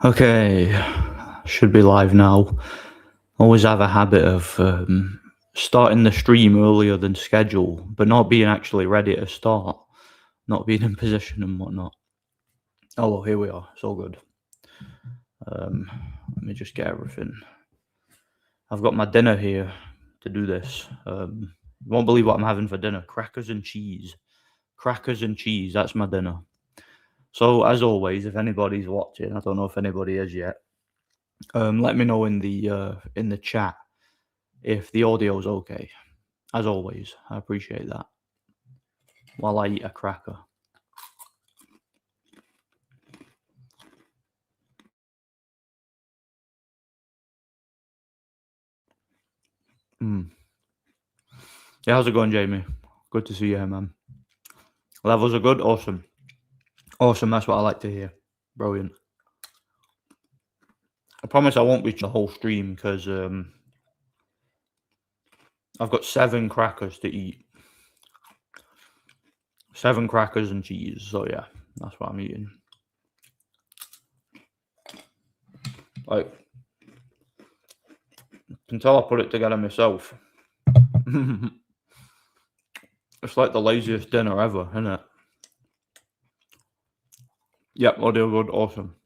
Okay, should be live now. Always have a habit of starting the stream earlier than schedule, but not being actually ready to start, not being in position and whatnot. Oh, well, here we are. It's all good. Let me just get everything. I've got my dinner here to do this. You won't believe what I'm having for dinner: crackers and cheese. Crackers and cheese. That's my dinner. So, as always, if anybody's watching, I don't know if anybody is yet. Let me know in the chat if the audio's okay. As always, I appreciate that. While I eat a cracker. Mm. Yeah, how's it going, Jamie? Good to see you here, man. Levels are good? Awesome. Awesome, that's what I like to hear. Brilliant. I promise I won't be the whole stream because I've got 7 crackers to eat. 7 crackers and cheese, so yeah, that's what I'm eating. Like, you can tell I put it together myself. It's like the laziest dinner ever, isn't it? Yep, audio good, awesome.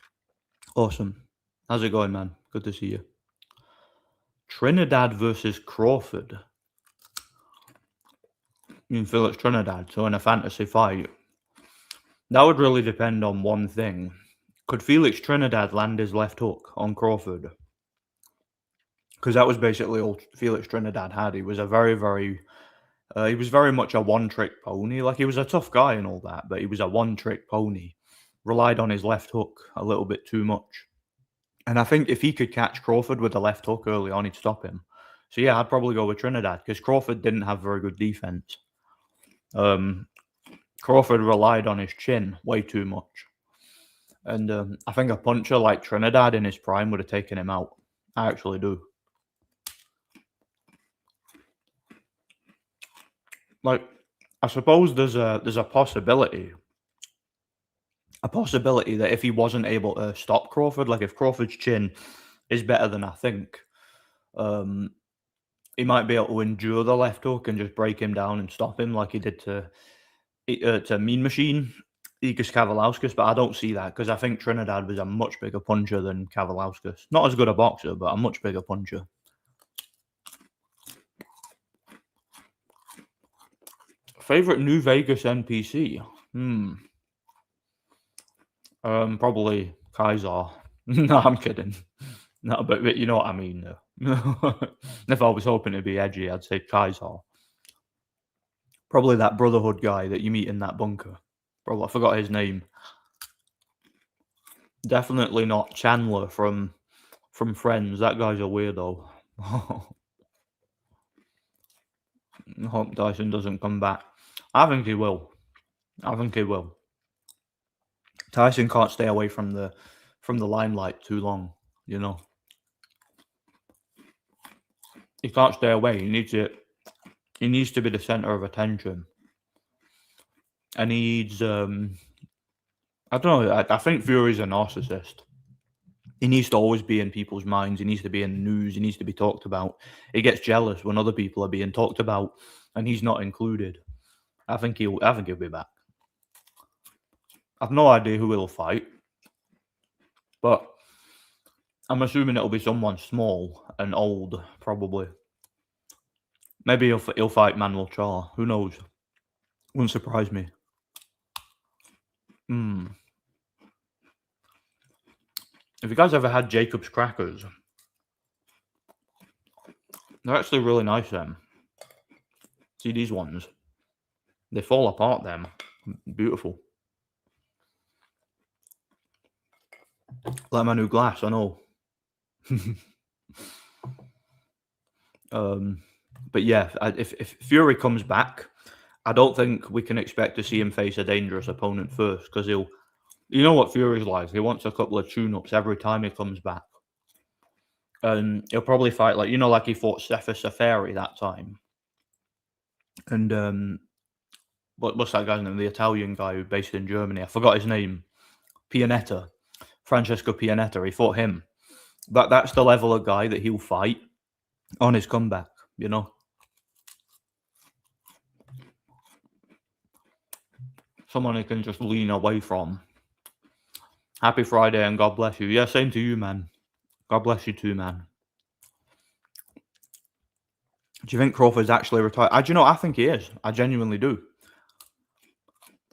Awesome. How's it going, man? Good to see you. Trinidad versus Crawford. In Felix Trinidad, so in a fantasy fight. That would really depend on one thing. Could Felix Trinidad land his left hook on Crawford? Because that was basically all Felix Trinidad had. He was a he was very much a one-trick pony. Like, he was a tough guy and all that, but he was a one-trick pony. Relied on his left hook a little bit too much. And I think if he could catch Crawford with the left hook early on, he'd stop him. So yeah, I'd probably go with Trinidad because Crawford didn't have very good defense. Crawford relied on his chin way too much. And I think a puncher like Trinidad in his prime would have taken him out. I actually do. Like, I suppose there's a possibility that if he wasn't able to stop Crawford, like if Crawford's chin is better than I think, he might be able to endure the left hook and just break him down and stop him like he did to Mean Machine, Igis Kavalauskas, but I don't see that because I think Trinidad was a much bigger puncher than Kavalauskas. Not as good a boxer, but a much bigger puncher. Favorite New Vegas NPC? Probably Kaiser. No, I'm kidding. No, but you know what I mean, though. If I was hoping to be edgy, I'd say Kaiser. Probably that Brotherhood guy that you meet in that bunker. Probably, I forgot his name. Definitely not Chandler from Friends. That guy's a weirdo. Hope Tyson doesn't come back. I think he will. Tyson can't stay away from the limelight too long, you know. He can't stay away. He needs to be the center of attention. And he needs I don't know, I think Fury's a narcissist. He needs to always be in people's minds. He needs to be in the news. He needs to be talked about. He gets jealous when other people are being talked about and he's not included. I think he'll be back. I've no idea who he'll fight, but I'm assuming it'll be someone small and old, probably. Maybe he'll fight Manuel Char. Who knows? Wouldn't surprise me. Have you guys ever had Jacob's crackers? They're actually really nice, them. See these ones? They fall apart, them. Beautiful. Like my new glass, I know. But yeah, if Fury comes back, I don't think we can expect to see him face a dangerous opponent first because you know what Fury's like. He wants a couple of tune-ups every time he comes back. And he'll probably fight like he fought Sefer Safari that time. And what's that guy's name? The Italian guy who's based in Germany. I forgot his name. Pianetta Francesco Pianetta. He fought him. That's the level of guy that he'll fight on his comeback, you know? Someone he can just lean away from. Happy Friday and God bless you. Yeah, same to you, man. God bless you too, man. Do you think Crawford's actually retired? I think he is. I genuinely do.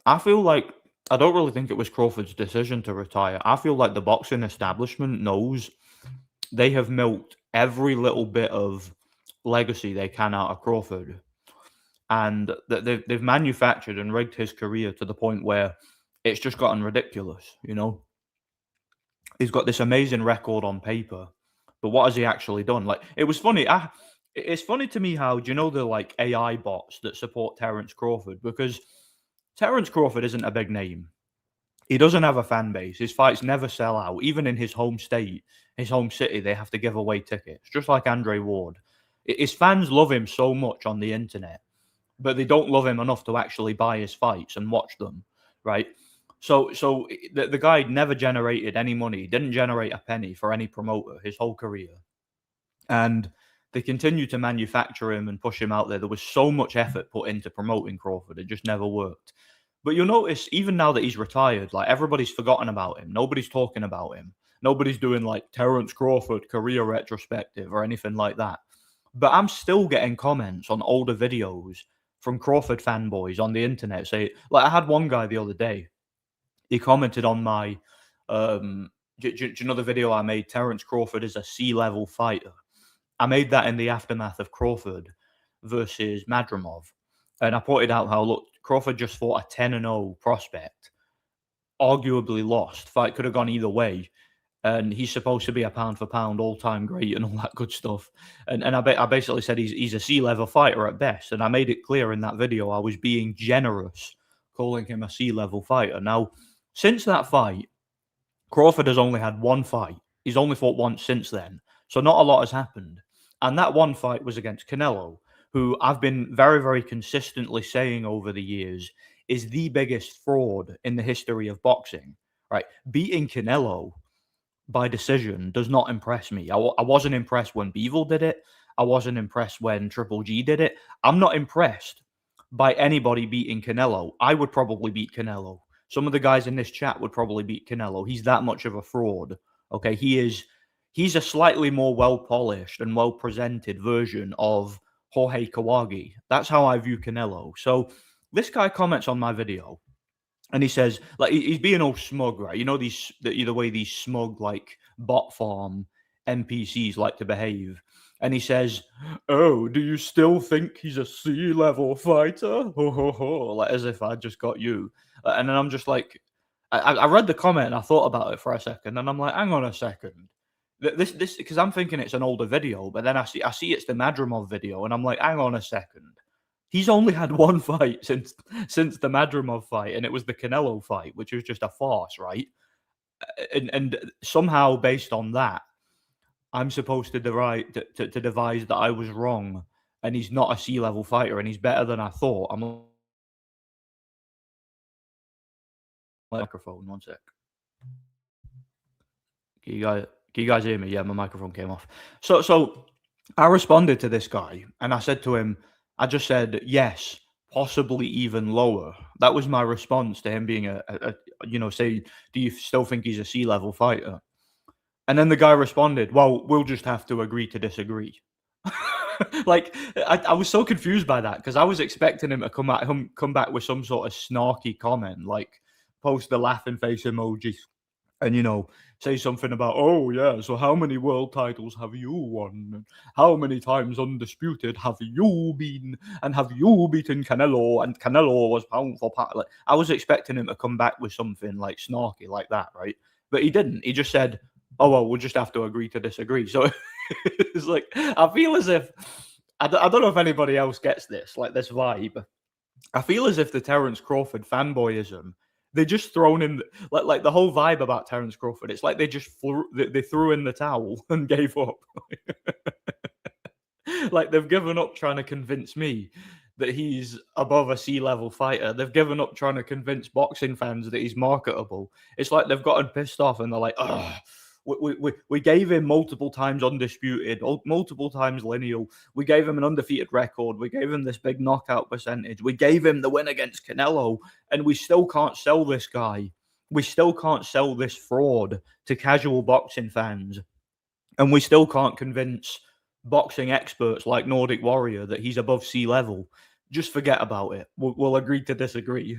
I feel like I don't really think it was Crawford's decision to retire. I feel like the boxing establishment knows they have milked every little bit of legacy they can out of Crawford, and they've manufactured and rigged his career to the point where it's just gotten ridiculous. You know, he's got this amazing record on paper, but what has he actually done? Like, it was funny. It's funny to me how, do you know, the like AI bots that support Terence Crawford, because Terence Crawford isn't a big name. He doesn't have a fan base. His fights never sell out. Even in his home state, his home city, they have to give away tickets, just like Andre Ward. His fans love him so much on the internet, but they don't love him enough to actually buy his fights and watch them, right? So the guy never generated any money, didn't generate a penny for any promoter his whole career. And they continue to manufacture him and push him out there. There was so much effort put into promoting Crawford, it just never worked. But you'll notice, even now that he's retired, like, everybody's forgotten about him. Nobody's talking about him. Nobody's doing like Terence Crawford career retrospective or anything like that. But I'm still getting comments on older videos from Crawford fanboys on the internet. Say, like, I had one guy the other day. He commented on my, do you know the video I made? Terence Crawford is a C-level fighter. I made that in the aftermath of Crawford versus Madrimov. And I pointed out how, look, Crawford just fought a 10-0 prospect, arguably lost. Fight could have gone either way. And he's supposed to be a pound for pound all-time great and all that good stuff. And I basically said he's a C-level fighter at best. And I made it clear in that video I was being generous, calling him a C-level fighter. Now, since that fight, Crawford has only had one fight. He's only fought once since then. So not a lot has happened. And that one fight was against Canelo, who I've been very, very consistently saying over the years is the biggest fraud in the history of boxing, right? Beating Canelo by decision does not impress me. I wasn't impressed when Bivol did it. I wasn't impressed when Triple G did it. I'm not impressed by anybody beating Canelo. I would probably beat Canelo. Some of the guys in this chat would probably beat Canelo. He's that much of a fraud. Okay, he's a slightly more well-polished and well-presented version of Jorge Kawagi. That's how I view Canelo. So this guy comments on my video, and he says, like, he's being all smug, right? You know, the way these smug, like, bot farm NPCs like to behave. And he says, "Oh, do you still think he's a C-level fighter?" Ho, ho, ho. Like, as if I just got you. And then I'm just like, I read the comment and I thought about it for a second, and I'm like, hang on a second. This because I'm thinking it's an older video, but then I see it's the Madrimov video, and I'm like, hang on a second. He's only had one fight since the Madrimov fight, and it was the Canelo fight, which was just a farce, right? And somehow, based on that, I'm supposed to devise that I was wrong, and he's not a C-level fighter, and he's better than I thought. I'm microphone, one sec. Can you guys hear me? Yeah, my microphone came off. So I responded to this guy, and I said to him, I just said, yes, possibly even lower. That was my response to him being say, do you still think he's a C-level fighter? And then the guy responded, well, we'll just have to agree to disagree. Like, I was so confused by that, because I was expecting him to come back with some sort of snarky comment, like post the laughing face emoji, and say something about, oh yeah, so how many world titles have you won? How many times undisputed have you been? And have you beaten Canelo? And Canelo was pound for pound. Like, I was expecting him to come back with something like snarky like that, right? But he didn't. He just said, oh well, we'll just have to agree to disagree. So it's like, I feel as if I don't know if anybody else gets this, like, this vibe. I feel as if the Terence Crawford fanboyism, they just thrown in like the whole vibe about Terence Crawford. It's like they just they threw in the towel and gave up. Like, they've given up trying to convince me that he's above a C-level fighter. They've given up trying to convince boxing fans that he's marketable. It's like they've gotten pissed off and they're like, oh, we gave him multiple times undisputed, multiple times lineal. We gave him an undefeated record. We gave him this big knockout percentage. We gave him the win against Canelo, and we still can't sell this guy. We still can't sell this fraud to casual boxing fans. And we still can't convince boxing experts like Nordic Warrior that he's above sea level. Just forget about it. We'll agree to disagree.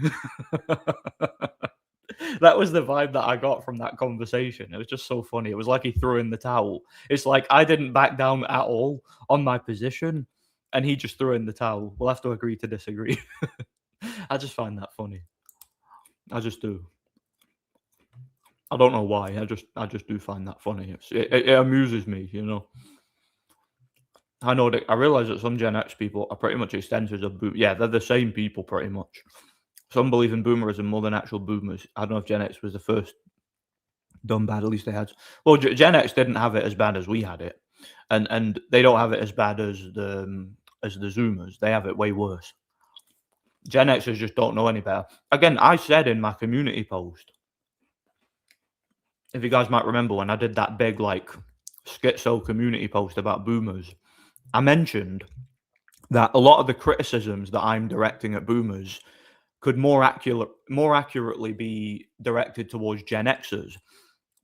That was the vibe that I got from that conversation. It was just so funny. It was like he threw in the towel. It's like I didn't back down at all on my position, and he just threw in the towel. We'll have to agree to disagree. I just find that funny. I just do. I don't know why. I just do find that funny. It amuses me, you know. I know that I realize that some Gen X people are pretty much extensions of boom. Yeah, they're the same people pretty much. Some believe in boomerism more than actual boomers. I don't know if Gen X was the first done bad. At least they had. Well, Gen X didn't have it as bad as we had it, and they don't have it as bad as the Zoomers. They have it way worse. Gen Xers just don't know any better. Again, I said in my community post, if you guys might remember when I did that big like schizo community post about boomers, I mentioned that a lot of the criticisms that I'm directing at boomers could more accurately be directed towards Gen Xers.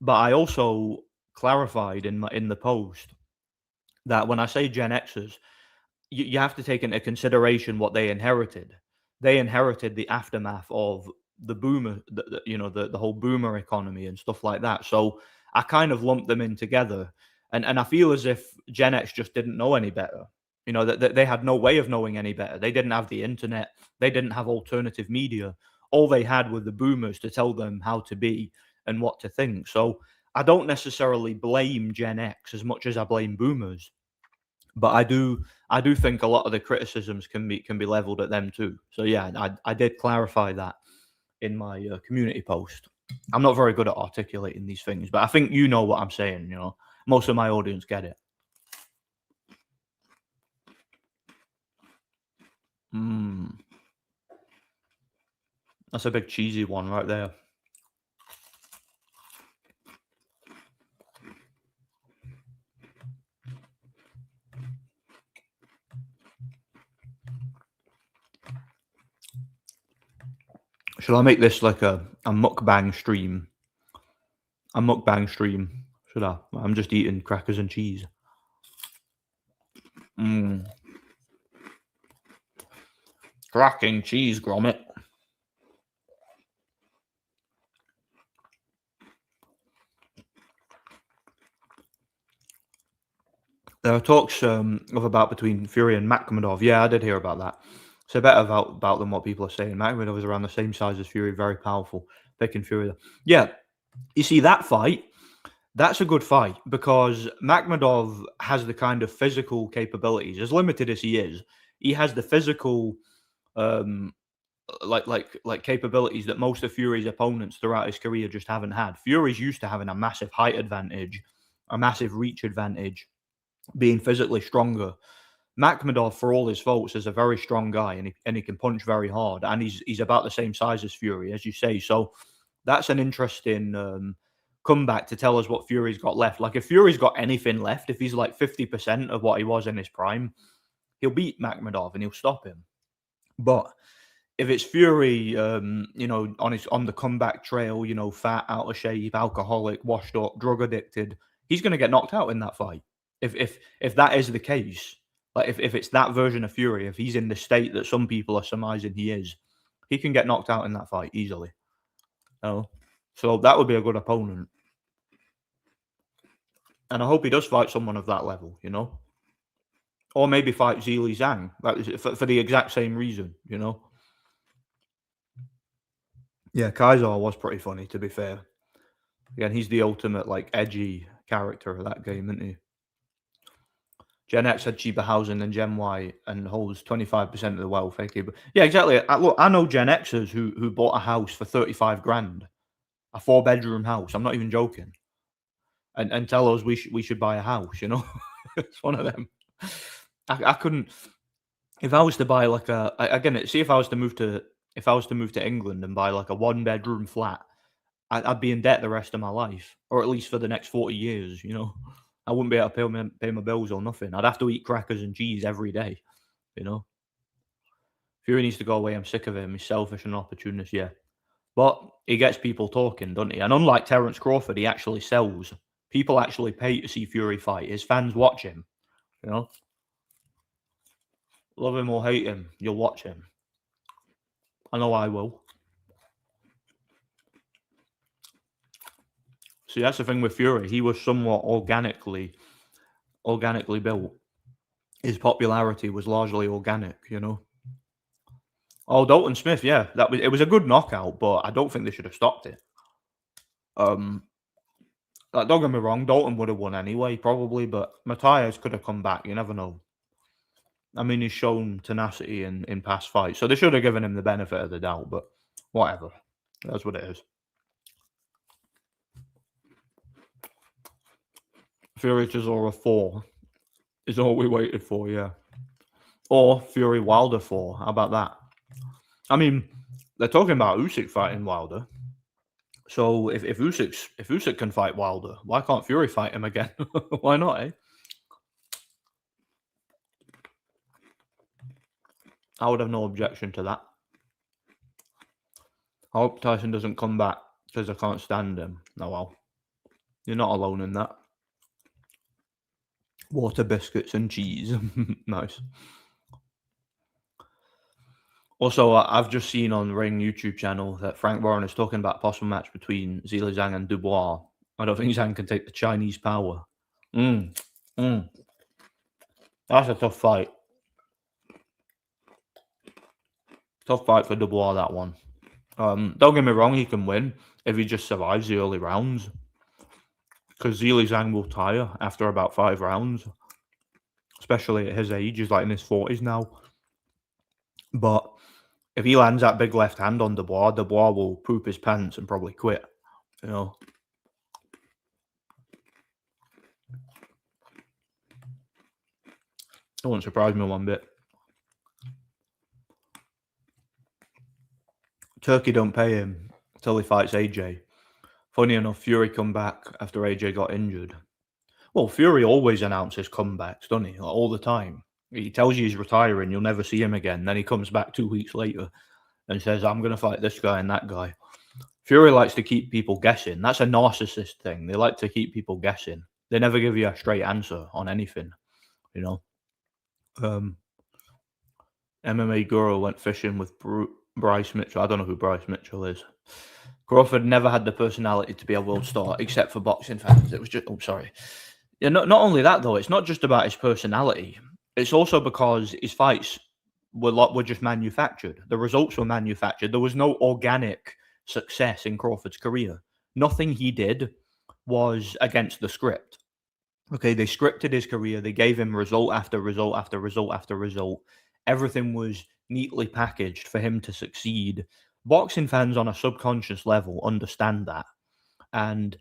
But I also clarified in the post that when I say Gen Xers, you have to take into consideration what they inherited. They inherited the aftermath of the boomer, the whole boomer economy and stuff like that. So I kind of lumped them in together, and I feel as if Gen X just didn't know any better. You know, that they had no way of knowing any better. They didn't have the internet. They didn't have alternative media. All they had were the boomers to tell them how to be and what to think. So I don't necessarily blame Gen X as much as I blame boomers, but I do think a lot of the criticisms can be leveled at them too. So yeah, I did clarify that in my community post. I'm not very good at articulating these things, but I think you know what I'm saying. You know, most of my audience get it. That's a big cheesy one right there. Should I make this like a mukbang stream? A mukbang stream. Should I? I'm just eating crackers and cheese. Cracking cheese grommet. There are talks of about between Fury and Makhmedov. Yeah, I did hear about that. So better about than what people are saying. Makhmedov is around the same size as Fury, very powerful. Picking Fury. Yeah, you see that fight. That's a good fight because Makhmedov has the kind of physical capabilities, as limited as he is. He has the physical, like capabilities that most of Fury's opponents throughout his career just haven't had. Fury's used to having a massive height advantage, a massive reach advantage, being physically stronger. Makhmedov, for all his faults, is a very strong guy, and he can punch very hard, and he's about the same size as Fury, as you say. So that's an interesting comeback to tell us what Fury's got left. Like if Fury's got anything left, if he's like 50% of what he was in his prime, he'll beat Makhmedov and he'll stop him. But if it's Fury, on the comeback trail, fat, out of shape, alcoholic, washed up, drug addicted, he's going to get knocked out in that fight. If that is the case, like if it's that version of Fury, if he's in the state that some people are surmising he is, he can get knocked out in that fight easily. Oh, so that would be a good opponent, and I hope he does fight someone of that level, or maybe fight Zhili Zhang for the exact same reason, Yeah, Kaiser was pretty funny, to be fair. Again, he's the ultimate, like, edgy character of that game, isn't he? Gen X had cheaper housing than Gen Y and holds 25% of the wealth. Yeah, exactly. Look, I know Gen Xers who bought a house for 35 grand, a 4-bedroom house. I'm not even joking. And tell us we should buy a house, It's one of them. I couldn't. If I was to buy like again, see if I was to move to England and buy like a one-bedroom flat, I'd be in debt the rest of my life, or at least for the next 40 years. I wouldn't be able to pay my bills or nothing. I'd have to eat crackers and cheese every day. You know, Fury needs to go away. I'm sick of him. He's selfish and opportunist. Yeah, but he gets people talking, doesn't he? And unlike Terence Crawford, he actually sells. People actually pay to see Fury fight. His fans watch him. You know, love him or hate him, you'll watch him. I know I will. See, that's the thing with Fury. He was somewhat organically built. His popularity was largely organic. Oh, Dalton Smith, yeah, it was a good knockout, but I don't think they should have stopped it. Um, like, don't get me wrong, Dalton would have won anyway, probably, but Matthias could have come back. You never know. I mean, he's shown tenacity in past fights, so they should have given him the benefit of the doubt. But whatever, that's what it is. Fury Chisora 4 is all we waited for, yeah. Or Fury Wilder 4. How about that? I mean, they're talking about Usyk fighting Wilder. So if Usyk can fight Wilder, why can't Fury fight him again? Why not, eh? I would have no objection to that. I hope Tyson doesn't come back because I can't stand him. Oh well. You're not alone in that. Water, biscuits, and cheese. Nice. Also, I've just seen on Ring YouTube channel that Frank Warren is talking about a possible match between Zhilei Zhang and Dubois. I don't think Zhang can take the Chinese power. Mm. That's a tough fight. Tough fight for Dubois, that one. Don't get me wrong, he can win if he just survives the early rounds. Because Zhilei Zhang will tire after about 5 rounds. Especially at his age, he's like in his 40s now. But if he lands that big left hand on Dubois will poop his pants and probably quit. It won't surprise me one bit. Turkey don't pay him until he fights AJ. Funny enough, Fury come back after AJ got injured. Well, Fury always announces comebacks, doesn't he? Like, all the time. He tells you he's retiring, you'll never see him again. Then he comes back 2 weeks later and says, I'm going to fight this guy and that guy. Fury likes to keep people guessing. That's a narcissist thing. They like to keep people guessing. They never give you a straight answer on anything, you know. MMA Guru went fishing with Bryce Mitchell. I don't know who Bryce Mitchell is. Crawford never had the personality to be a world star, except for boxing fans. It was just, sorry. Yeah, not only that though. It's not just about his personality. It's also because his fights were just manufactured. The results were manufactured. There was no organic success in Crawford's career. Nothing he did was against the script. Okay, they scripted his career. They gave him result after result after result after result. Everything was neatly packaged for him to succeed. Boxing fans on a subconscious level understand that. And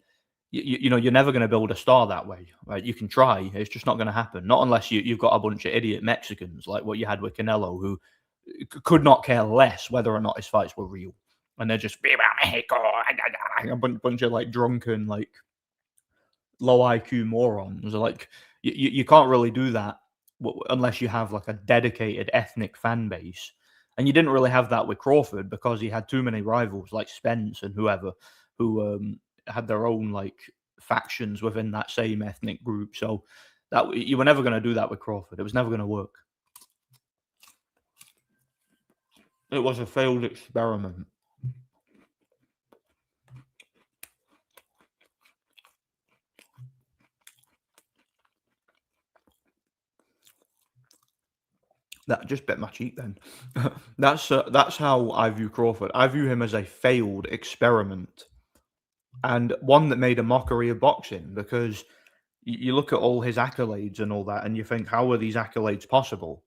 you're never going to build a star that way, right? You can try, it's just not going to happen. Not unless you've got a bunch of idiot Mexicans like what you had with Canelo, who could not care less whether or not his fights were real, and they're just Viva Mexico, a bunch of like drunken, like low IQ morons. Like you can't really do that unless you have like a dedicated ethnic fan base. And you didn't really have that with Crawford because he had too many rivals like Spence and whoever who had their own like factions within that same ethnic group. So that you were never going to do that with Crawford. It was never going to work. It was a failed experiment. That just bit my cheek then. That's how I view Crawford. I view him as a failed experiment and one that made a mockery of boxing because you look at all his accolades and all that and you think, how are these accolades possible?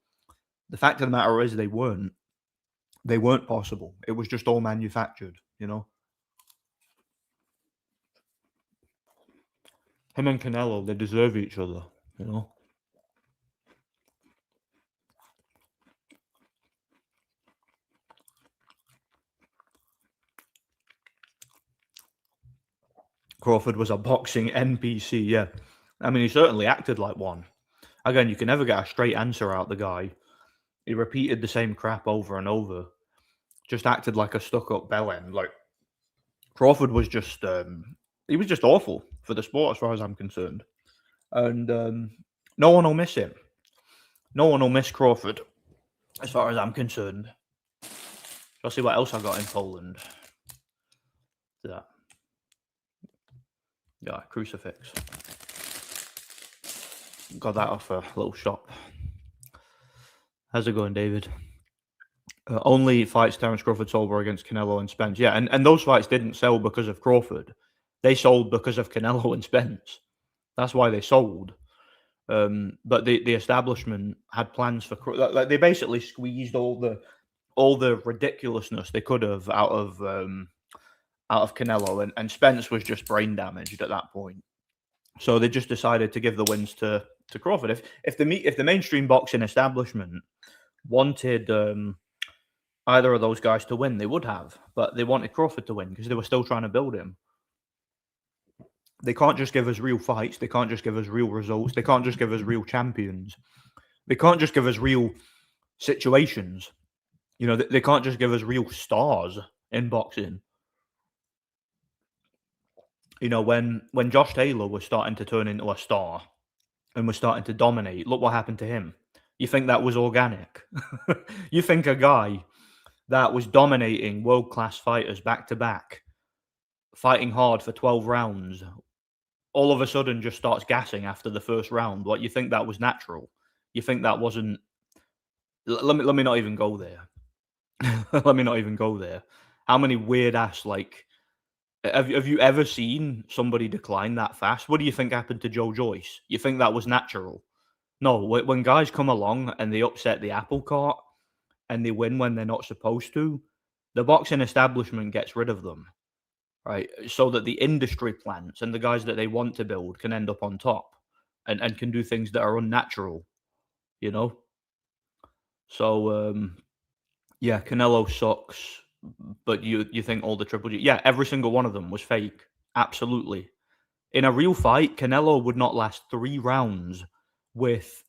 The fact of the matter is they weren't. They weren't possible. It was just all manufactured. Him and Canelo, they deserve each other. Crawford was a boxing NPC, yeah. I mean, he certainly acted like one. Again, you can never get a straight answer out the guy. He repeated the same crap over and over. Just acted like a stuck-up bellend. Like, Crawford was just, he was just awful for the sport as far as I'm concerned. And no one will miss him. No one will miss Crawford as far as I'm concerned. I'll see what else I got in Poland. Yeah. Yeah, crucifix. Got that off a little shop. How's it going, David? Only fights Terence Crawford sold were against Canelo and Spence. Yeah, and those fights didn't sell because of Crawford. They sold because of Canelo and Spence. That's why they sold. But the establishment had plans for like they basically squeezed all the ridiculousness they could have out of Canelo, and Spence was just brain damaged at that point. So they just decided to give the wins to Crawford. If the mainstream boxing establishment wanted either of those guys to win, they would have, but they wanted Crawford to win because they were still trying to build him. They can't just give us real fights. They can't just give us real results. They can't just give us real champions. They can't just give us real situations. You know, they can't just give us real stars in boxing. You know, when Josh Taylor was starting to turn into a star and was starting to dominate, look what happened to him. You think that was organic? You think a guy that was dominating world-class fighters back to back, fighting hard for 12 rounds, all of a sudden just starts gassing after the first round? What, you think that was natural? You think that wasn't? Let me not even go there. Let me not even go there. How many weird ass like have you ever seen somebody decline that fast? What do you think happened to Joe Joyce? You think that was natural? No, when guys come along and they upset the apple cart and they win when they're not supposed to, the boxing establishment gets rid of them, right? So that the industry plants and the guys that they want to build can end up on top and can do things that are unnatural, you know? So, yeah, Canelo sucks, but you think all the Triple G? Yeah, every single one of them was fake. Absolutely. In a real fight, Canelo would not last 3 rounds with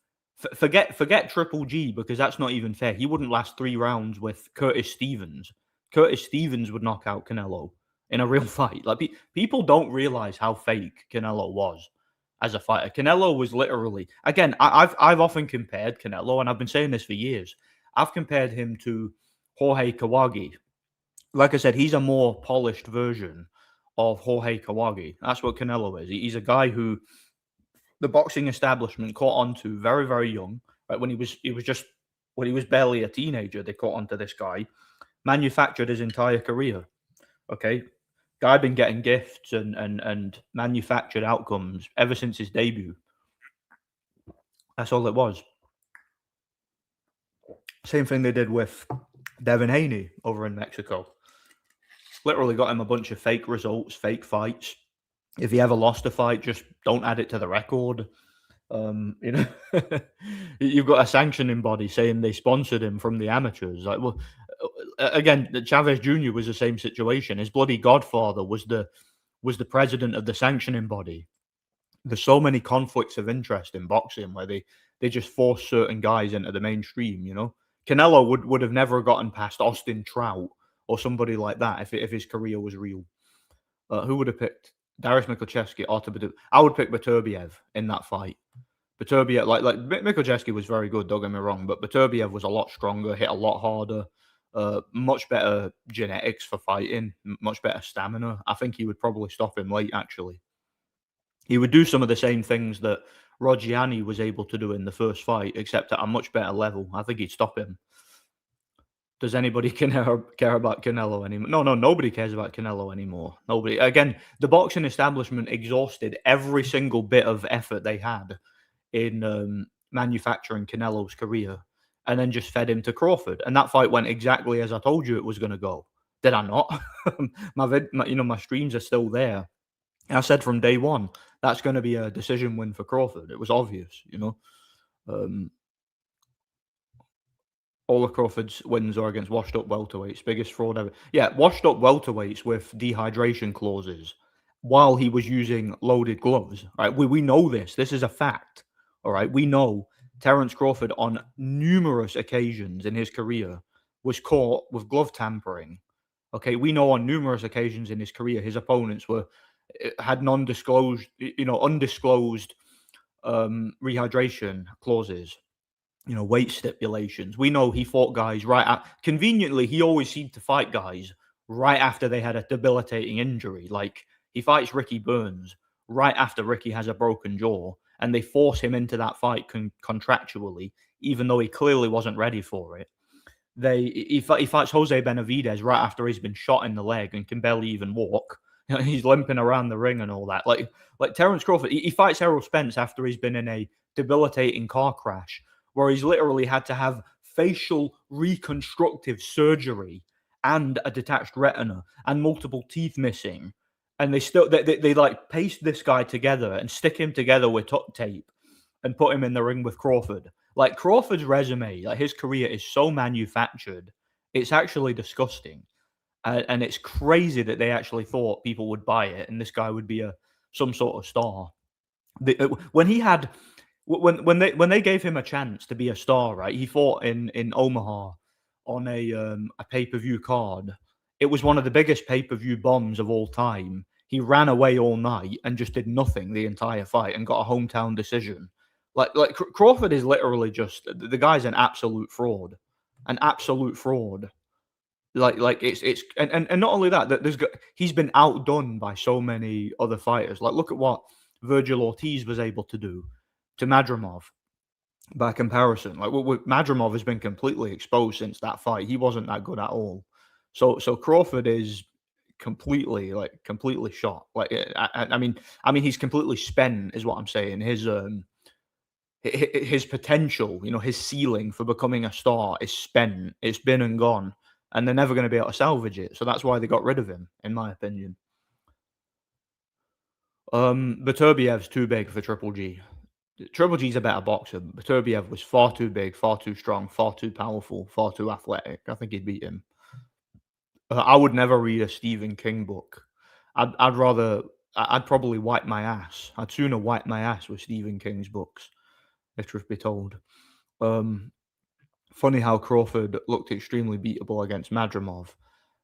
forget Triple G because that's not even fair. He wouldn't last 3 rounds with Curtis Stevens. Curtis Stevens would knock out Canelo in a real fight. Like people don't realize how fake Canelo was as a fighter. Canelo was literally, again, I've often compared Canelo, and I've been saying this for years. I've compared him to Jorge Kawagi. Like I said, he's a more polished version of Jorge Kawagi. That's what Canelo is. He's a guy who the boxing establishment caught on to very, very young. Right when he was barely a teenager, they caught on to this guy. Manufactured his entire career. Okay, guy been getting gifts and manufactured outcomes ever since his debut. That's all it was. Same thing they did with Devin Haney over in Mexico. Literally got him a bunch of fake results, fake fights. If he ever lost a fight, just don't add it to the record. You know, you've got a sanctioning body saying they sponsored him from the amateurs. Like, well, again, Chavez Jr. was the same situation. His bloody godfather was the president of the sanctioning body. There's so many conflicts of interest in boxing where they just force certain guys into the mainstream. You know, Canelo would have never gotten past Austin Trout or somebody like that if his career was real. Who would have picked Darius Mikuchevsky or I would pick Beterbiev in that fight. Beterbiev, like Mikuchevsky was very good, don't get me wrong, but Beterbiev was a lot stronger, hit a lot harder, much better genetics for fighting, much better stamina. I think he would probably stop him late, actually. He would do some of the same things that Rogiani was able to do in the first fight, except at a much better level. I think he'd stop him. Does anybody care about Canelo anymore? No, nobody cares about Canelo anymore. Nobody. Again, the boxing establishment exhausted every single bit of effort they had in manufacturing Canelo's career and then just fed him to Crawford. And that fight went exactly as I told you it was going to go. Did I not? My streams are still there. I said from day one, that's going to be a decision win for Crawford. It was obvious, you know. All of Crawford's wins are against washed-up welterweights. Biggest fraud ever. Yeah, washed-up welterweights with dehydration clauses while he was using loaded gloves. Right? We know this. This is a fact. All right. We know Terence Crawford on numerous occasions in his career was caught with glove tampering. Okay, we know on numerous occasions in his career his opponents were had non-disclosed, undisclosed rehydration clauses, weight stipulations. We know he fought guys conveniently, he always seemed to fight guys right after they had a debilitating injury. Like he fights Ricky Burns right after Ricky has a broken jaw, and they force him into that fight contractually, even though he clearly wasn't ready for it. He fights Jose Benavidez right after he's been shot in the leg and can barely even walk. He's limping around the ring and all that. Like Terence Crawford, he fights Errol Spence after he's been in a debilitating car crash where he's literally had to have facial reconstructive surgery and a detached retina and multiple teeth missing. And they like paste this guy together and stick him together with tape and put him in the ring with Crawford. Like Crawford's resume, like his career is so manufactured, it's actually disgusting, and it's crazy that they actually thought people would buy it, and this guy would be some sort of star. When he had when they gave him a chance to be a star, right? He fought in Omaha on a pay per view card. It was one of the biggest pay per view bombs of all time. He ran away all night and just did nothing the entire fight and got a hometown decision. Like Crawford is literally just the guy's an absolute fraud. Like it's and not only that he's been outdone by so many other fighters. Like look at what Virgil Ortiz was able to do to Madrimov by comparison. Like Madrimov has been completely exposed since that fight. He wasn't that good at all. So Crawford is completely shot. Like I mean he's completely spent is what I'm saying. His potential, his ceiling for becoming a star is spent. It's been and gone, and they're never going to be able to salvage it. So that's why they got rid of him, in my opinion. Beterbiev's too big for Triple G. Triple G's a better boxer. Beterbiev was far too big, far too strong, far too powerful, far too athletic. I think he'd beat him. I would never read a Stephen King book. I'd probably wipe my ass. I'd sooner wipe my ass with Stephen King's books, if truth be told. Funny how Crawford looked extremely beatable against Madrimov,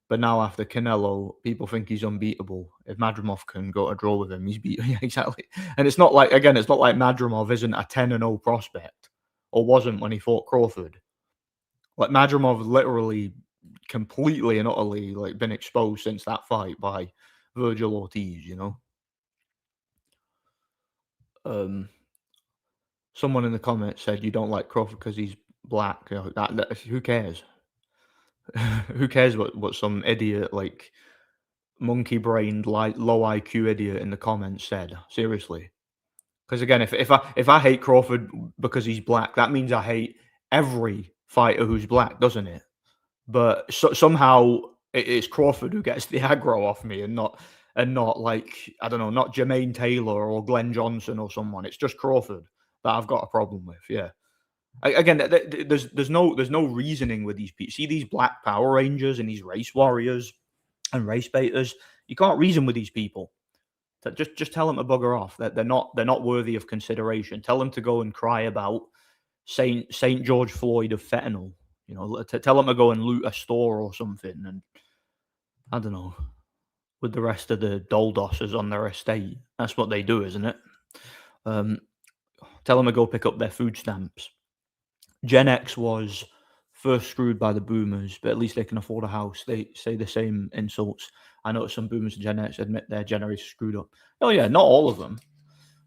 but now after Canelo, people think he's unbeatable. If Madrimov can go to draw with him, he's beat. Yeah, exactly. And it's not like Madrimov isn't a 10-0 prospect, or wasn't when he fought Crawford. Like Madrimov literally completely and utterly been exposed since that fight by Virgil Ortiz, Someone in the comments said you don't like Crawford because he's black. Who cares? Who cares what some idiot monkey brained low IQ idiot in the comments said? Seriously. Because again, if I hate Crawford because he's black, that means I hate every fighter who's black, doesn't it? But somehow it's Crawford who gets the aggro off me, and not I don't know, not Jermaine Taylor or Glenn Johnson or someone. It's just Crawford that I've got a problem with. Yeah. Again, there's no reasoning with these people. See these black Power Rangers and these race warriors and race baiters. You can't reason with these people. Just tell them to bugger off. That they're not worthy of consideration. Tell them to go and cry about Saint George Floyd of fentanyl. Tell them to go and loot a store or something. And I don't know, with the rest of the doldosses on their estate. That's what they do, isn't it? Tell them to go pick up their food stamps. Gen X was first screwed by the boomers, but at least they can afford a house. They say the same insults. I know some boomers and Gen X admit their generation screwed up. Oh yeah, not all of them.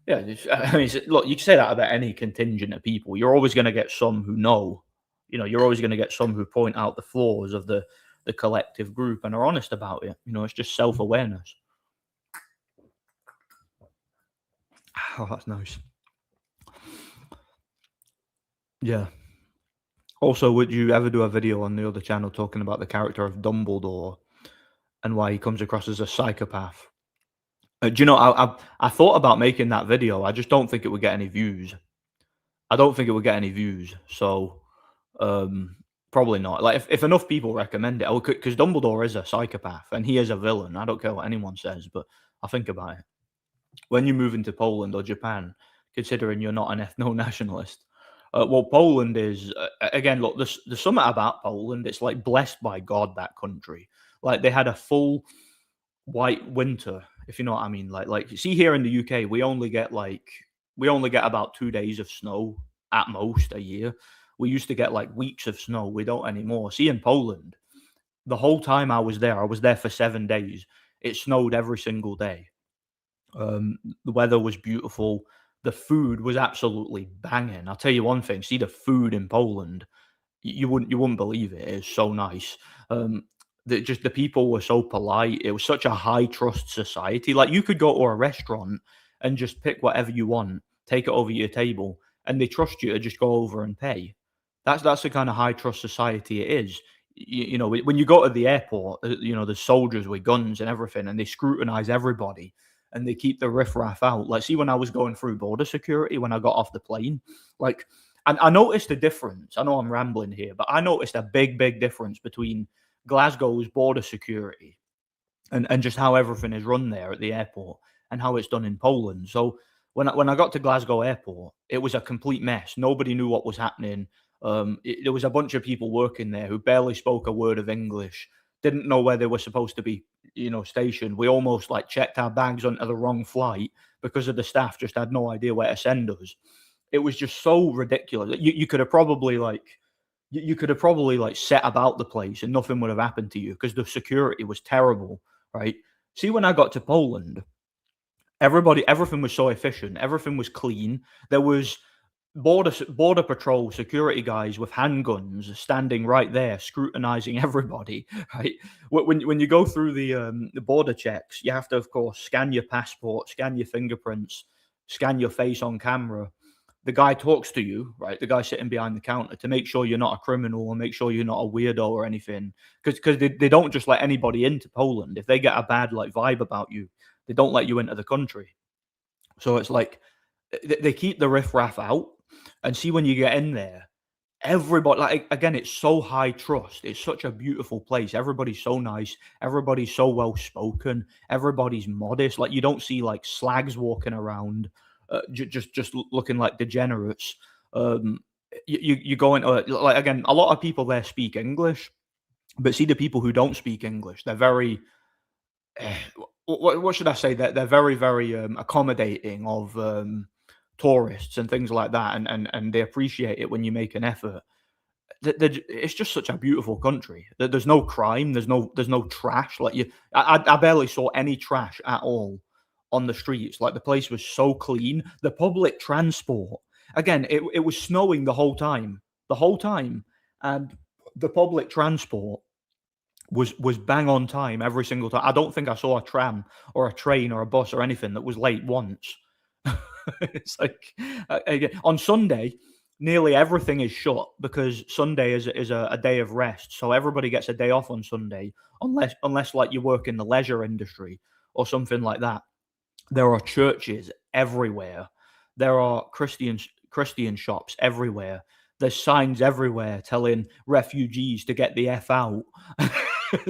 Yeah, I mean, look, you can say that about any contingent of people. You're always going to get some who know. You're always going to get some who point out the flaws of the collective group and are honest about it. It's just self-awareness. Oh, that's nice. Yeah. Also, would you ever do a video on the other channel talking about the character of Dumbledore and why he comes across as a psychopath? Do you know, I thought about making that video. I just don't think it would get any views. So, probably not. Like, if enough people recommend it, because Dumbledore is a psychopath and he is a villain. I don't care what anyone says, but I think about it. When you move into Poland or Japan, considering you're not an ethno-nationalist, well, Poland is again. Look, there's something about Poland. It's like blessed by God. That country, like they had a full white winter, if you know what I mean. Like see here in the UK, we only get about 2 days of snow at most a year. We used to get like weeks of snow. We don't anymore. See in Poland, the whole time I was there for 7 days. It snowed every single day. The weather was beautiful. The food was absolutely banging. I'll tell you one thing. See the food in Poland, you wouldn't believe it. It's so nice. Um, the people were so polite. It was such a high trust society. Like you could go to a restaurant and just pick whatever you want, take it over your table, and they trust you to just go over and pay. That's the kind of high trust society it is. You know, when you go to the airport, you know, there's soldiers with guns and everything, and they scrutinize everybody and they keep the riffraff out. Like, see, when I was going through border security when I got off the plane, like, and I noticed a difference. I know I'm rambling here, but I noticed a big difference between Glasgow's border security and just how everything is run there at the airport and how it's done in Poland. So when I got to Glasgow airport, it was a complete mess. Nobody knew what was happening. There was a bunch of people working there who barely spoke a word of English, didn't know where they were supposed to be, you know, stationed. We almost like checked our bags onto the wrong flight because of the staff just had no idea where to send us. It was just so ridiculous. You could have probably like you could have probably like set about the place and nothing would have happened to you because the security was terrible, right? See, when I got to Poland, everything was so efficient, everything was clean. There was border patrol security guys with handguns standing right there scrutinizing everybody, right? When you go through the border checks, you have to of course scan your passport, scan your fingerprints, scan your face on camera. The guy talks to you, right? The guy sitting behind the counter to make sure you're not a criminal and make sure you're not a weirdo or anything. Because they don't just let anybody into Poland. If they get a bad like vibe about you, they don't let you into the country. So it's like they keep the riffraff out. And see when you get in there, everybody like again, it's so high trust. It's such a beautiful place. Everybody's so nice. Everybody's so well spoken. Everybody's modest. Like you don't see like slags walking around, just looking like degenerates. Um, you go into like again, a lot of people there speak English, but see the people who don't speak English, they're very what should I say? They're very accommodating of tourists and things like that, and they appreciate it when you make an effort. It's just such a beautiful country. There's no crime. There's no trash. Like I barely saw any trash at all on the streets. Like the place was so clean. The public transport. Again, it was snowing the whole time, and the public transport was bang on time every single time. I don't think I saw a tram or a train or a bus or anything that was late once. It's like again, on Sunday, nearly everything is shut because Sunday is a day of rest. So everybody gets a day off on Sunday, unless like you work in the leisure industry or something like that. There are churches everywhere. There are Christian shops everywhere. There's signs everywhere telling refugees to get the F out.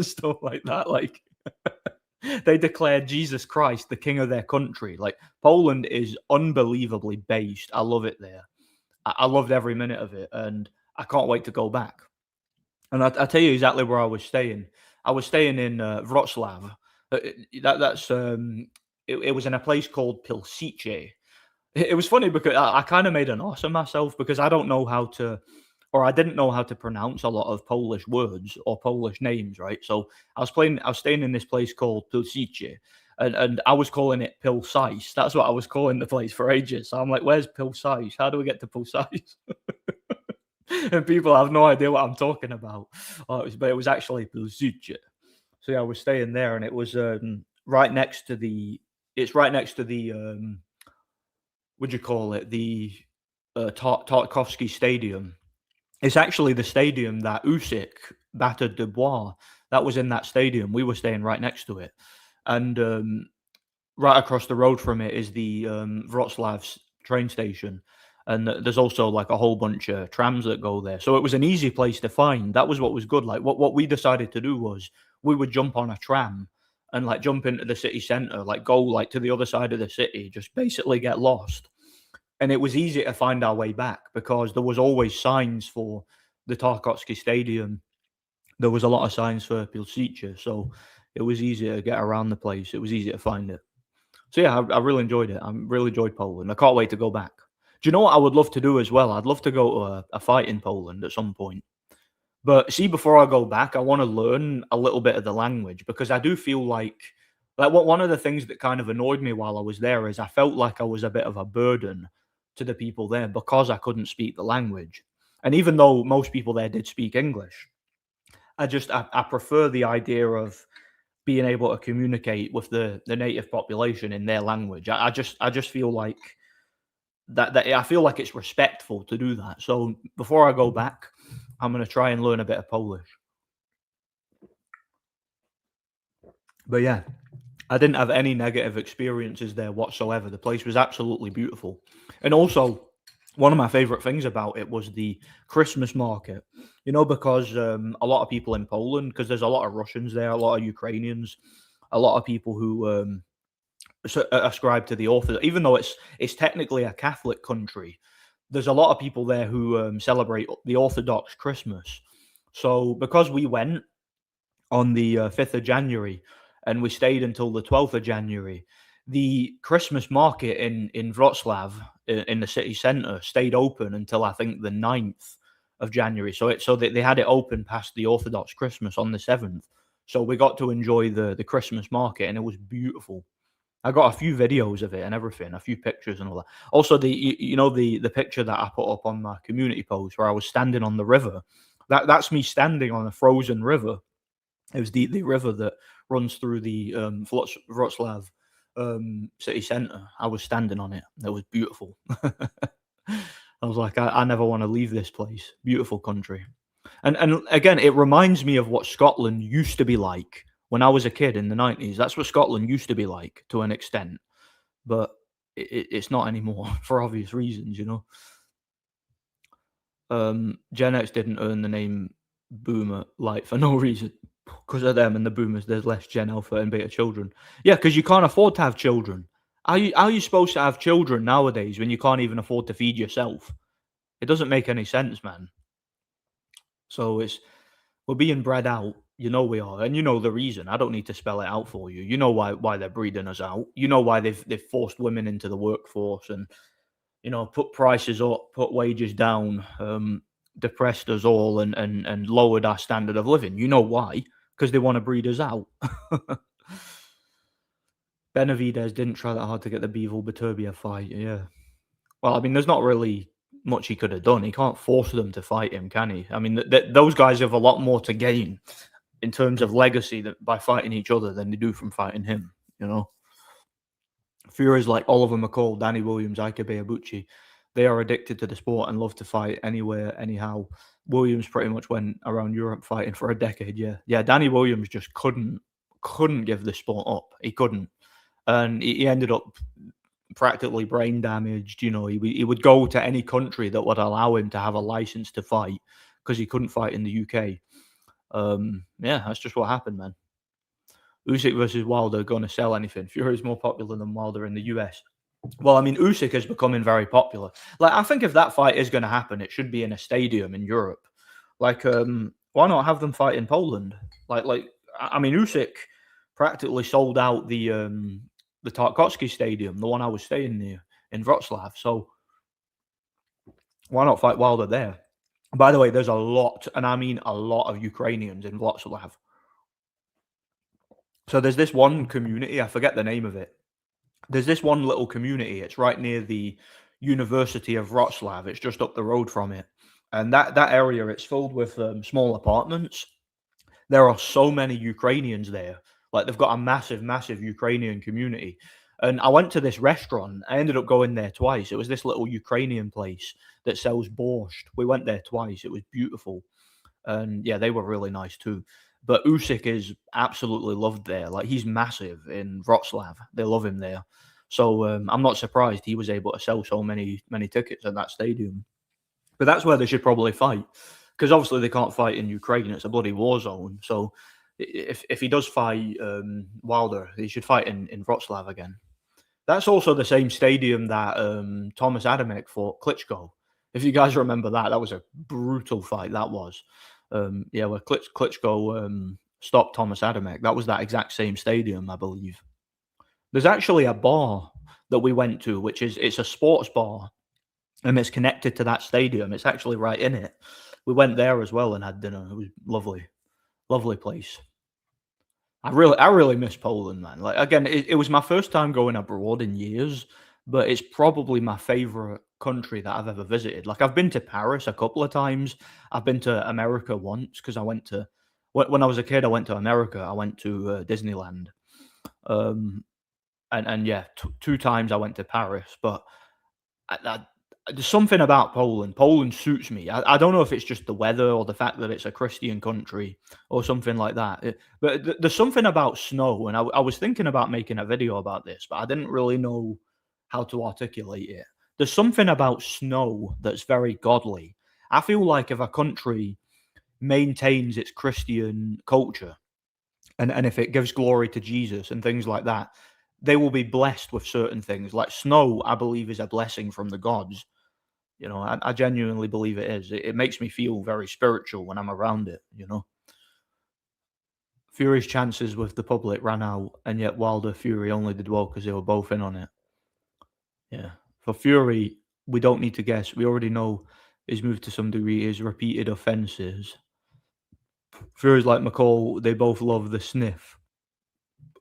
Stuff like that. Like they declare Jesus Christ the king of their country. Like Poland is unbelievably based. I love it there. I loved every minute of it, and I can't wait to go back. And I tell you exactly where I was staying. I was staying in Wrocław. That's it was in a place called Pilsice. It was funny because I kind of made an ass of myself because I don't know how to, or I didn't know how to pronounce a lot of Polish words or Polish names, right? So I was staying in this place called Pilsice, and I was calling it Pilsice. That's what I was calling the place for ages. So I'm like, where's Pilsice? How do we get to Pilsice? And people have no idea what I'm talking about. But it was actually Pilsice. So yeah, I was staying there, and it was right next to the. It's right next to the would you call it the Tarkovsky Stadium. It's actually the stadium that Usyk battered Dubois. That was in that stadium. We were staying right next to it, and right across the road from it is the Wrocław's train station, and there's also like a whole bunch of trams that go there. So it was an easy place to find. That was what was good. Like what we decided to do was we would jump on a tram and like jump into the city center, like go like to the other side of the city, just basically get lost. And it was easy to find our way back because there was always signs for the Tarkovsky Stadium. There was a lot of signs for Pilsudczyk, so it was easy to get around the place. It was easy to find it. So yeah, I really enjoyed it. I really enjoyed Poland. I can't wait to go back. Do you know what I would love to do as well? I'd love to go to a fight in Poland at some point. But see, before I go back, I want to learn a little bit of the language because I do feel like what one of the things that kind of annoyed me while I was there is I felt like I was a bit of a burden to the people there because I couldn't speak the language. And even though most people there did speak English, I prefer the idea of being able to communicate with the native population in their language. I just feel like that I feel like it's respectful to do that. So before I go back, I'm gonna try and learn a bit of Polish. But yeah, I didn't have any negative experiences there whatsoever. The place was absolutely beautiful. And also, one of my favorite things about it was the Christmas market. Because a lot of people in Poland, because there's a lot of Russians there, a lot of Ukrainians, a lot of people who ascribe to the Orthodox, even though it's technically a Catholic country. There's a lot of people there who celebrate the Orthodox Christmas. So because we went on the 5th of January and we stayed until the 12th of January, the Christmas market in Wrocław, in the city centre, stayed open until I think the 9th of January. So they had it open past the Orthodox Christmas on the 7th. So we got to enjoy the Christmas market and it was beautiful. I got a few videos of it and everything, a few pictures and all that. Also, the picture that I put up on my community post where I was standing on the river. That's me standing on a frozen river. It was the river that runs through the Wrocław city centre. I was standing on it. It was beautiful. I was like, I never want to leave this place. Beautiful country. And again, it reminds me of what Scotland used to be like when I was a kid in the 90s. That's what Scotland used to be like to an extent, but it's not anymore for obvious reasons. Gen X didn't earn the name boomer like for no reason. Because of them and the boomers, there's less Gen Alpha and Beta children. Yeah, because you can't afford to have children. How are you supposed to have children nowadays when you can't even afford to feed yourself? It doesn't make any sense, man. So we're being bred out. You know we are, and you know the reason. I don't need to spell it out for you. You know why they're breeding us out. You know why they've forced women into the workforce and put prices up, put wages down, depressed us all, and lowered our standard of living. You know why? Because they want to breed us out. Benavidez didn't try that hard to get the Bivol Beterbiev fight. Yeah. Well, I mean, there's not really much he could have done. He can't force them to fight him, can he? I mean, those guys have a lot more to gain in terms of legacy by fighting each other than they do from fighting him. Furies like Oliver McCall, Danny Williams, Ike Ibuchi, they are addicted to the sport and love to fight anywhere, anyhow. Williams pretty much went around Europe fighting for a decade. Yeah. Danny Williams just couldn't give the sport up. He couldn't, and he ended up practically brain damaged. He would go to any country that would allow him to have a license to fight because he couldn't fight in the UK. Yeah, that's just what happened, man. Usyk versus Wilder going to sell anything. Fury's more popular than Wilder in the US. Well, I mean, Usyk is becoming very popular. Like, I think if that fight is going to happen, it should be in a stadium in Europe. Like, why not have them fight in Poland? I mean, Usyk practically sold out the Tarkovsky Stadium, the one I was staying near in Wrocław. So why not fight Wilder there? By the way, there's a lot, and I mean a lot of Ukrainians in Wrocław. So there's this one community, I forget the name of it. There's this one little community. It's right near the University of Wrocław. It's just up the road from it. And that area, it's filled with small apartments. There are so many Ukrainians there. Like, they've got a massive, massive Ukrainian community. And I went to this restaurant. I ended up going there twice. It was this little Ukrainian place that sells borscht. We went there twice. It was beautiful. And yeah, they were really nice too. But Usyk is absolutely loved there. Like, he's massive in Wrocław. They love him there. So I'm not surprised he was able to sell so many tickets at that stadium. But that's where they should probably fight. Because obviously they can't fight in Ukraine. It's a bloody war zone. So If he does fight Wilder, he should fight in Wroclaw again. That's also the same stadium that Thomas Adamek fought Klitschko. If you guys remember that, that was a brutal fight. That was, yeah, where Klitschko stopped Thomas Adamek. That was that exact same stadium, I believe. There's actually a bar that we went to, which it's a sports bar, and it's connected to that stadium. It's actually right in it. We went there as well and had dinner. It was lovely, lovely place. I really miss Poland, man. Like again, it was my first time going abroad in years, but it's probably my favorite country that I've ever visited. Like I've been to Paris a couple of times. I've been to America once because I went to when I was a kid. I went to America. I went to Disneyland, um, and yeah, two times I went to Paris. But I, there's something about Poland. Poland suits me. I don't know if it's just the weather or the fact that it's a Christian country or something like that. But there's something about snow, and I was thinking about making a video about this, but I didn't really know how to articulate it. There's something about snow that's very godly. I feel like if a country maintains its Christian culture and if it gives glory to Jesus and things like that, they will be blessed with certain things. Like snow, I believe, is a blessing from the gods. You know, I genuinely believe it is. It makes me feel very spiritual when I'm around it, you know. Fury's chances with the public ran out, and yet Wilder Fury only did well because they were both in on it. Yeah. For Fury, we don't need to guess. We already know his move to some degree is repeated offences. Fury's like McCall, they both love the sniff.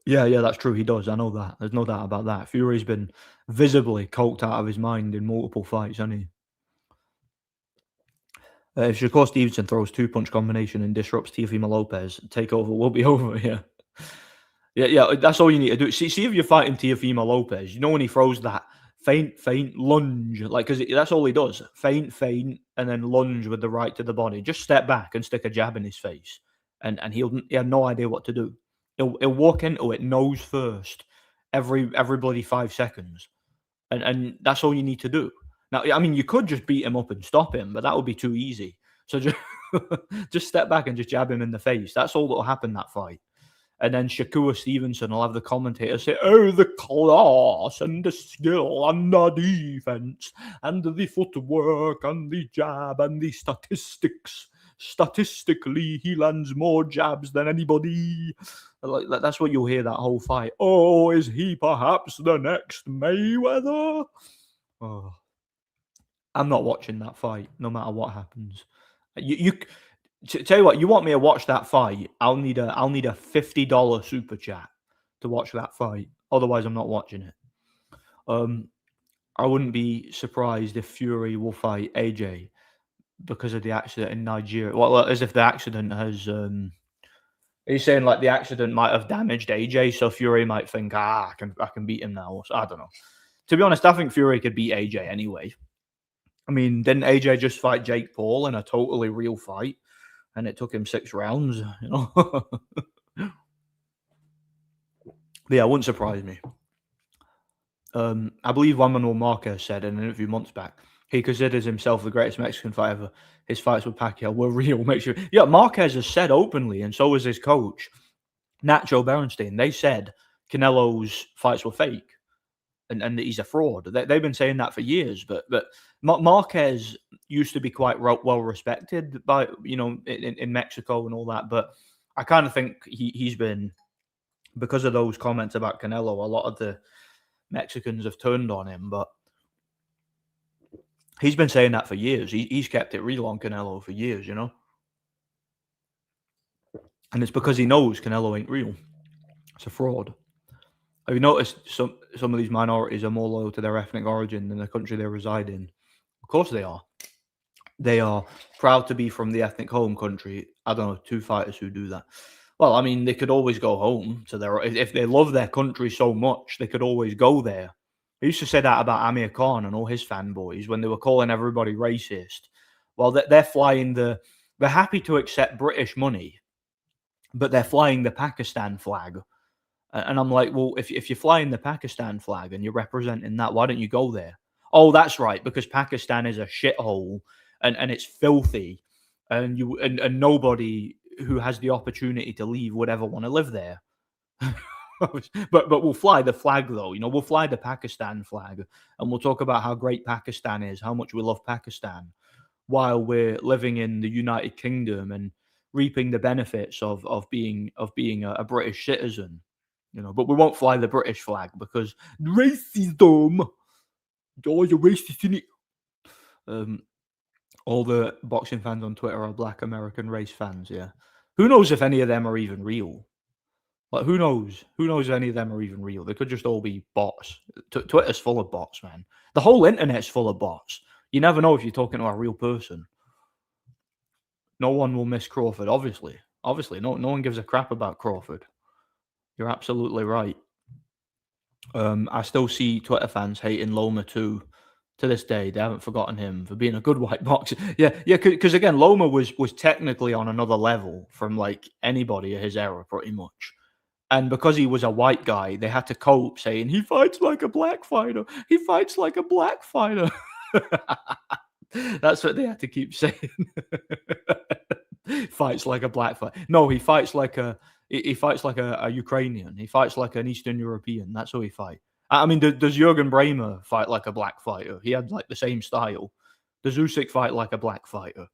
Yeah, that's true. He does. I know that. There's no doubt about that. Fury's been visibly coked out of his mind in multiple fights, hasn't he? If Shakur Stevenson throws two-punch combination and disrupts Teofimo Lopez, takeover will be over. Yeah, yeah. That's all you need to do. See if you're fighting Teofimo Lopez. You know when he throws that feint lunge, like because that's all he does: feint, and then lunge with the right to the body. Just step back and stick a jab in his face, and he had no idea what to do. He'll walk into it nose first, every bloody 5 seconds, and that's all you need to do. Now, I mean, you could just beat him up and stop him, but that would be too easy. So just just step back and just jab him in the face. That's all that'll happen that fight. And then Shakur Stevenson will have the commentator say, "Oh, the class and the skill and the defense and the footwork and the jab and the statistics. Statistically, he lands more jabs than anybody." Like that's what you'll hear that whole fight. Oh, is he perhaps the next Mayweather? Oh. I'm not watching that fight, no matter what happens. Tell you what, you want me to watch that fight? I'll need a $50 super chat to watch that fight. Otherwise, I'm not watching it. I wouldn't be surprised if Fury will fight AJ because of the accident in Nigeria. Well, as if the accident has. He's saying like the accident might have damaged AJ, so Fury might think, I can beat him now. So, I don't know. To be honest, I think Fury could beat AJ anyway. I mean, didn't AJ just fight Jake Paul in a totally real fight, and it took him 6 rounds? You know. But yeah, it wouldn't surprise me. I believe Juan Manuel Marquez said in an interview months back he considers himself the greatest Mexican fighter ever. His fights with Pacquiao were real. Make sure. Yeah, Marquez has said openly, and so has his coach, Nacho Berenstein. They said Canelo's fights were fake, and that he's a fraud. They've been saying that for years. But Marquez used to be quite well respected by in Mexico and all that. But I kind of think he's been, because of those comments about Canelo, a lot of the Mexicans have turned on him. But he's been saying that for years. He's kept it real on Canelo for years, you know. And it's because he knows Canelo ain't real. It's a fraud. Have you noticed some of these minorities are more loyal to their ethnic origin than the country they reside in? Of course they are. They are proud to be from the ethnic home country. I don't know, 2 fighters who do that. Well, I mean, they could always go home to their... If they love their country so much, they could always go there. I used to say that about Amir Khan and all his fanboys when they were calling everybody racist. Well, they're flying They're happy to accept British money, but they're flying the Pakistan flag. And I'm like, well, if you're flying the Pakistan flag and you're representing that, why don't you go there? Oh, that's right, because Pakistan is a shithole and it's filthy, and nobody who has the opportunity to leave would ever want to live there. But we'll fly the flag though, we'll fly the Pakistan flag, and we'll talk about how great Pakistan is, how much we love Pakistan, while we're living in the United Kingdom and reaping the benefits of being a British citizen. But we won't fly the British flag because racism. Oh, you're racist, innit? Um, all the boxing fans on Twitter are Black American race fans. Yeah, who knows if any of them are even real? Like, who knows? Who knows if any of them are even real? They could just all be bots. Twitter's full of bots, man. The whole internet's full of bots. You never know if you're talking to a real person. No one will miss Crawford, obviously. Obviously, no one gives a crap about Crawford. You're absolutely right. I still see Twitter fans hating Loma too. To this day, they haven't forgotten him for being a good white boxer. Yeah. Because again, Loma was technically on another level from like anybody of his era, pretty much. And because he was a white guy, they had to cope saying he fights like a black fighter. He fights like a black fighter. That's what they had to keep saying. Fights like a black fighter. No, he fights like he fights like a Ukrainian. He fights like an Eastern European. That's how he fight. I mean, does Jurgen Bremer fight like a black fighter? He had like the same style. Does Usyk fight like a black fighter?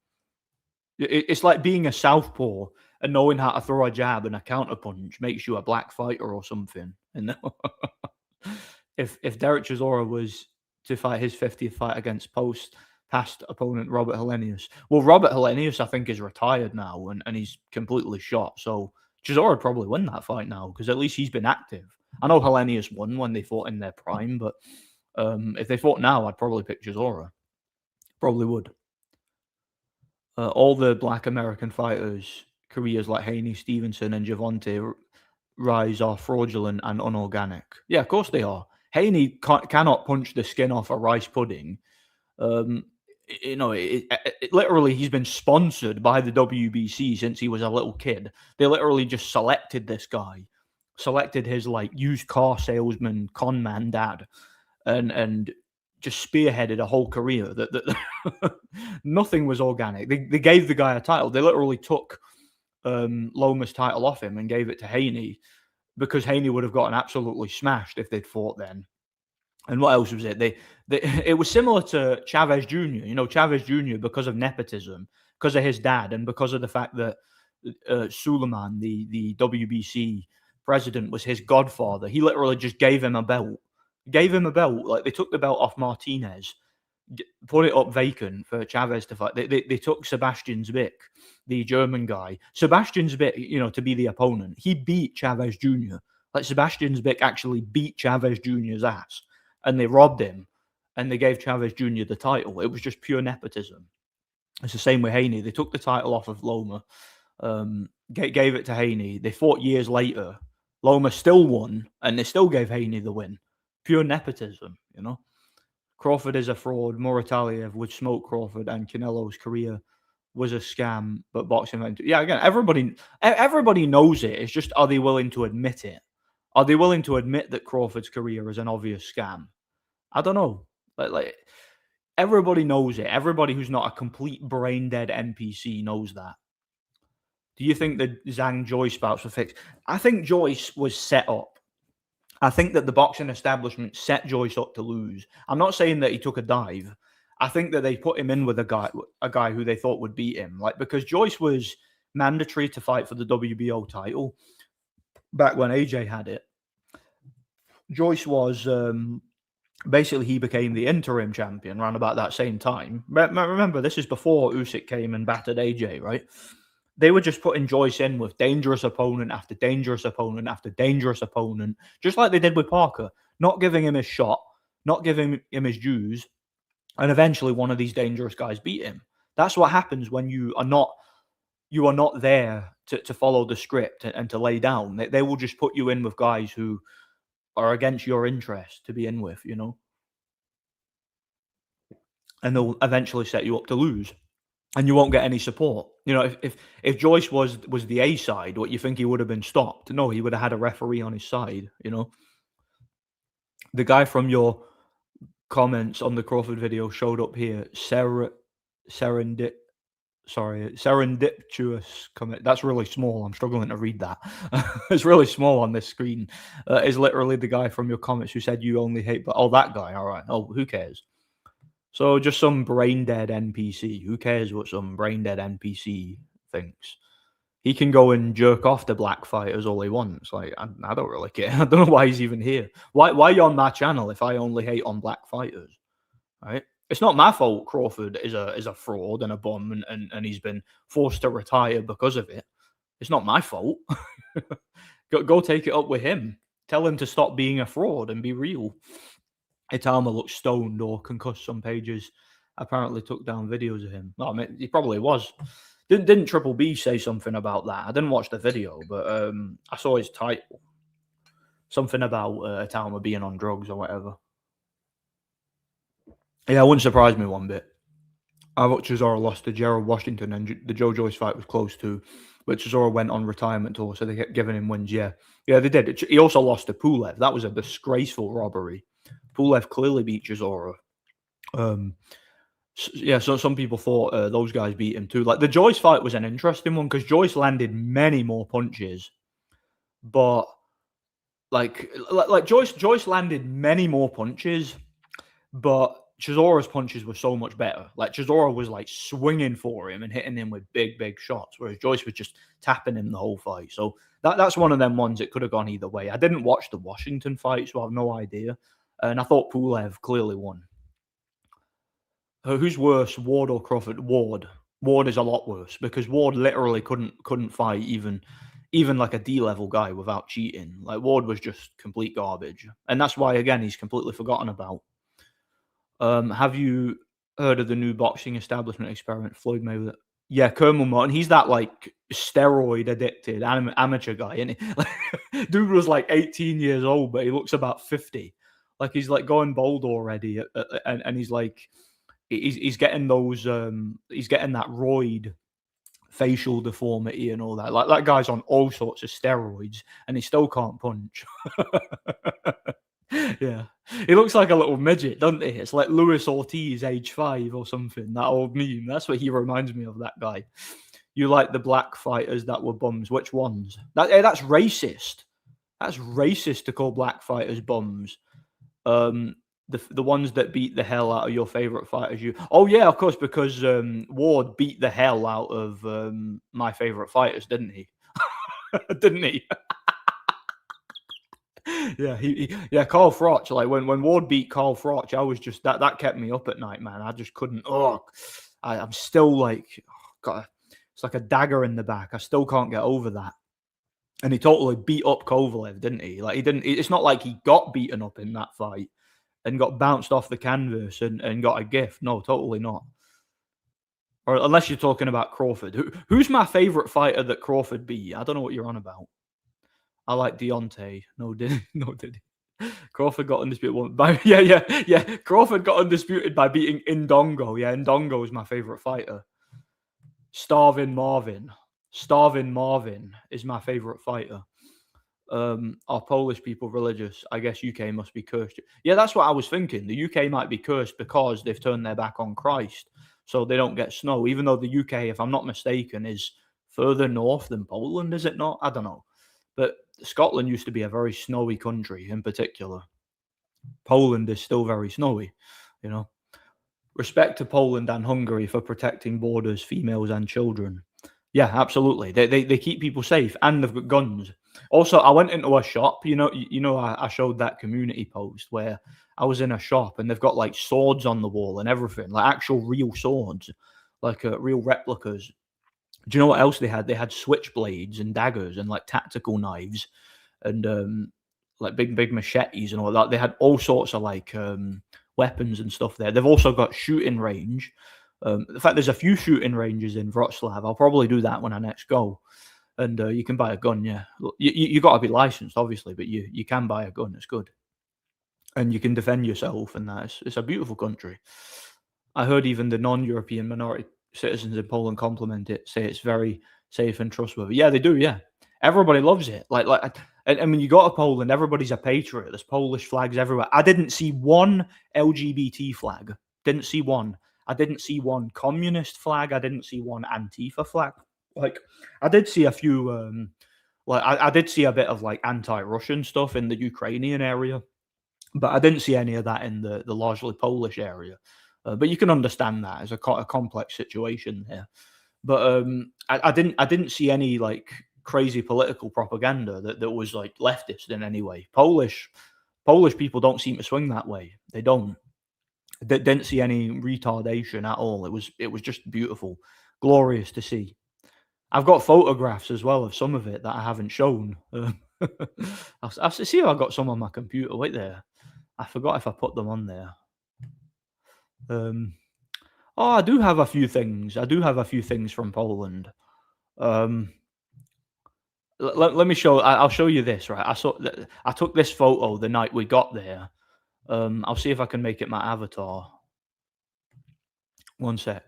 It's like being a southpaw and knowing how to throw a jab and a counterpunch makes you a black fighter or something. And if Derek Chisora was to fight his 50th fight against past opponent Robert Helenius, well, Robert Helenius I think is retired now and he's completely shot. So Chisora would probably win that fight now because at least he's been active. I know Helenius won when they fought in their prime, but if they fought now, I'd probably pick Chisora. Probably would. All the Black American fighters' careers, like Haney, Stevenson, and Javante Rise, are fraudulent and unorganic. Yeah, of course they are. Haney cannot punch the skin off a rice pudding. Um, literally, he's been sponsored by the WBC since he was a little kid. They literally just selected this guy, selected his like used car salesman, con man dad, and just spearheaded a whole career that nothing was organic. They gave the guy a title. They literally took Loma's title off him and gave it to Haney because Haney would have gotten absolutely smashed if they'd fought then. And what else was it? It was similar to Chavez Jr. Chavez Jr. because of nepotism, because of his dad, and because of the fact that Suleiman, the WBC president, was his godfather. He literally just gave him a belt. Like they took the belt off Martinez, put it up vacant for Chavez to fight. They took Sebastian Zbik, the German guy. Sebastian Zbik, to be the opponent. He beat Chavez Jr. Like Sebastian Zbik actually beat Chavez Jr.'s ass, and they robbed him, and they gave Chavez Jr. the title. It was just pure nepotism. It's the same with Haney. They took the title off of Loma, gave it to Haney. They fought years later. Loma still won, and they still gave Haney the win. Pure nepotism, Crawford is a fraud. Murataliev would smoke Crawford, and Canelo's career was a scam. But boxing, yeah, again, everybody knows it. It's just, are they willing to admit it? Are they willing to admit that Crawford's career is an obvious scam? I don't know. Like everybody knows it. Everybody who's not a complete brain dead NPC knows that. Do you think that Zhang Joyce bouts were fixed? I think Joyce was set up. I think that the boxing establishment set Joyce up to lose. I'm not saying that he took a dive. I think that they put him in with a guy who they thought would beat him. Like, because Joyce was mandatory to fight for the WBO title back when AJ had it. Joyce was basically, he became the interim champion around about that same time. Remember, this is before Usyk came and battered AJ, right? They were just putting Joyce in with dangerous opponent after dangerous opponent after dangerous opponent, just like they did with Parker, not giving him his shot, not giving him his dues, and eventually one of these dangerous guys beat him. That's what happens when you are not there to follow the script and to lay down. They will just put you in with guys who are against your interest to be in with, and they'll eventually set you up to lose. And you won't get any support. If Joyce was the A side, what you think he would have been stopped? No, he would have had a referee on his side. The guy from your comments on the Crawford video showed up here. Serendip. Sorry, serendipitous comment. That's really small. I'm struggling to read that. It's really small on this screen. Is literally the guy from your comments who said you only hate. But oh, that guy. All right. Oh, who cares? So just some brain dead NPC. Who cares what some brain dead NPC thinks? He can go and jerk off the black fighters all he wants. Like I don't really care. I don't know why he's even here. Why are you on my channel if I only hate on black fighters? Right? It's not my fault Crawford is a fraud and a bum and he's been forced to retire because of it. It's not my fault. Go take it up with him. Tell him to stop being a fraud and be real. Itama looks stoned or concussed. Some pages apparently took down videos of him. Well, I mean, he probably was. Didn't Triple B say something about that? I didn't watch the video, but I saw his title. Something about Itama being on drugs or whatever. Yeah, it wouldn't surprise me one bit. I thought Chisora lost to Gerald Washington, and the Joe Joyce fight was close too. But Chisora went on retirement tour, so they kept giving him wins. Yeah, they did. He also lost to Pulev. That was a disgraceful robbery. Pulev clearly beat Chisora. Yeah, so some people thought those guys beat him too. Like the Joyce fight was an interesting one because Joyce landed many more punches, but like Joyce landed many more punches, but Chisora's punches were so much better. Like Chisora was like swinging for him and hitting him with big shots, whereas Joyce was just tapping him the whole fight. So that's one of them ones that could have gone either way. I didn't watch the Washington fight, so I have no idea. And I thought Pulev clearly won. Who's worse, Ward or Crawford? Ward. Ward is a lot worse because Ward literally couldn't fight even like a D-level guy without cheating. Like Ward was just complete garbage, and that's why again he's completely forgotten about. Have you heard of the new boxing establishment experiment, Floyd Mayweather? Yeah, Kermel Martin. He's that like steroid addicted amateur guy, isn't he? Dude was like 18 years old, but he looks about 50. Like he's like going bald already, and he's like he's getting those he's getting that roid facial deformity and all that. Like that guy's on all sorts of steroids, and he still can't punch. Yeah, he looks like a little midget, doesn't he? It's like Luis Ortiz, age 5 or something. That old meme. That's what he reminds me of. That guy. You like the black fighters that were bums? Which ones? That's racist. That's racist to call black fighters bums. The ones that beat the hell out of your favorite fighters. Oh yeah, of course, because Ward beat the hell out of my favorite fighters, didn't he? Didn't he? Yeah, Carl Froch. Like when Ward beat Carl Froch, I was just that kept me up at night, man. I just couldn't. I'm still like, it's like a dagger in the back. I still can't get over that. And he totally beat up Kovalev, didn't he? Like he didn't. It's not like he got beaten up in that fight and got bounced off the canvas and got a gift. No, totally not. Or unless you're talking about Crawford. Who's my favorite fighter that Crawford beat? I don't know what you're on about. I like Deontay. No, did he? Crawford got undisputed by yeah. Crawford got undisputed by beating Indongo. Yeah, Indongo is my favorite fighter. Starving Marvin is my favorite fighter. Are Polish people religious? I guess UK must be cursed. Yeah, that's what I was thinking. The UK might be cursed because they've turned their back on Christ, so they don't get snow. Even though the UK, if I'm not mistaken, is further north than Poland, is it not? I don't know. But Scotland used to be a very snowy country in particular. Poland is still very snowy, you know. Respect to Poland and Hungary for protecting borders, females and children. Yeah, absolutely. They keep people safe and they've got guns. Also, I went into a shop. I showed that community post where I was in a shop and they've got like swords on the wall and everything, like actual real swords, like real replicas. Do you know what else they had? They had switchblades and daggers and like tactical knives and like big machetes and all that. They had all sorts of like weapons and stuff there. They've also got shooting range. In fact, there's a few shooting ranges in Wrocław. I'll probably do that when I next go. And you can buy a gun, yeah. You got to be licensed, obviously, but you can buy a gun. It's good. And you can defend yourself, and it's a beautiful country. I heard even the non-European minority citizens in Poland compliment it, say it's very safe and trustworthy. Yeah, they do, yeah. Everybody loves it. And when you go to Poland, everybody's a patriot. There's Polish flags everywhere. I didn't see one LGBT flag. Didn't see one. I didn't see one communist flag. I didn't see one Antifa flag. Like, I did see a few. I did see a bit of like anti-Russian stuff in the Ukrainian area, but I didn't see any of that in the largely Polish area. But you can understand that as a complex situation there. But I didn't see any like crazy political propaganda that was like leftist in any way. Polish people don't seem to swing that way. They don't. Didn't see any retardation at all. It was just beautiful, glorious to see. I've got photographs as well of some of it that I haven't shown. I'll see if I've got some on my computer. Wait there. I forgot if I put them on there. Oh, I do have a few things. I do have a few things from Poland. Um, let me show. I'll show you this. Right. I took this photo the night we got there. I'll see if I can make it my avatar. One sec.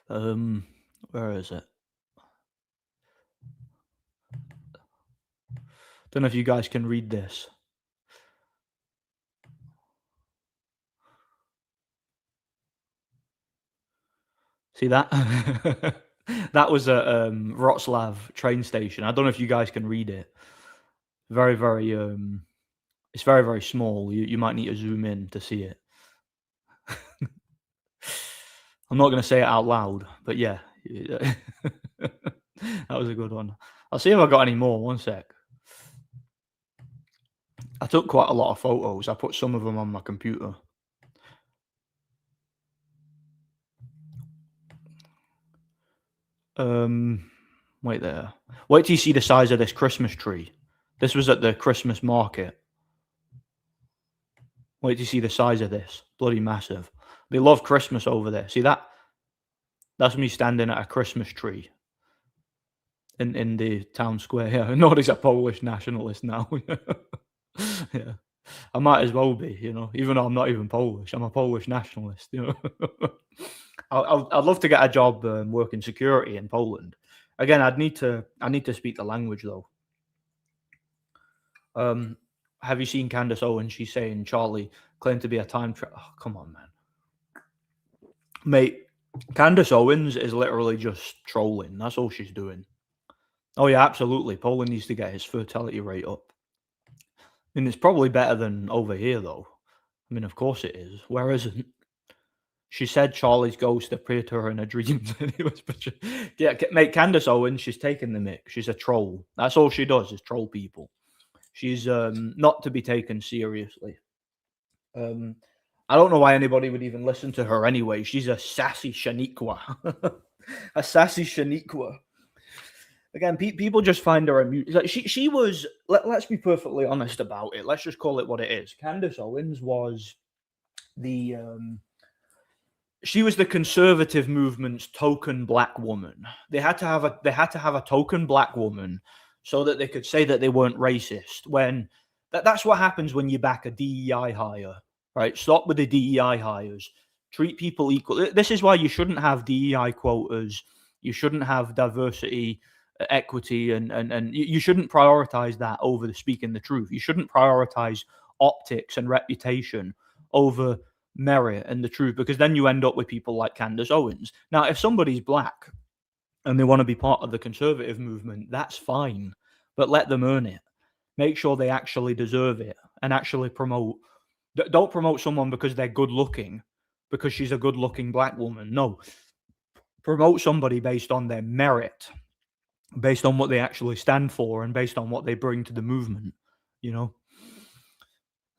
Where is it? Don't know if you guys can read this. See that? That was at Wroclaw train station. I don't know if you guys can read it. Very, very. It's very, very small. You might need to zoom in to see it. I'm not going to say it out loud, but yeah. That was a good one. I'll see if I got any more. One sec. I took quite a lot of photos. I put some of them on my computer. Wait there. Wait till you see the size of this Christmas tree. This was at the Christmas market. Wait till you see the size of this. Bloody massive. They love Christmas over there. See that? That's me standing at a Christmas tree in the town square. Yeah, nobody's a Polish nationalist now. Yeah, I might as well be, even though I'm not even Polish. I'm a Polish nationalist. I'd love to get a job working security in Poland. Again, I need to speak the language though. Have you seen Candace Owens? She's saying Charlie claimed to be a time traveler. Oh, come on, man. Mate, Candace Owens is literally just trolling. That's all she's doing. Oh, yeah, absolutely. Poland needs to get his fertility rate up. I mean, it's probably better than over here, though. I mean, of course it is. Where isn't? She said Charlie's ghost appeared to her in her dreams. Yeah, mate, Candace Owens, she's taking the mick. She's a troll. That's all she does is troll people. She's not to be taken seriously. I don't know why anybody would even listen to her anyway. She's a sassy Shaniqua. A sassy Shaniqua. Again, people just find her amusing. Like she was. Let's be perfectly honest about it. Let's just call it what it is. Candace Owens was the. She was the conservative movement's token black woman. They had to have a token black woman so that they could say that they weren't racist. When that's what happens when you back a DEI hire, right? Stop with the DEI hires. Treat people equal. This is why you shouldn't have DEI quotas. You shouldn't have diversity, equity, and you shouldn't prioritize that over the speaking the truth. You shouldn't prioritize optics and reputation over merit and the truth, because then you end up with people like Candace Owens. Now, if somebody's black and they want to be part of the conservative movement, that's fine, but let them earn it. Make sure they actually deserve it and actually promote. Don't promote someone because they're good looking, because she's a good looking black woman. No, promote somebody based on their merit, based on what they actually stand for, and based on what they bring to the movement.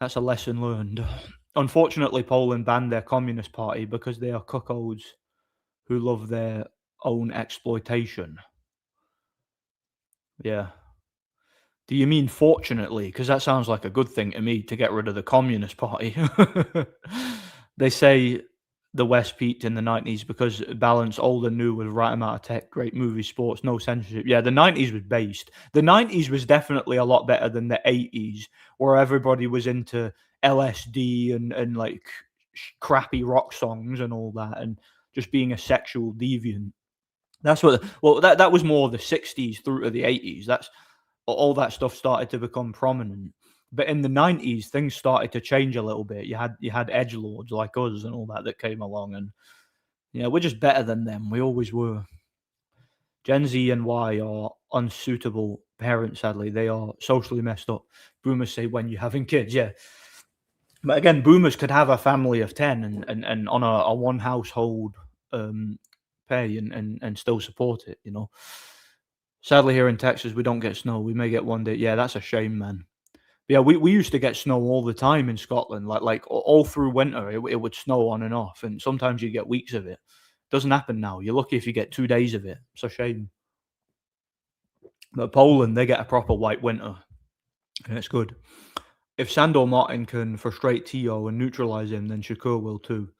That's a lesson learned. Unfortunately, Poland banned their Communist Party because they are cuckolds who love their own exploitation. Yeah. Do you mean fortunately? Because that sounds like a good thing to me, to get rid of the Communist Party. They say the West peaked in the 90s because balance old and new with the right amount of tech, great movies, sports, no censorship. Yeah, the 90s was based. The 90s was definitely a lot better than the 80s, where everybody was into LSD and like crappy rock songs and all that, and just being a sexual deviant. That's what. Well, that was more the 60s through to the 80s. That's all that stuff started to become prominent. But in the 90s, things started to change a little bit. You had edgelords like us and all that came along, and we're just better than them. We always were. Gen Z and Y are unsuitable parents. Sadly, they are socially messed up. Boomers say when you're having kids, yeah. But again, boomers could have a family of 10 and on a one household pay and still support it. Sadly, here in Texas, we don't get snow. We may get one day. Yeah, that's a shame, man. Yeah, we used to get snow all the time in Scotland, like all through winter. It would snow on and off, and sometimes you get weeks of it. Doesn't happen now. You're lucky if you get 2 days of it. It's a shame. But Poland, they get a proper white winter, and it's good. If Sandor Martin can frustrate Tszyu and neutralize him, then Shakur will too.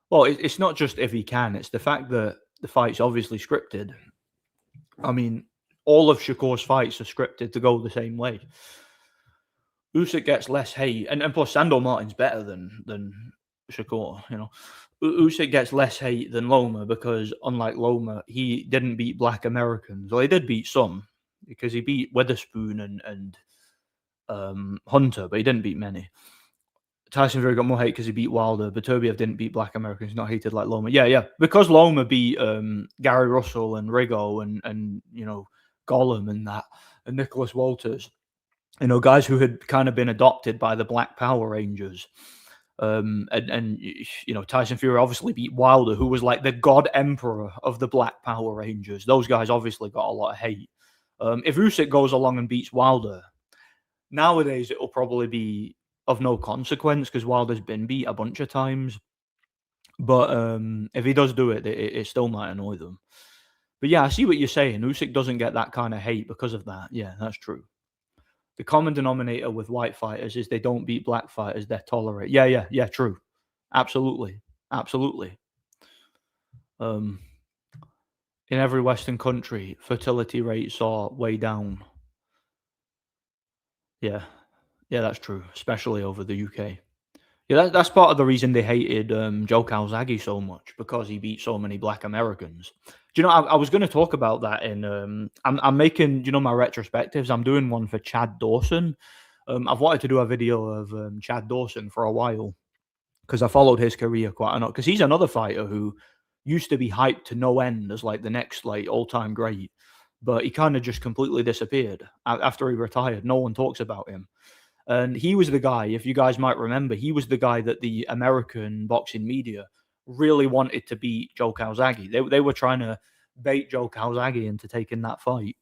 Well, it's not just if he can; it's the fact that the fight's obviously scripted. I mean, all of Shakur's fights are scripted to go the same way. Usyk gets less hate, and plus Sandor Martin's better than Shakur. Usyk gets less hate than Loma because, unlike Loma, he didn't beat Black Americans. Well, he did beat some because he beat Witherspoon and Hunter, but he didn't beat many. Tyson Fury got more hate because he beat Wilder, but Turbiev didn't beat Black Americans. Not hated like Loma. Yeah. Because Loma beat Gary Russell and Rigo and Gollum and that, and Nicholas Walters. Guys who had kind of been adopted by the Black Power Rangers. And Tyson Fury obviously beat Wilder, who was like the god emperor of the Black Power Rangers. Those guys obviously got a lot of hate. If Usyk goes along and beats Wilder, nowadays it'll probably be of no consequence because Wilder's been beat a bunch of times. But if he does do it, it still might annoy them. But yeah, I see what you're saying. Usyk doesn't get that kind of hate because of that. Yeah, that's true. The common denominator with white fighters is they don't beat black fighters. They're tolerate. Yeah. True. Absolutely. In every Western country, fertility rates are way down. Yeah, that's true, especially over the UK. Yeah, that's part of the reason they hated Joe Calzaghe so much because he beat so many Black Americans. Do you know? I was going to talk about that in. I'm making my retrospectives. I'm doing one for Chad Dawson. I've wanted to do a video of Chad Dawson for a while because I followed his career quite a lot. Because he's another fighter who used to be hyped to no end as like the next like all-time great, but he kind of just completely disappeared after he retired. No one talks about him. And he was the guy, if you guys might remember, he was the guy that the American boxing media really wanted to beat Joe Calzaghe. They were trying to bait Joe Calzaghe into taking that fight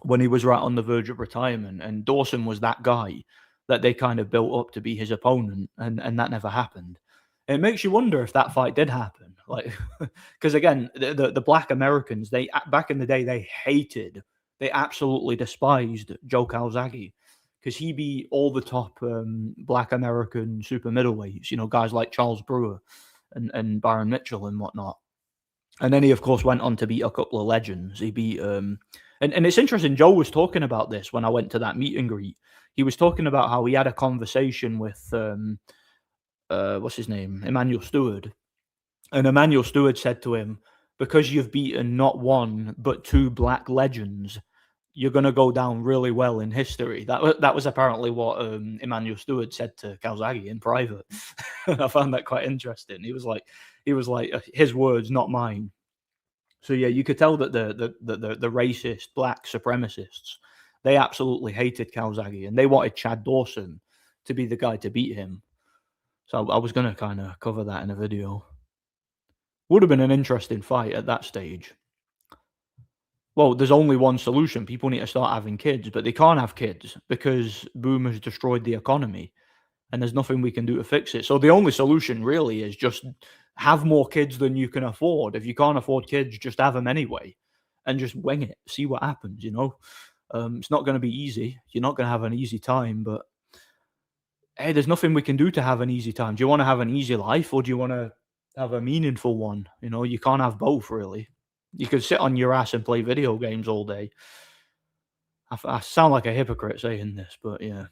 when he was right on the verge of retirement. And Dawson was that guy that they kind of built up to be his opponent, and that never happened. It makes you wonder if that fight did happen. Like, because again, the Black Americans, they back in the day, they absolutely despised Joe Calzaghe. Because he beat all the top Black American super middleweights, guys like Charles Brewer and Byron Mitchell and whatnot. And then he, of course, went on to beat a couple of legends. He beat, and it's interesting, Joe was talking about this when I went to that meet and greet. He was talking about how he had a conversation with, what's his name, Emmanuel Stewart. And Emmanuel Stewart said to him, because you've beaten not one, but two Black legends, you're going to go down really well in history. That was apparently what Emmanuel Stewart said to Calzaghe in private. I found that quite interesting. He was like his words, not mine. So yeah, you could tell that the racist black supremacists, they absolutely hated Calzaghe and they wanted Chad Dawson to be the guy to beat him. So I was going to kind of cover that in a video. Would have been an interesting fight at that stage. Well, there's only one solution. People need to start having kids, but they can't have kids because boomers destroyed the economy and there's nothing we can do to fix it. So the only solution really is just have more kids than you can afford. If you can't afford kids, just have them anyway and just wing it. See what happens, It's not going to be easy. You're not going to have an easy time, but hey, there's nothing we can do to have an easy time. Do you want to have an easy life or do you want to have a meaningful one? You can't have both really. You could sit on your ass and play video games all day. I sound like a hypocrite saying this, but yeah.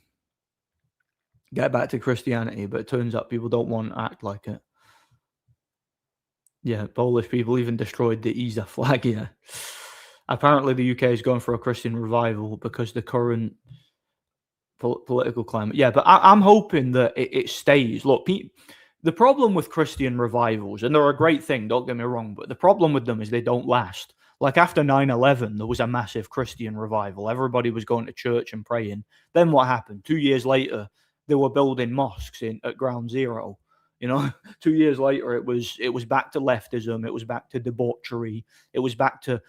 Get back to Christianity, but it turns out people don't want to act like it. Yeah, Polish people even destroyed the Isa flag, yeah. Apparently the UK is going for a Christian revival because the current political climate. Yeah, but I'm hoping that it stays. Look, the problem with Christian revivals, and they're a great thing, don't get me wrong, but the problem with them is they don't last. Like after 9/11, there was a massive Christian revival. Everybody was going to church and praying. Then what happened? 2 years later, they were building mosques at Ground Zero. 2 years later, it was back to leftism. It was back to debauchery. It was back to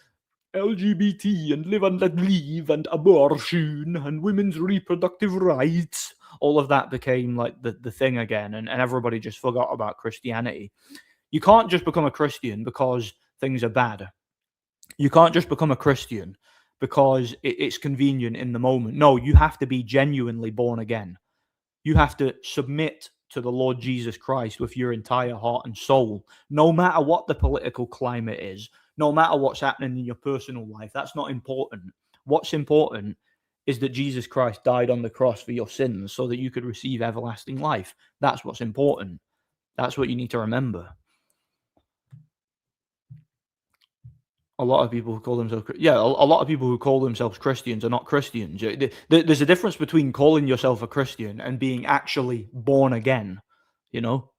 LGBT and live and let live and abortion and women's reproductive rights. All of that became like the thing again, and everybody just forgot about Christianity. You can't just become a Christian because things are bad. You can't just become a Christian because it's convenient in the moment. No, you have to be genuinely born again. You have to submit to the Lord Jesus Christ with your entire heart and soul, no matter what the political climate is, no matter what's happening in your personal life. That's not important. What's important is that Jesus Christ died on the cross for your sins so that you could receive everlasting life. That's what's important. That's what you need to remember. A lot of people who call themselves, a lot of people who call themselves Christians are not Christians. There's a difference between calling yourself a Christian and being actually born again, you know.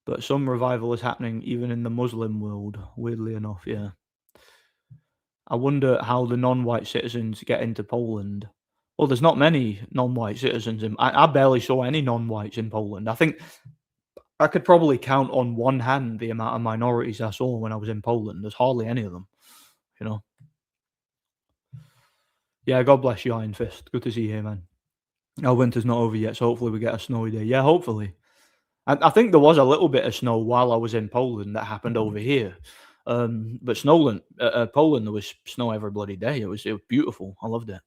But some revival is happening even in the Muslim world, weirdly enough. Yeah, I wonder how the non-white citizens get into Poland. Well, there's not many non-white citizens I barely saw any non-whites in Poland. I think I could probably count on one hand the amount of minorities I saw when I was in Poland. There's hardly any of them, you know. Yeah, God bless you, Iron Fist. Good to see you here, man. Our winter's not over yet, so hopefully we get a snowy day. Yeah, hopefully. I think there was a little bit of snow while I was in Poland that happened over here. But Poland, there was snow every bloody day. It was beautiful. I loved it.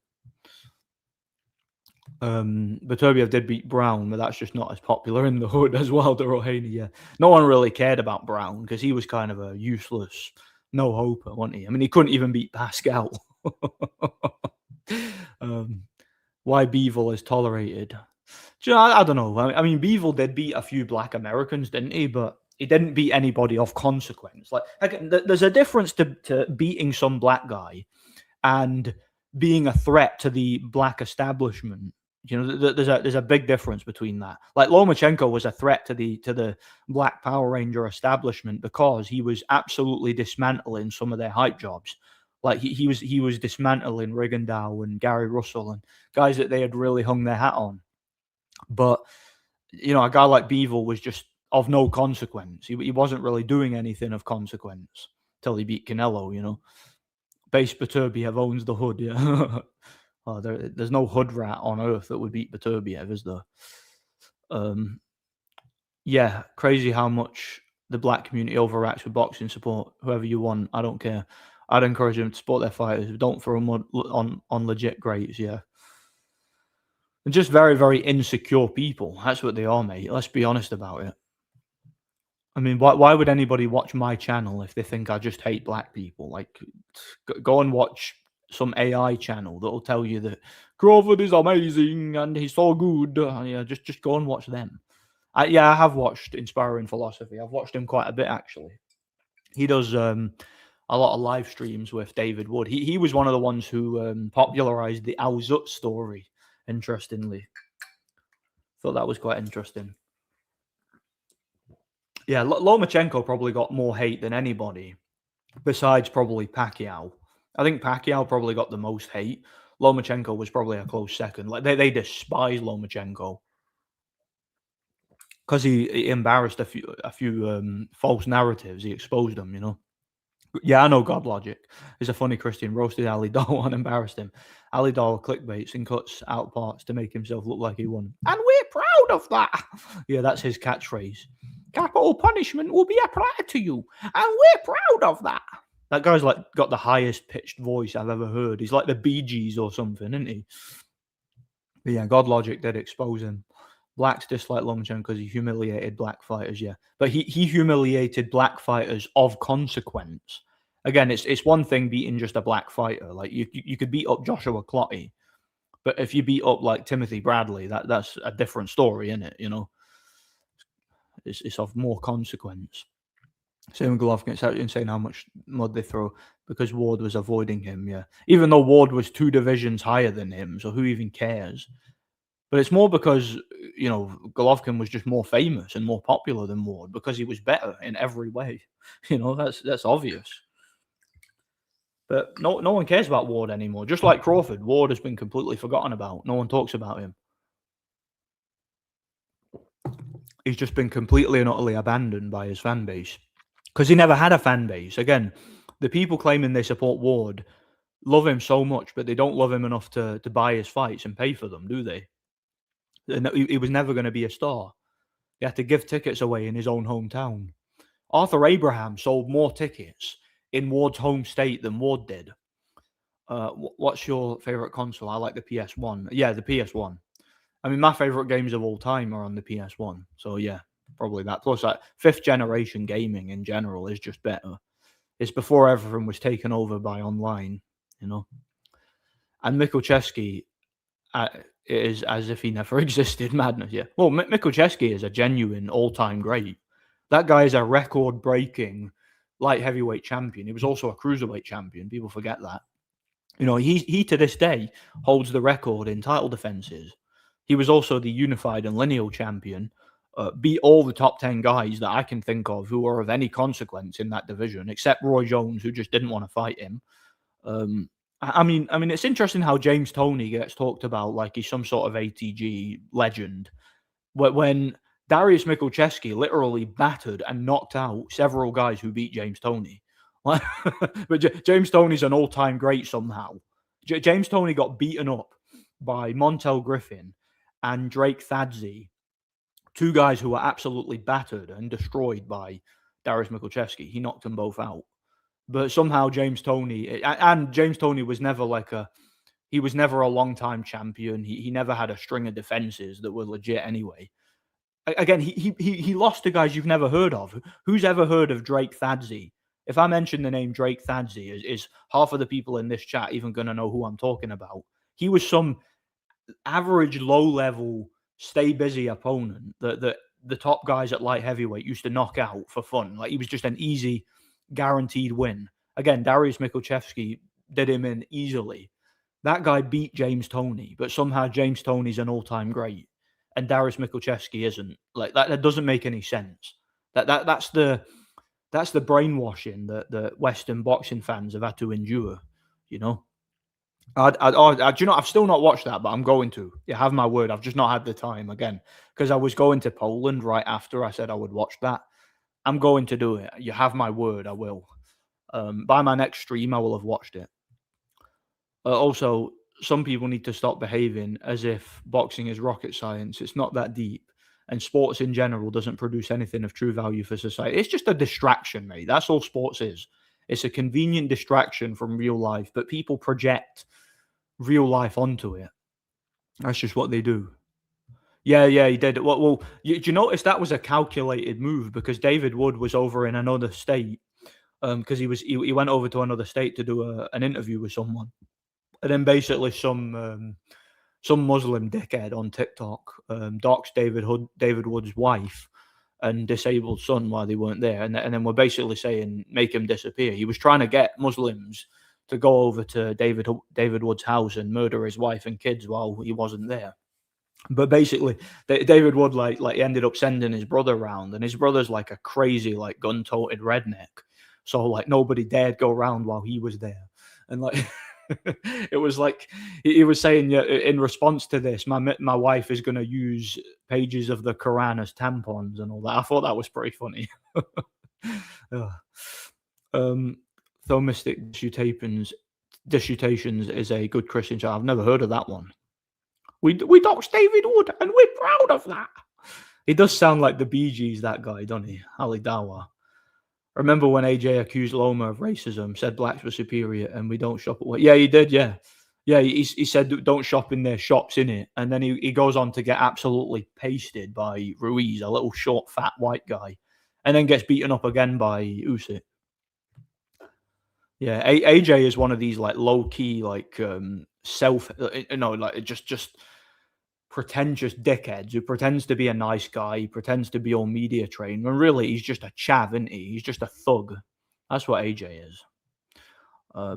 Batubia did beat Brown, but that's just not as popular in the hood as well. Dorohany, yeah. No one really cared about Brown because he was kind of a useless, no hoper, wasn't he? I mean, he couldn't even beat Pascal. Why Beevil is tolerated? I don't know. I mean, Beevil did beat a few Black Americans, didn't he? But he didn't beat anybody of consequence. Like there's a difference to beating some black guy and being a threat to the black establishment. There's a big difference between that. Like Lomachenko was a threat to the Black Power Ranger establishment because he was absolutely dismantling some of their hype jobs. Like he was dismantling Rigondeaux and Gary Russell and guys that they had really hung their hat on. But a guy like Beevil was just of no consequence. He wasn't really doing anything of consequence till he beat Canelo. Base Beterbiev owns the hood. Yeah. Oh, there's no hood rat on earth that would beat Beterbiev, is there? Yeah, crazy how much the black community overacts with boxing support. Whoever you want, I don't care. I'd encourage them to support their fighters. Don't throw them on legit greats. Yeah. And just very, very insecure people. That's what they are, mate. Let's be honest about it. I mean, why would anybody watch my channel if they think I just hate black people? Like, go and watch some AI channel that'll tell you that Crawford is amazing and he's so good. Yeah, just go and watch them. I have watched Inspiring Philosophy. I've watched him quite a bit, actually. He does a lot of live streams with David Wood. He was one of the ones who popularized the Al Zut story. Interestingly, thought that was quite interesting. Yeah, Lomachenko probably got more hate than anybody, besides probably Pacquiao. I think Pacquiao probably got the most hate. Lomachenko was probably a close second. Like they despise Lomachenko because he embarrassed a few false narratives. He exposed them. Yeah, I know God Logic is a funny Christian. Roasted Ali Doll and embarrassed him. Ali Doll clickbaits and cuts out parts to make himself look like he won. And we're proud of that. Yeah, that's his catchphrase. Capital punishment will be applied to you. And we're proud of that. That guy's like got the highest pitched voice I've ever heard. He's like the Bee Gees or something, isn't he? But yeah, God Logic did expose him. Blacks dislike Lomachenko because he humiliated black fighters, yeah. But he humiliated black fighters of consequence. Again, it's one thing beating just a black fighter. Like you could beat up Joshua Clottey, but if you beat up like Timothy Bradley, that's a different story, isn't it? It's of more consequence. Same with Golovkin. It's actually insane how much mud they throw because Ward was avoiding him. Yeah, even though Ward was 2 divisions higher than him, so who even cares? But it's more because Golovkin was just more famous and more popular than Ward because he was better in every way. That's obvious. But no one cares about Ward anymore. Just like Crawford, Ward has been completely forgotten about. No one talks about him. He's just been completely and utterly abandoned by his fan base because he never had a fan base. Again, the people claiming they support Ward love him so much, but they don't love him enough to buy his fights and pay for them, do they? And he was never going to be a star. He had to give tickets away in his own hometown. Arthur Abraham sold more tickets in Ward's home state than Ward did. What's your favorite console? I like the PS1. Yeah, the PS1. I mean, my favorite games of all time are on the PS1. So yeah, probably that. Plus, like fifth generation gaming in general is just better. It's before everything was taken over by online, you know. And Mikucheski is as if he never existed. Madness, yeah. Well, Mikucheski is a genuine all-time great. That guy is a record-breaking light heavyweight champion. He was also a cruiserweight champion. People forget that. He to this day holds the record in title defenses. He was also the unified and lineal champion. Beat all the top 10 guys that I can think of who are of any consequence in that division, except Roy Jones, who just didn't want to fight him. I mean, it's interesting how James Toney gets talked about like he's some sort of ATG legend, when Dariusz Mikucheski literally battered and knocked out several guys who beat James Toney. But James Toney's an all-time great somehow. James Toney got beaten up by Montel Griffin and Drake Tszyu, two guys who were absolutely battered and destroyed by Dariusz Mikucheski. He knocked them both out. But somehow James Toney was never he was never a long-time champion. He never had a string of defenses that were legit anyway. Again, he lost to guys you've never heard of. Who's ever heard of Drake Tszyu? If I mention the name Drake Tszyu, is half of the people in this chat even going to know who I'm talking about? He was some average, low-level, stay-busy opponent that the top guys at light heavyweight used to knock out for fun. Like, he was just an easy, guaranteed win. Again, Dariusz Mikucheski did him in easily. That guy beat James Toney, but somehow James Toney's an all-time great, and Dariusz Mikucheski isn't. Like, that doesn't make any sense. That's the brainwashing that the Western boxing fans have had to endure. You know. Do you know? I've still not watched that, but I'm going to. You have my word. I've just not had the time again because I was going to Poland right after I said I would watch that. I'm going to do it. You have my word. I will. By my next stream, I will have watched it. Also, some people need to stop behaving as if boxing is rocket science. It's not that deep. And sports in general doesn't produce anything of true value for society. It's just a distraction, mate. That's all sports is. It's a convenient distraction from real life, but people project real life onto it. That's just what they do. Yeah, he did. Well, do you notice that was a calculated move because David Wood was over in another state because he went over to another state to do an interview with someone, and then basically some Muslim dickhead on TikTok doxed David Wood's wife and disabled son while they weren't there, and then we're basically saying make him disappear. He was trying to get Muslims to go over to David Wood's house and murder his wife and kids while he wasn't there. But basically, David Wood like ended up sending his brother around, and his brother's like a crazy like gun-toted redneck, so like nobody dared go around while he was there, and like. It was like he was saying, yeah, in response to this, my wife is going to use pages of the Quran as tampons and all that. I thought that was pretty funny. Thomistic Disputations is a good Christian channel. I've never heard of that one. We doxed David Wood, and we're proud of that. He does sound like the Bee Gees, that guy, doesn't he? Ali Dawa. Remember when AJ accused Loma of racism, said blacks were superior, and we don't shop at... Yeah, he did, yeah. Yeah, he said don't shop in their shops, innit? And then he goes on to get absolutely pasted by Ruiz, a little short, fat, white guy, and then gets beaten up again by Usyk. Yeah, AJ is one of these, like, low-key, like, just pretentious dickheads who pretends to be a nice guy, he pretends to be all media trained, when really he's just a chav, isn't he? He's just a thug. That's what AJ is. I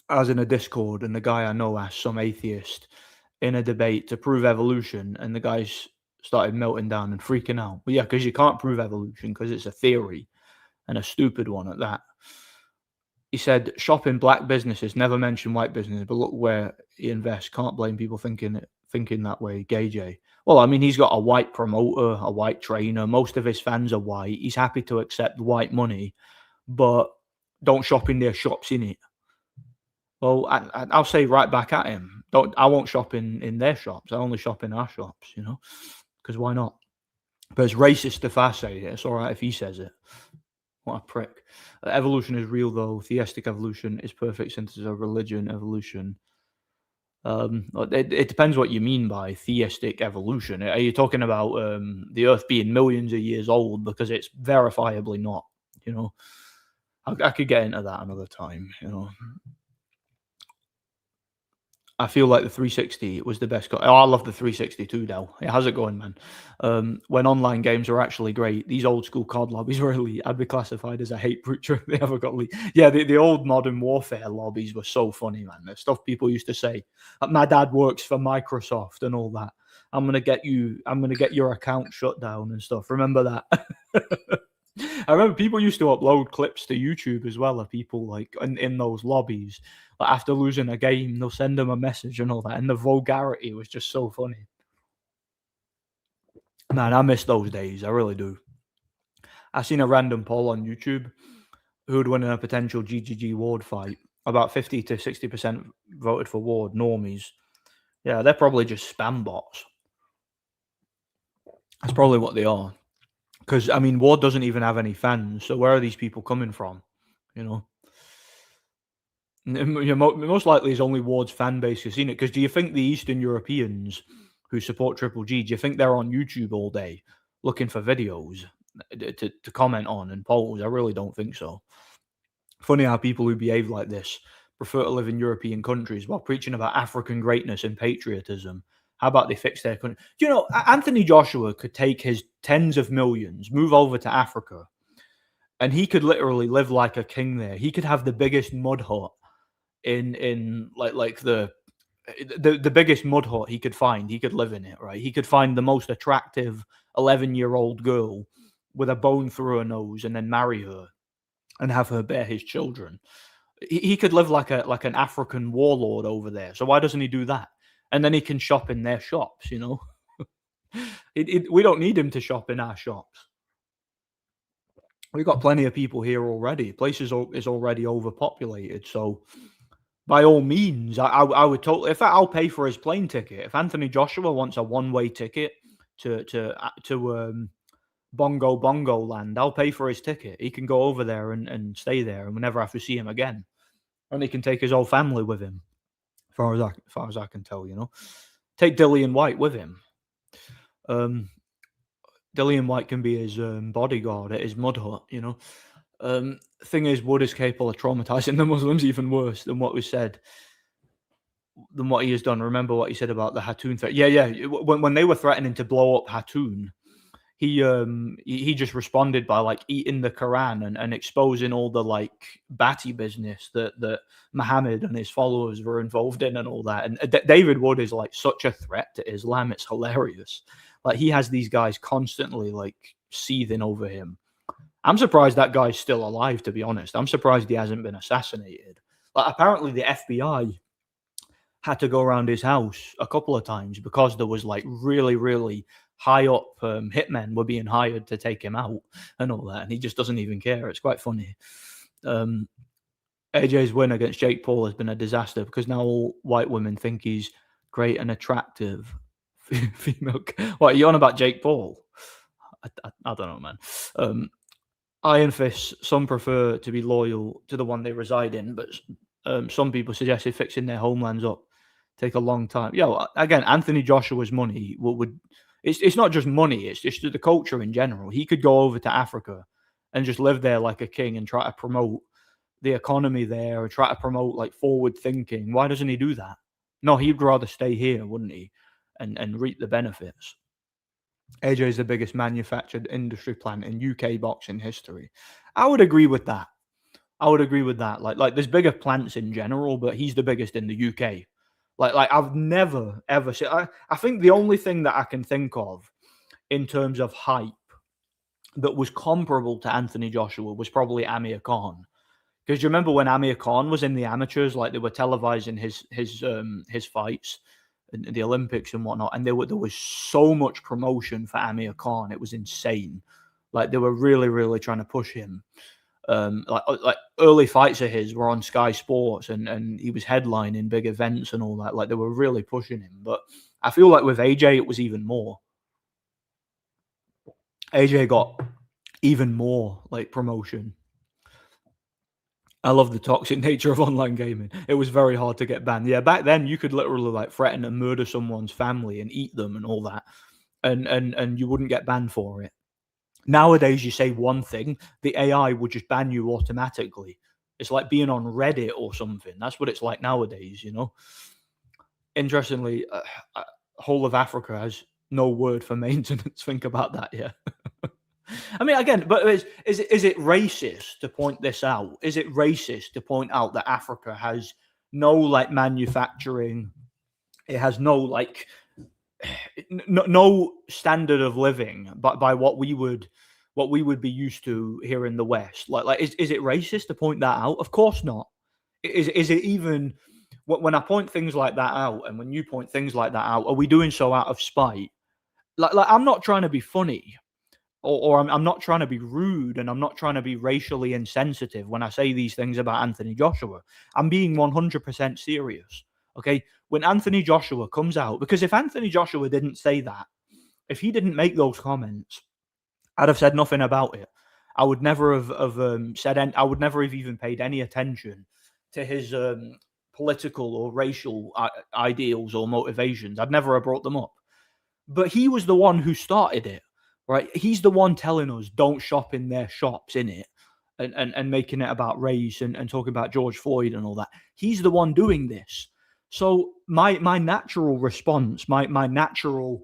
was in a Discord, and the guy I know asked some atheist in a debate to prove evolution, and the guys started melting down and freaking out. But yeah, because you can't prove evolution because it's a theory, and a stupid one at that. He said, shopping black businesses, never mention white businesses, but look where he invests. Can't blame people thinking that way. Gay J. Well, I mean, he's got a white promoter, a white trainer. Most of his fans are white. He's happy to accept white money, but don't shop in their shops, innit? Well, I'll say right back at him. I won't shop in their shops. I only shop in our shops, because why not? But it's racist if I say it. It's all right if he says it. What a prick. Evolution is real, though. Theistic evolution is perfect synthesis of religion evolution. It depends what you mean by theistic evolution. Are you talking about the Earth being millions of years old? Because it's verifiably not. I could get into that another time. I feel like the 360 was the best. I love the 360 too, Dell. How's it going, man? When online games are actually great, these old school COD lobbies really, I'd be classified as a hate preacher. They ever got leaked. Yeah, the old Modern Warfare lobbies were so funny, man. The stuff people used to say, my dad works for Microsoft and all that. I'm gonna get your account shut down and stuff. Remember that? I remember people used to upload clips to YouTube as well of people like in those lobbies. Like after losing a game, they'll send them a message and all that. And the vulgarity was just so funny. Man, I miss those days. I really do. I seen a random poll on YouTube who'd win in a potential GGG Ward fight. About 50 to 60% voted for Ward, normies. Yeah, they're probably just spam bots. That's probably what they are. Because, I mean, Ward doesn't even have any fans, so where are these people coming from? Most likely it's only Ward's fan base who's seen it. Because do you think the Eastern Europeans who support Triple G, do you think they're on YouTube all day looking for videos to comment on and polls? I really don't think so. Funny how people who behave like this prefer to live in European countries while preaching about African greatness and patriotism. How about they fix their country? Anthony Joshua could take his tens of millions, move over to Africa, and he could literally live like a king there. He could have the biggest mud hut in like the biggest mud hut he could find. He could live in it, right? He could find the most attractive 11-year-old girl with a bone through her nose and then marry her and have her bear his children. He could live like an African warlord over there. So why doesn't he do that? And then he can shop in their shops, We don't need him to shop in our shops. We've got plenty of people here already. Place is already overpopulated. So by all means, I would totally. I'll pay for his plane ticket. If Anthony Joshua wants a one-way ticket to Bongo Land, I'll pay for his ticket. He can go over there and stay there, and we'll never have to see him again. And he can take his whole family with him. As far as I can tell, take Dillian White with him. Dillian White can be his bodyguard at his mud hut, Thing is, Wood is capable of traumatizing the Muslims even worse than what was said, than what he has done. Remember what he said about the Hatun threat? Yeah. When they were threatening to blow up Hatun, he just responded by like eating the Quran and exposing all the like Batty business that Muhammad and his followers were involved in and all that. And David Wood is like such a threat to Islam. It's hilarious. Like he has these guys constantly like seething over him. I'm surprised that guy's still alive, to be honest. I'm surprised he hasn't been assassinated. Like apparently the FBI had to go around his house a couple of times because there was like really, really high up hitmen were being hired to take him out and all that, and he just doesn't even care. It's quite funny. AJ's win against Jake Paul has been a disaster because now all white women think he's great and attractive. Female. What are you on about, Jake Paul? I don't know, man. Iron Fists, some prefer to be loyal to the one they reside in, but some people suggested fixing their homelands up take a long time. Yeah, again, Anthony Joshua's money would it's not just money, it's just the culture in general. He could go over to Africa and just live there like a king and try to promote the economy there or try to promote like forward thinking. Why doesn't he do that? No, he'd rather stay here, wouldn't he? and reap the benefits. AJ is the biggest manufactured industry plant in UK boxing history. I would agree with that. Like there's bigger plants in general, but he's the biggest in the UK. Like I've never ever seen. I think the only thing that I can think of in terms of hype that was comparable to Anthony Joshua was probably Amir Khan. Because you remember when Amir Khan was in the amateurs, like they were televising his fights in the Olympics and whatnot, and there was so much promotion for Amir Khan, it was insane. Like they were really trying to push him. Like early fights of his were on Sky Sports, and he was headlining big events and all that. Like they were really pushing him. But I feel like with AJ, it was even more. AJ got even more like promotion. I love the toxic nature of online gaming. It was very hard to get banned. Yeah, back then you could literally like threaten to murder someone's family and eat them and all that, and you wouldn't get banned for it. Nowadays, you say one thing, the AI would just ban you automatically. It's like being on Reddit or something. That's what it's like nowadays, you know. Interestingly, whole of Africa has no word for maintenance. Think about that, yeah. I mean, again, but is it racist to point this out? Is it racist to point out that Africa has no like manufacturing? It has no like no standard of living, but by what we would be used to here in the West. Like is it racist to point that out? Of course not. Is it even when I point things like that out, and when you point things like that out, are we doing so out of spite? Like I'm not trying to be funny, or I'm not trying to be rude, and I'm not trying to be racially insensitive when I say these things about Anthony Joshua. I'm being 100% serious. Okay, when Anthony Joshua comes out, because if Anthony Joshua didn't say that, if he didn't make those comments, I'd have said nothing about it. I would never have said, I would never have even paid any attention to his political or racial ideals or motivations. I'd never have brought them up. But he was the one who started it, right? He's the one telling us don't shop in their shops, in it, and making it about race and talking about George Floyd and all that. He's the one doing this. So my natural response, my natural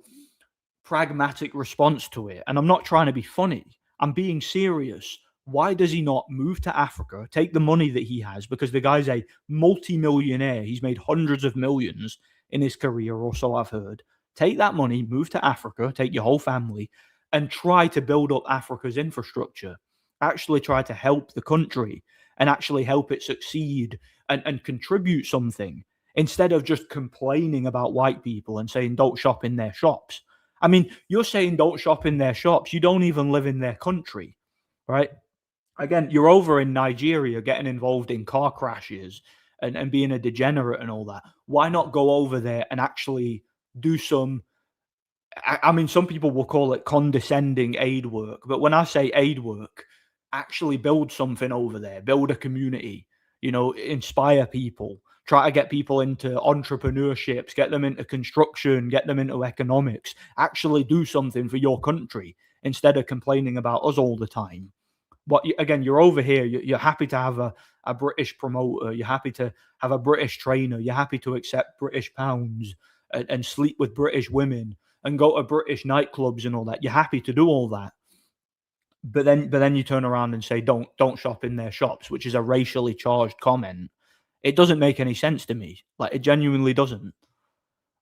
pragmatic response to it, and I'm not trying to be funny, I'm being serious. Why does he not move to Africa, take the money that he has, because the guy's a multi-millionaire, he's made hundreds of millions in his career, or so I've heard. Take that money, move to Africa, take your whole family, and try to build up Africa's infrastructure. Actually try to help the country and actually help it succeed and contribute something, instead of just complaining about white people and saying don't shop in their shops. I mean, you're saying don't shop in their shops. You don't even live in their country, right? Again, you're over in Nigeria getting involved in car crashes and being a degenerate and all that. Why not go over there and actually do some, I mean, some people will call it condescending aid work, but when I say aid work, actually build something over there, build a community, you know, inspire people, try to get people into entrepreneurships, get them into construction, get them into economics, actually do something for your country instead of complaining about us all the time. But again, you're over here, you're happy to have a British promoter, you're happy to have a British trainer, you're happy to accept British pounds and sleep with British women and go to British nightclubs and all that. You're happy to do all that. But then you turn around and say don't shop in their shops, which is a racially charged comment. It doesn't make any sense to me. Like it genuinely doesn't.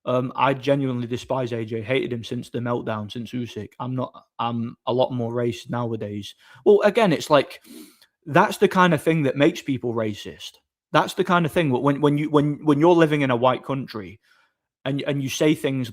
I genuinely despise AJ. Hated him since the meltdown, since Usyk. I'm a lot more racist nowadays. Well, again, it's like that's the kind of thing that makes people racist. That's the kind of thing when you're living in a white country and you say things,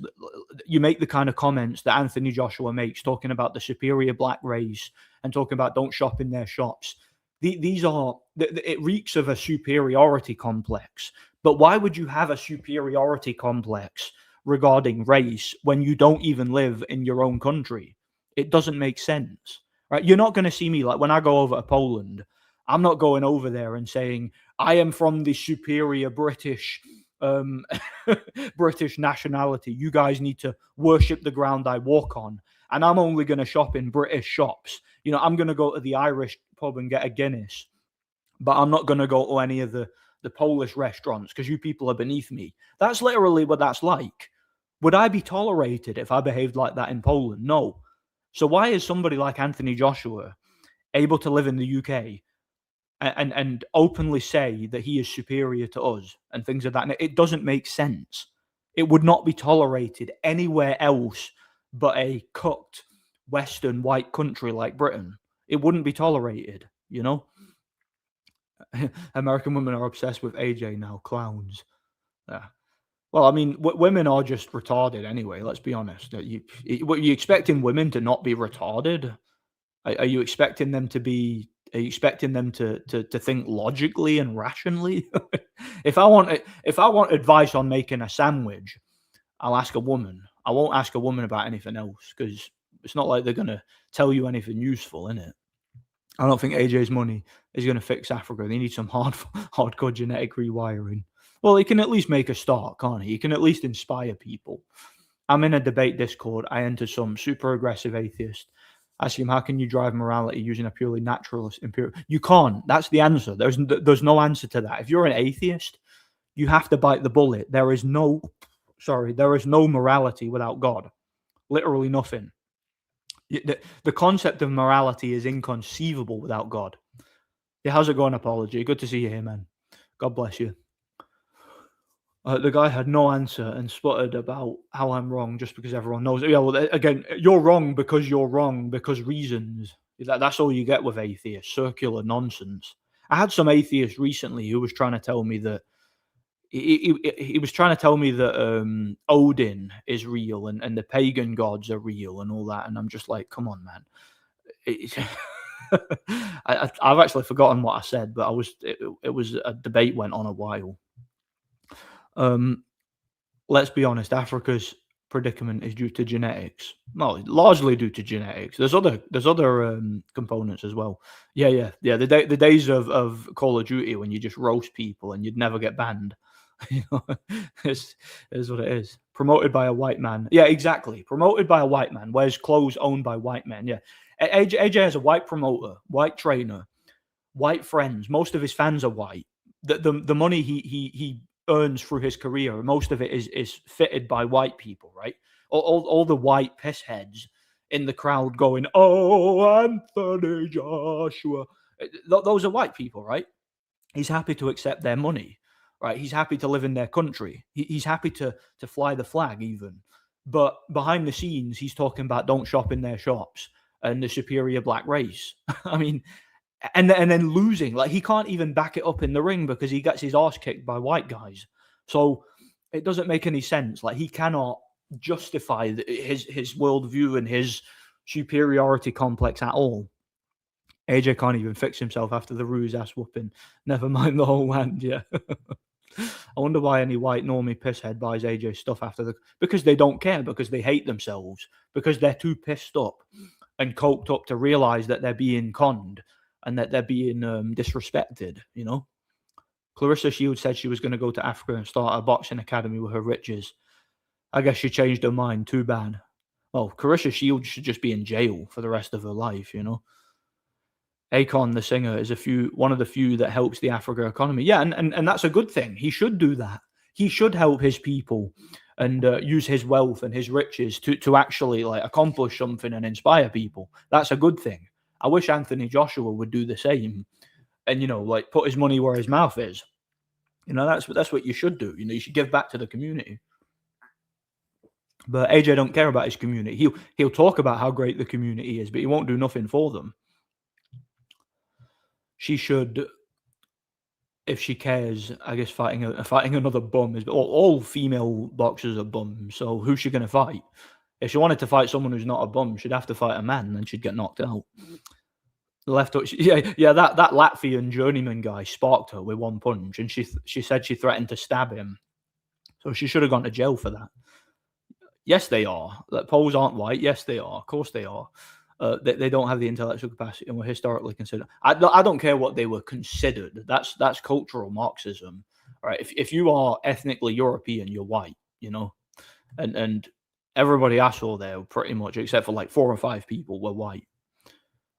you make the kind of comments that Anthony Joshua makes, talking about the superior black race and talking about don't shop in their shops. These are, it reeks of a superiority complex. But why would you have a superiority complex regarding race when you don't even live in your own country? It doesn't make sense, right? You're not going to see me, like when I go over to Poland, I'm not going over there and saying I am from the superior British British nationality. You guys need to worship the ground I walk on, and I'm only going to shop in British shops. You know, I'm going to go to the Irish pub and get a Guinness, but I'm not going to go to any of the Polish restaurants because you people are beneath me. That's literally what that's like. Would I be tolerated if I behaved like that in Poland? No. So why is somebody like Anthony Joshua able to live in the UK and openly say that he is superior to us and things like that? And it doesn't make sense. It would not be tolerated anywhere else but a cooked Western white country like Britain. It wouldn't be tolerated, you know? American women are obsessed with AJ now, clowns. Yeah. Well, I mean, women are just retarded anyway. Let's be honest. What, are you expecting women to not be retarded? Are you expecting them to be? Are you expecting them to think logically and rationally? If I want advice on making a sandwich, I'll ask a woman. I won't ask a woman about anything else because it's not like they're gonna tell you anything useful, innit? I don't think AJ's money is going to fix Africa. They need some hardcore genetic rewiring. Well, he can at least make a start, can't he? He can at least inspire people. I'm in a debate Discord. I enter some super aggressive atheist. Ask him, how can you drive morality using a purely naturalist imperial? You can't. That's the answer. There's no answer to that. If you're an atheist, you have to bite the bullet. There is no morality without God. Literally nothing. The concept of morality is inconceivable without God. Yeah, how's it going, Apology? Good to see you here, man. God bless you. The guy had no answer and sputtered about how I'm wrong just because everyone knows it. Yeah, well, again, you're wrong because reasons. That's all you get with atheists, circular nonsense. I had some atheist recently who was trying to tell me that he was trying to tell me that Odin is real and the pagan gods are real and all that, and I'm just like, come on, man. I've actually forgotten what I said, but it was a debate went on a while. Let's be honest, Africa's predicament is due to genetics. No, largely due to genetics. There's other components as well. Yeah. The days of Call of Duty when you just roast people and you'd never get banned. You know, is what it is. Promoted by a white man. Yeah, exactly. Promoted by a white man. Wears clothes owned by white men. Yeah. AJ has a white promoter, white trainer, white friends. Most of his fans are white. The money he earns through his career, most of it is fitted by white people, right? All the white piss heads in the crowd going, "Oh, Anthony Joshua." Those are white people, right? He's happy to accept their money, right? He's happy to live in their country. He's happy to fly the flag even. But behind the scenes, he's talking about don't shop in their shops and the superior black race. I mean, and then losing. Like, he can't even back it up in the ring because he gets his ass kicked by white guys. So it doesn't make any sense. Like, he cannot justify his worldview and his superiority complex at all. AJ can't even fix himself after the Ruse ass whooping. Never mind the whole land. Yeah. I wonder why any white normie pisshead buys AJ stuff because they don't care, because they hate themselves, because they're too pissed up and coked up to realize that they're being conned and that they're being disrespected, you know? Clarissa Shields said she was going to go to Africa and start a boxing academy with her riches. I guess she changed her mind. Too bad. Well, Clarissa Shields should just be in jail for the rest of her life, you know? Akon, the singer, is one of the few that helps the Africa economy. Yeah, and that's a good thing. He should do that. He should help his people and use his wealth and his riches to actually like accomplish something and inspire people. That's a good thing. I wish Anthony Joshua would do the same and, you know, like put his money where his mouth is. You know, that's what you should do. You know, you should give back to the community. But AJ don't care about his community. He'll talk about how great the community is, but he won't do nothing for them. She should, if she cares, I guess fighting another bum is all female boxers are bums. So who's she going to fight? If she wanted to fight someone who's not a bum, she'd have to fight a man, and she'd get knocked out. Left hook, yeah. That Latvian journeyman guy sparked her with one punch, and she said she threatened to stab him. So she should have gone to jail for that. Yes, they are. That Poles aren't white. Yes, they are. Of course, they are. They don't have the intellectual capacity and were historically considered. I don't care what they were considered. That's cultural Marxism, right? If you are ethnically European, you're white, you know, and everybody I saw there pretty much, except for like 4 or 5 people, were white.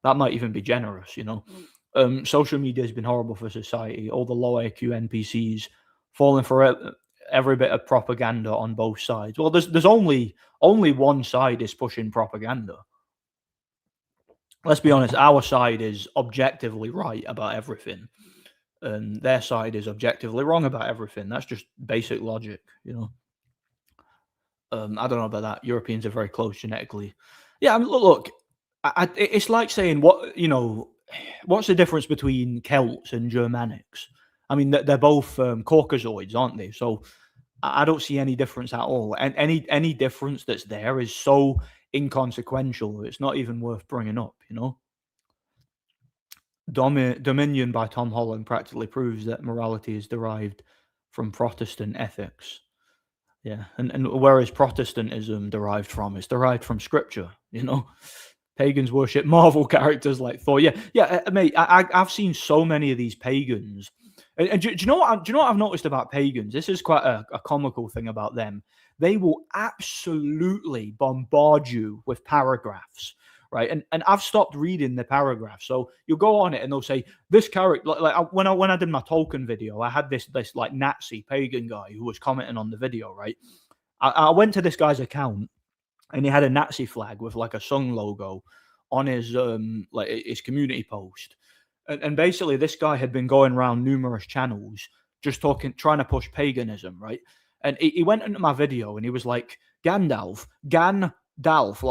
That might even be generous, you know. Social media has been horrible for society. All the low IQ NPCs falling for every bit of propaganda on both sides. Well, there's only one side is pushing propaganda. Let's be honest, our side is objectively right about everything, and their side is objectively wrong about everything. That's just basic logic, you know. I don't know about that. Europeans are very close genetically. Yeah, I mean, look, it's like saying what's the difference between Celts and Germanics? I mean, they're both Caucasoids, aren't they? So I don't see any difference at all. And any difference that's there is so inconsequential. It's not even worth bringing up. You know, Dominion by Tom Holland practically proves that morality is derived from Protestant ethics. Yeah, and whereas Protestantism derived from is derived from Scripture. You know, pagans worship Marvel characters like Thor. Yeah, mate. I've seen so many of these pagans, and do you know what? Do you know what I've noticed about pagans? This is quite a comical thing about them. They will absolutely bombard you with paragraphs, right? And I've stopped reading the paragraphs. So you'll go on it and they'll say this character. When I did my Tolkien video, I had this like Nazi pagan guy who was commenting on the video, right? I went to this guy's account and he had a Nazi flag with like a sun logo on his like his community post. And basically this guy had been going around numerous channels just trying to push paganism, right? And he went into my video and he was like, Gandalf,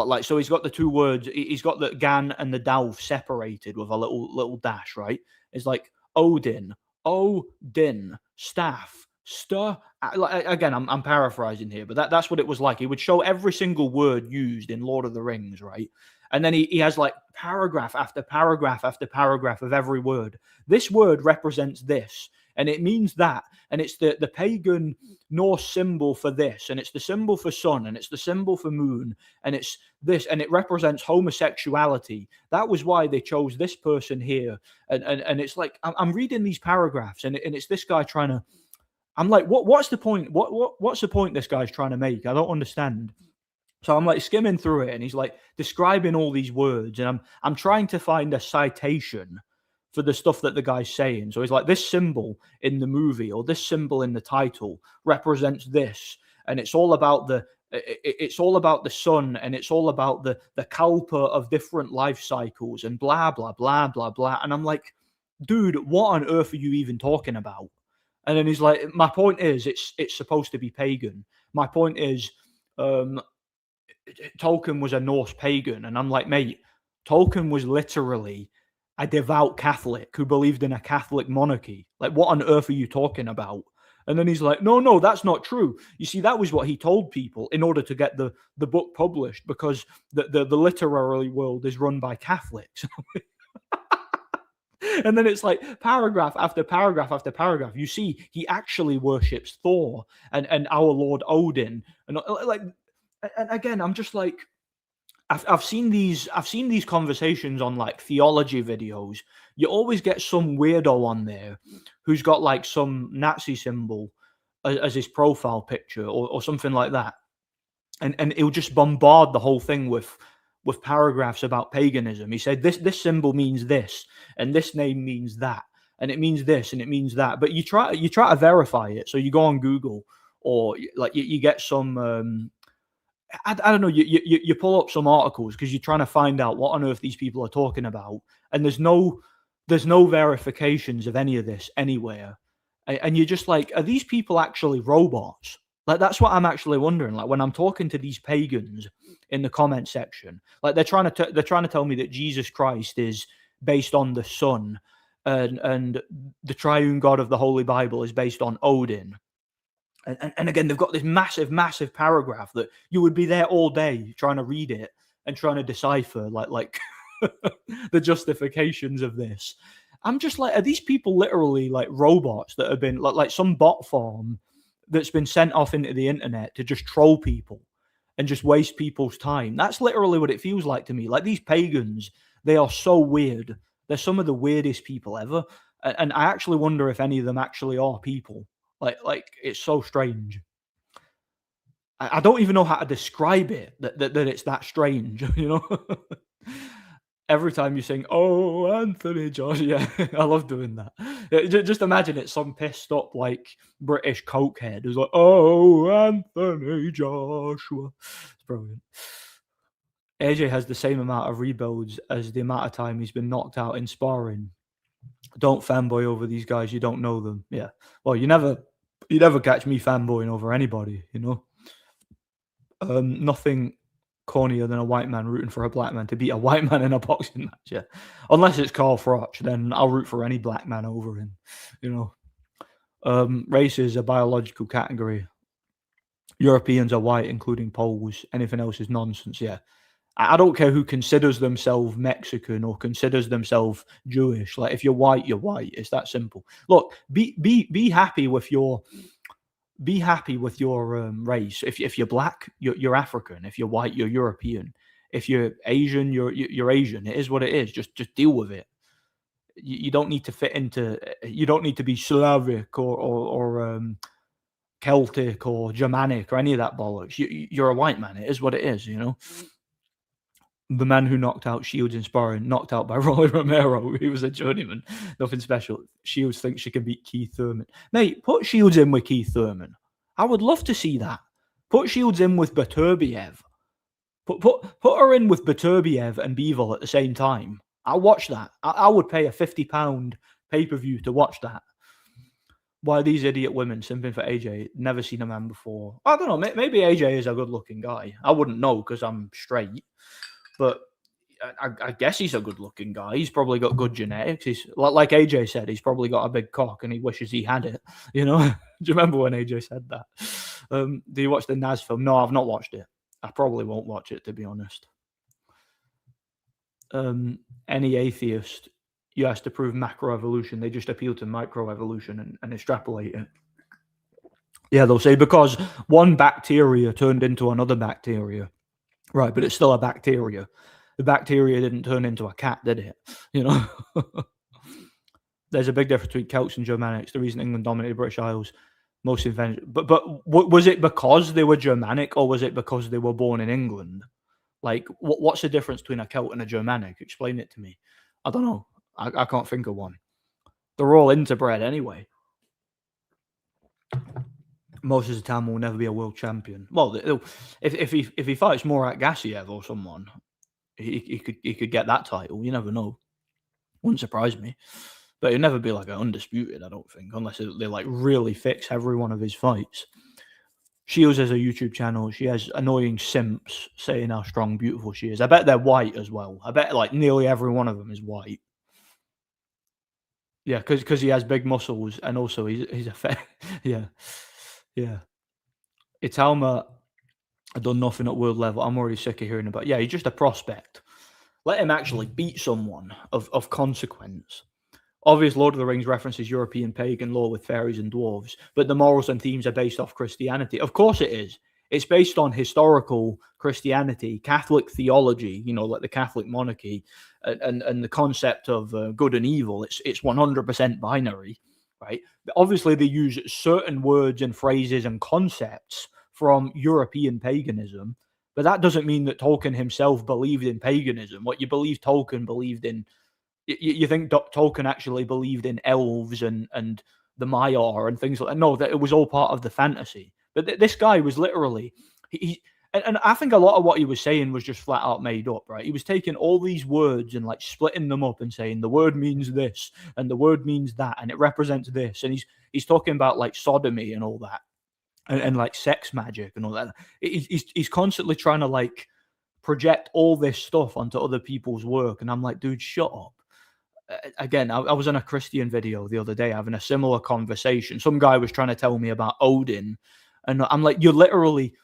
like so he's got the two words, he's got the Gan and the Dalf separated with a little dash, right? It's like Odin, staff, again, I'm paraphrasing here, but that's what it was like. He would show every single word used in Lord of the Rings, right? And then he has like paragraph after paragraph after paragraph of every word. This word represents this, and it means that, and it's the pagan Norse symbol for this, and it's the symbol for sun, and it's the symbol for moon, and it's this, and it represents homosexuality. That was why they chose this person here, and it's like I'm reading these paragraphs, and it's this guy trying to. I'm like, what's the point? What's the point this guy's trying to make? I don't understand. So I'm like skimming through it, and he's like describing all these words, and I'm trying to find a citation for the stuff that the guy's saying. So he's like, this symbol in the movie or this symbol in the title represents this, and it's all about the sun, and it's all about the kalpa of different life cycles, and blah blah blah blah blah. And I'm like, dude, what on earth are you even talking about? And then he's like, my point is, it's supposed to be pagan. My point is, Tolkien was a Norse pagan. And I'm like, mate, Tolkien was literally a devout Catholic who believed in a Catholic monarchy. Like, what on earth are you talking about? And then he's like, no, that's not true. You see, that was what he told people in order to get the book published, because the literary world is run by Catholics. And then it's like paragraph after paragraph after paragraph. You see, he actually worships Thor and our Lord Odin, and like, and again, I'm just like, I've seen these conversations on like theology videos. You always get some weirdo on there who's got like some Nazi symbol as his profile picture or something like that, and he'll just bombard the whole thing with paragraphs about paganism. He said this symbol means this, and this name means that, and it means this, and it means that. But you try to verify it. So you go on Google, or like you get some. I don't know. You pull up some articles because you're trying to find out what on earth these people are talking about, and there's no verifications of any of this anywhere, and you're just like, are these people actually robots? Like, that's what I'm actually wondering. Like, when I'm talking to these pagans in the comment section, like they're trying to tell me that Jesus Christ is based on the sun, and the triune God of the Holy Bible is based on Odin. And again, they've got this massive paragraph that you would be there all day trying to read it and trying to decipher like the justifications of this. I'm just like, are these people literally like robots that have been like some bot farm that's been sent off into the internet to just troll people and just waste people's time? That's literally what it feels like to me. Like, these pagans, they are so weird. They're some of the weirdest people ever. And I actually wonder if any of them actually are people. Like it's so strange. I don't even know how to describe it, that it's that strange, you know? Every time you sing, "Oh, Anthony Josh," yeah, I love doing that. Just imagine it's some pissed up like British cokehead who's like, "Oh, Anthony Joshua." It's brilliant. AJ has the same amount of rebuilds as the amount of time he's been knocked out in sparring. Don't fanboy over these guys. You don't know them. Yeah. Well, you never catch me fanboying over anybody. Nothing cornier than a white man rooting for a black man to beat a white man in a boxing match. Yeah. Unless it's Carl Froch, then I'll root for any black man over him. Race is a biological category. Europeans are white, including Poles. Anything else is nonsense. Yeah. I don't care who considers themselves Mexican or considers themselves Jewish. Like, if you're white, you're white. It's that simple. Look, be happy with your race. If you're black, you're African. If you're white, you're European. If you're Asian, you're Asian. It is what it is. Just deal with it. You don't need to fit into. You don't need to be Slavic or Celtic or Germanic or any of that bollocks. You're a white man. It is what it is. The man who knocked out Shields in sparring, knocked out by Rolly Romero. He was a journeyman. Nothing special. Shields thinks she can beat Keith Thurman. Mate, put Shields in with Keith Thurman. I would love to see that. Put Shields in with Beterbiev. Put her in with Beterbiev and Bivol at the same time. I'll watch that. I would pay a £50 pay-per-view to watch that. Why are these idiot women simping for AJ? Never seen a man before. I don't know. Maybe AJ is a good-looking guy. I wouldn't know because I'm straight. But I guess he's a good-looking guy. He's probably got good genetics. He's like AJ said, he's probably got a big cock and he wishes he had it. Do you remember when AJ said that? Do you watch the Nas film? No, I've not watched it. I probably won't watch it, to be honest. Any atheist, you have to prove macroevolution. They just appeal to microevolution and extrapolate it. Yeah, they'll say because one bacteria turned into another bacteria. Right, but it's still a bacteria. The bacteria didn't turn into a cat, did it? There's a big difference between Celts and Germanics. The reason England dominated British Isles, most invented. But was it because they were Germanic or was it because they were born in England? Like, what's the difference between a Celt and a Germanic? Explain it to me. I don't know. I can't think of one. They're all interbred anyway. Most of the time will never be a world champion. Well, if he fights Murat Gassiev or someone, he could get that title. You never know. Wouldn't surprise me. But he'll never be like an undisputed, I don't think, unless they like really fix every one of his fights. Shields has a YouTube channel. She has annoying simps saying how strong, beautiful she is. I bet they're white as well. I bet like nearly every one of them is white. Yeah, because he has big muscles and also he's a fat. Yeah. Italma, I've done nothing at world level. I'm already sick of hearing about. Yeah, he's just a prospect. Let him actually beat someone of consequence. Obvious Lord of the Rings references European pagan lore with fairies and dwarves, but the morals and themes are based off Christianity. Of course it is. It's based on historical Christianity, Catholic theology, like the Catholic monarchy, and the concept of good and evil. It's 100% binary, right? But obviously, they use certain words and phrases and concepts from European paganism, but that doesn't mean that Tolkien himself believed in paganism. What you believe Tolkien believed in. You think Tolkien actually believed in elves and the Maiar and things like that? No, that it was all part of the fantasy. But this guy was literally and I think a lot of what he was saying was just flat out made up, right? He was taking all these words and like splitting them up and saying the word means this and the word means that and it represents this, and he's talking about like sodomy and all that and like sex magic and all that. He's constantly trying to like project all this stuff onto other people's work, and I'm like, dude, shut up. Again, I was on a Christian video the other day having a similar conversation. Some guy was trying to tell me about Odin, and I'm like, you're literally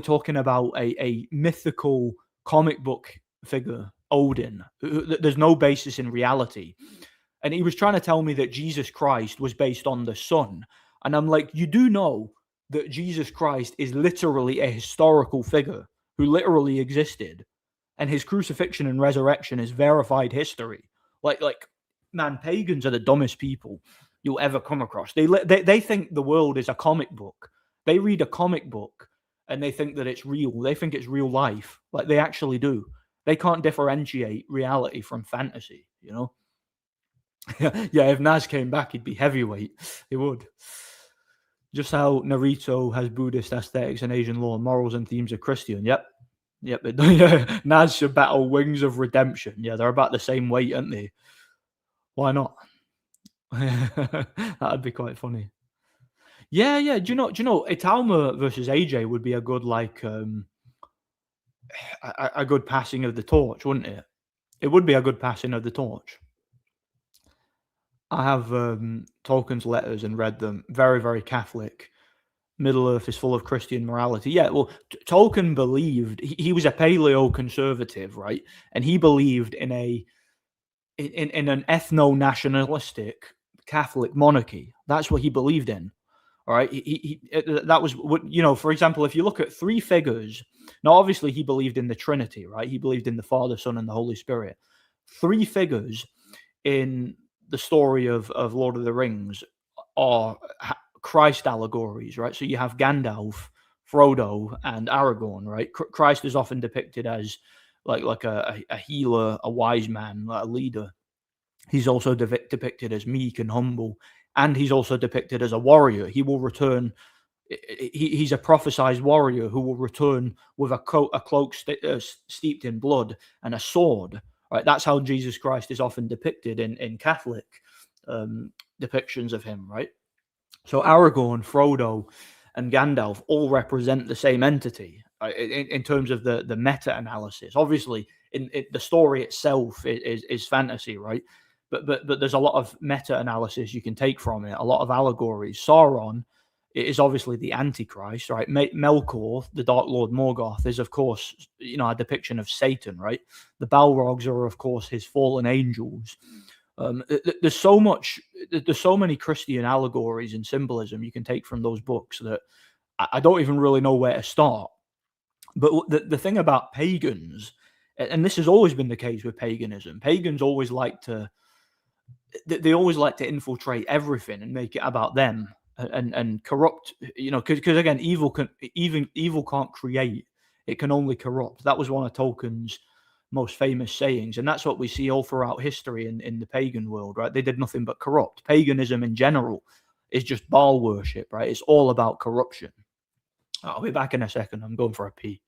talking about a mythical comic book figure, Odin. There's no basis in reality. And he was trying to tell me that Jesus Christ was based on the sun. And I'm like, you do know that Jesus Christ is literally a historical figure who literally existed, and his crucifixion and resurrection is verified history. Like, man, pagans are the dumbest people you'll ever come across. They think the world is a comic book. They read a comic book and they think that it's real. They think it's real life. Like, they actually do. They can't differentiate reality from fantasy, Yeah, if Naz came back, he'd be heavyweight. He would. Just how Naruto has Buddhist aesthetics and Asian law, morals and themes are Christian. Yep. Yep. Yeah. Naz should battle Wings of Redemption. Yeah, they're about the same weight, aren't they? Why not? That'd be quite funny. Yeah, yeah. Do you know Italma versus AJ would be a good a good passing of the torch, wouldn't it? It would be a good passing of the torch. I have Tolkien's letters and read them. Very, very Catholic. Middle Earth is full of Christian morality. Yeah, well, Tolkien believed he was a paleo conservative, right? And he believed in an ethno nationalistic Catholic monarchy. That's what he believed in. All right, that was what, for example, if you look at three figures. Now, obviously, he believed in the Trinity, right? He believed in the Father, Son, and the Holy Spirit. Three figures in the story of Lord of the Rings are Christ allegories, right? So you have Gandalf, Frodo, and Aragorn, right? Christ is often depicted as like a healer, a wise man, like a leader. He's also depicted as meek and humble, and he's also depicted as a warrior. He will return. He's a prophesized warrior who will return with a cloak steeped in blood and a sword. Right, that's how Jesus Christ is often depicted in Catholic depictions of him. Right, so Aragorn, Frodo, and Gandalf all represent the same entity in terms of the meta-analysis. Obviously, in the story itself is fantasy, right? But there's a lot of meta-analysis you can take from it, a lot of allegories. Sauron is obviously the Antichrist, right? Melkor, the Dark Lord Morgoth, is of course, a depiction of Satan, right? The Balrogs are of course his fallen angels. There's so many Christian allegories and symbolism you can take from those books that I don't even really know where to start. But the thing about pagans, and this has always been the case with paganism, pagans always like to infiltrate everything and make it about them and corrupt. Because again, evil can't create; it can only corrupt. That was one of Tolkien's most famous sayings, and that's what we see all throughout history in the pagan world, right? They did nothing but corrupt. Paganism in general is just Baal worship, right? It's all about corruption. I'll be back in a second. I'm going for a pee.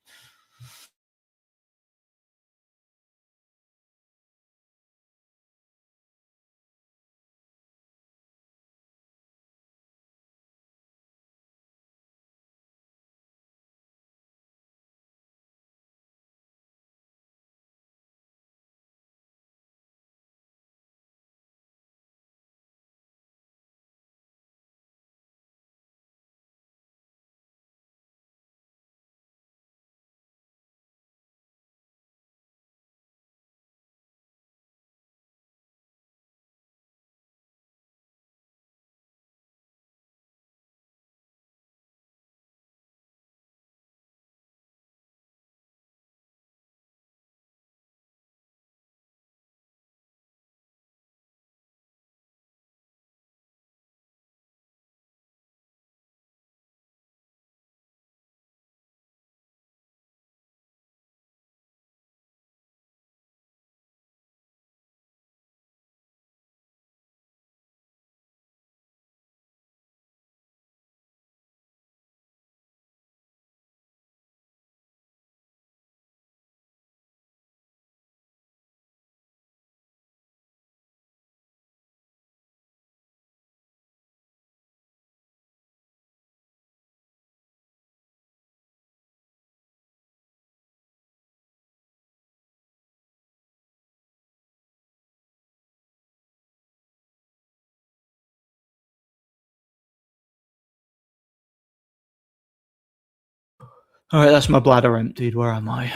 All right, that's my bladder emptied. Where am I?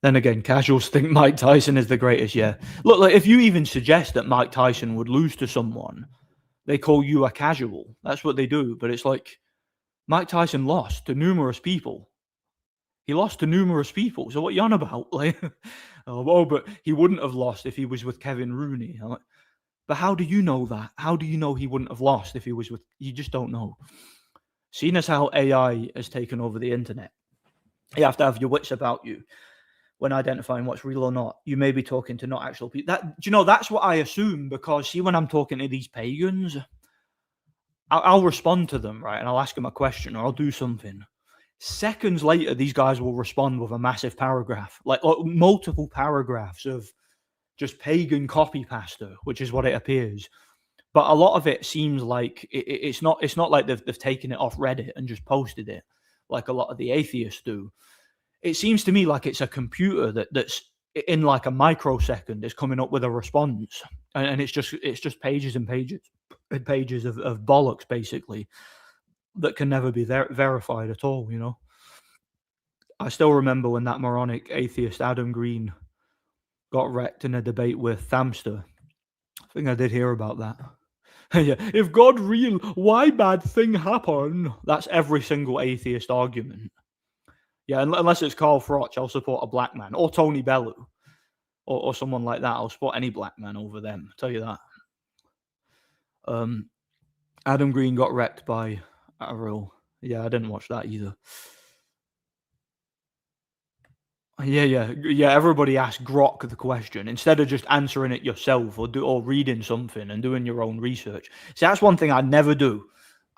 Then again, casuals think Mike Tyson is the greatest. Yeah. Look, like if you even suggest that Mike Tyson would lose to someone, they call you a casual. That's what they do. But it's like Mike Tyson lost to numerous people. He lost to numerous people. So what you on about? Like, but he wouldn't have lost if he was with Kevin Rooney. I'm like, but how do you know that? How do you know he wouldn't have lost if he was with? You just don't know. Seeing as how AI has taken over the internet, you have to have your wits about you. when identifying what's real or not, you may be talking to not actual people. That's what I assume, because see, when I'm talking to these pagans, I'll respond to them, right? And I'll ask them a question or I'll do something. Seconds later, these guys will respond with a massive paragraph, like multiple paragraphs of just pagan copy pasta, which is what it appears. But a lot of it seems like it's not. It's not like they've taken it off Reddit and just posted it, like a lot of the atheists do. It seems to me like it's a computer that's in like a microsecond is coming up with a response, and it's just pages and pages and pages of bollocks, basically, that can never be verified at all. I still remember when that moronic atheist Adam Green got wrecked in a debate with Thamster. I think I did hear about that. Yeah, if God real, why bad thing happen? That's every single atheist argument. Yeah, unless it's Carl Froch, I'll support a black man, or Tony Bellew, or someone like that. I'll support any black man over them. I'll tell you that. Adam Green got wrecked by a real. Yeah, I didn't watch that either. Yeah. Everybody asked Grok the question instead of just answering it yourself or reading something and doing your own research. See, that's one thing I never do.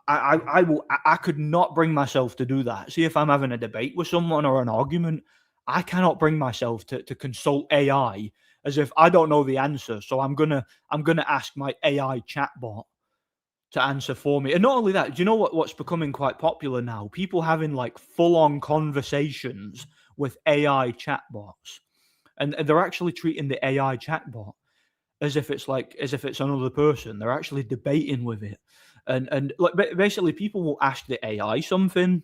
I could not bring myself to do that. See, if I'm having a debate with someone or an argument, I cannot bring myself to consult AI as if I don't know the answer. So I'm gonna ask my AI chatbot to answer for me. And not only that, do you know what's becoming quite popular now? People having like full-on conversations with AI chatbots, and they're actually treating the AI chatbot as if it's another person. They're actually debating with it, and like basically people will ask the AI something,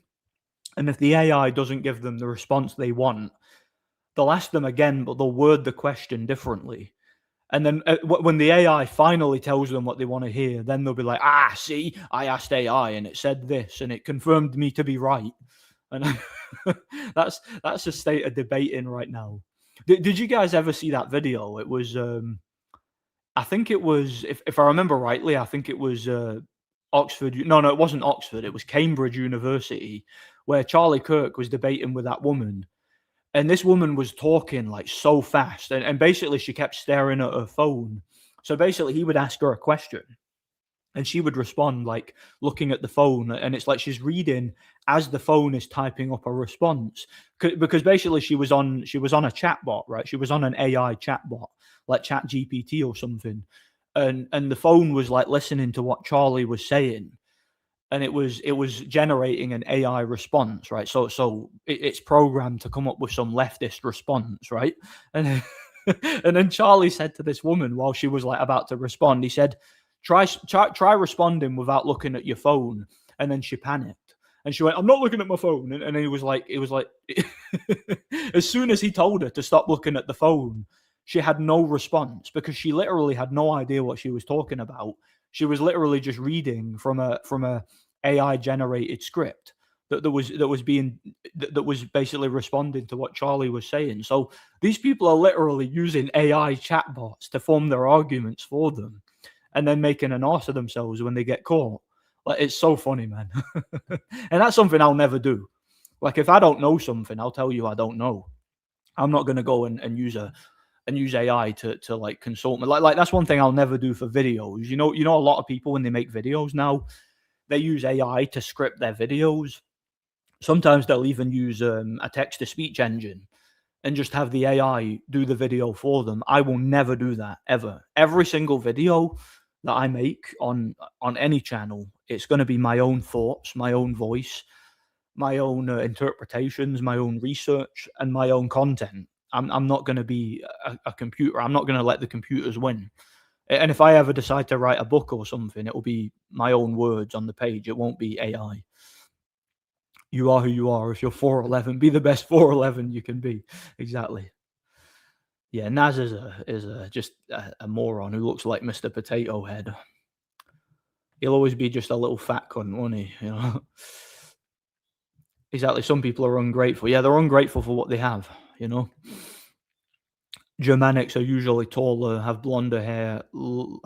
and if the AI doesn't give them the response they want, they'll ask them again, but they'll word the question differently. And then when the AI finally tells them what they want to hear, then they'll be like, see, I asked AI and it said this and it confirmed me to be right. And that's the state of debating right now. Did you guys ever see that video? It was, I think it was, if I remember rightly, I think it was Oxford. No, it wasn't Oxford. It was Cambridge University, where Charlie Kirk was debating with that woman. And this woman was talking like so fast, and basically she kept staring at her phone. So basically he would ask her a question and she would respond like looking at the phone, and it's like she's reading as the phone is typing up a response, because basically she was on a chatbot, right? She was on an AI chatbot like Chat GPT or something, and the phone was like listening to what Charlie was saying, and it was generating an AI response, right? So it's programmed to come up with some leftist response, right? And and then Charlie said to this woman while she was like about to respond, he said, try responding without looking at your phone. And then she panicked and she went, I'm not looking at my phone. And he was like, as soon as he told her to stop looking at the phone, she had no response, because she literally had no idea what she was talking about. She was literally just reading from a AI generated script that was basically responding to what Charlie was saying. So these people are literally using AI chatbots to form their arguments for them, and then making an arse of themselves when they get caught. Like, it's so funny, man. And that's something I'll never do. Like, if I don't know something, I'll tell you I don't know. I'm not going to go and use AI to like consult me. Like that's one thing I'll never do for videos. A lot of people, when they make videos now, they use AI to script their videos. Sometimes they'll even use a text-to-speech engine and just have the AI do the video for them. I will never do that, ever. Every single video that I make on any channel, it's going to be my own thoughts, my own voice, my own interpretations, my own research, and my own content. I'm not going to be a computer. I'm not going to let the computers win. And if I ever decide to write a book or something, it will be my own words on the page. It won't be AI. You are who you are. If you're 4'11", be the best 4'11" you can be. Exactly. Yeah, Naz is just a moron who looks like Mr. Potato Head. He'll always be just a little fat cunt, won't he? Exactly. Some people are ungrateful. Yeah, they're ungrateful for what they have. Germanics are usually taller, have blonder hair,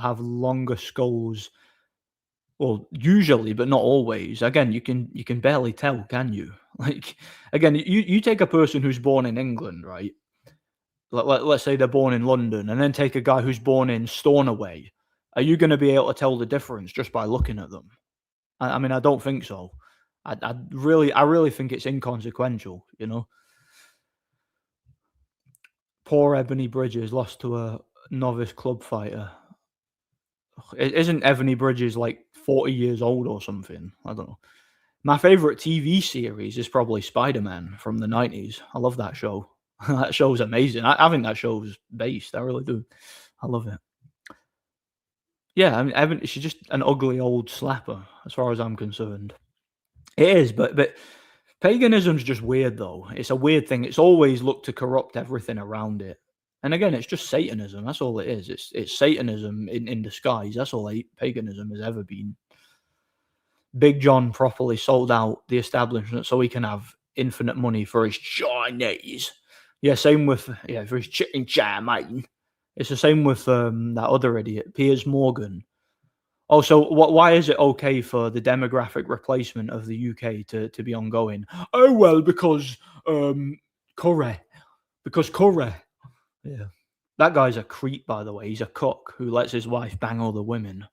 have longer skulls. Well, usually, but not always. Again, you can barely tell, can you? Like, again, you take a person who's born in England, right? let's say they're born in London, and then take a guy who's born in Stornoway, are you going to be able to tell the difference just by looking at them? I mean, I don't think so. I really think it's inconsequential. Poor Ebony Bridges lost to a novice club fighter. Isn't Ebony Bridges like 40 years old or something? I don't know. My favorite TV series is probably Spider-Man from the 90s. I love that show. That show's amazing. I think that show's based. I really do. I love it. Yeah, I mean, she's just an ugly old slapper, as far as I'm concerned. It is, but paganism's just weird, though. It's a weird thing. It's always looked to corrupt everything around it. And again, it's just Satanism. That's all it is. It's Satanism in disguise. That's all paganism has ever been. Big John properly sold out the establishment so he can have infinite money for his Chinese. Yeah, same with for his chicken chow mein. It's the same with that other idiot, Piers Morgan. Oh, so why is it okay for the demographic replacement of the UK to be ongoing? Oh well, because Curry. Because Curry. Yeah. That guy's a creep, by the way. He's a cock who lets his wife bang other women.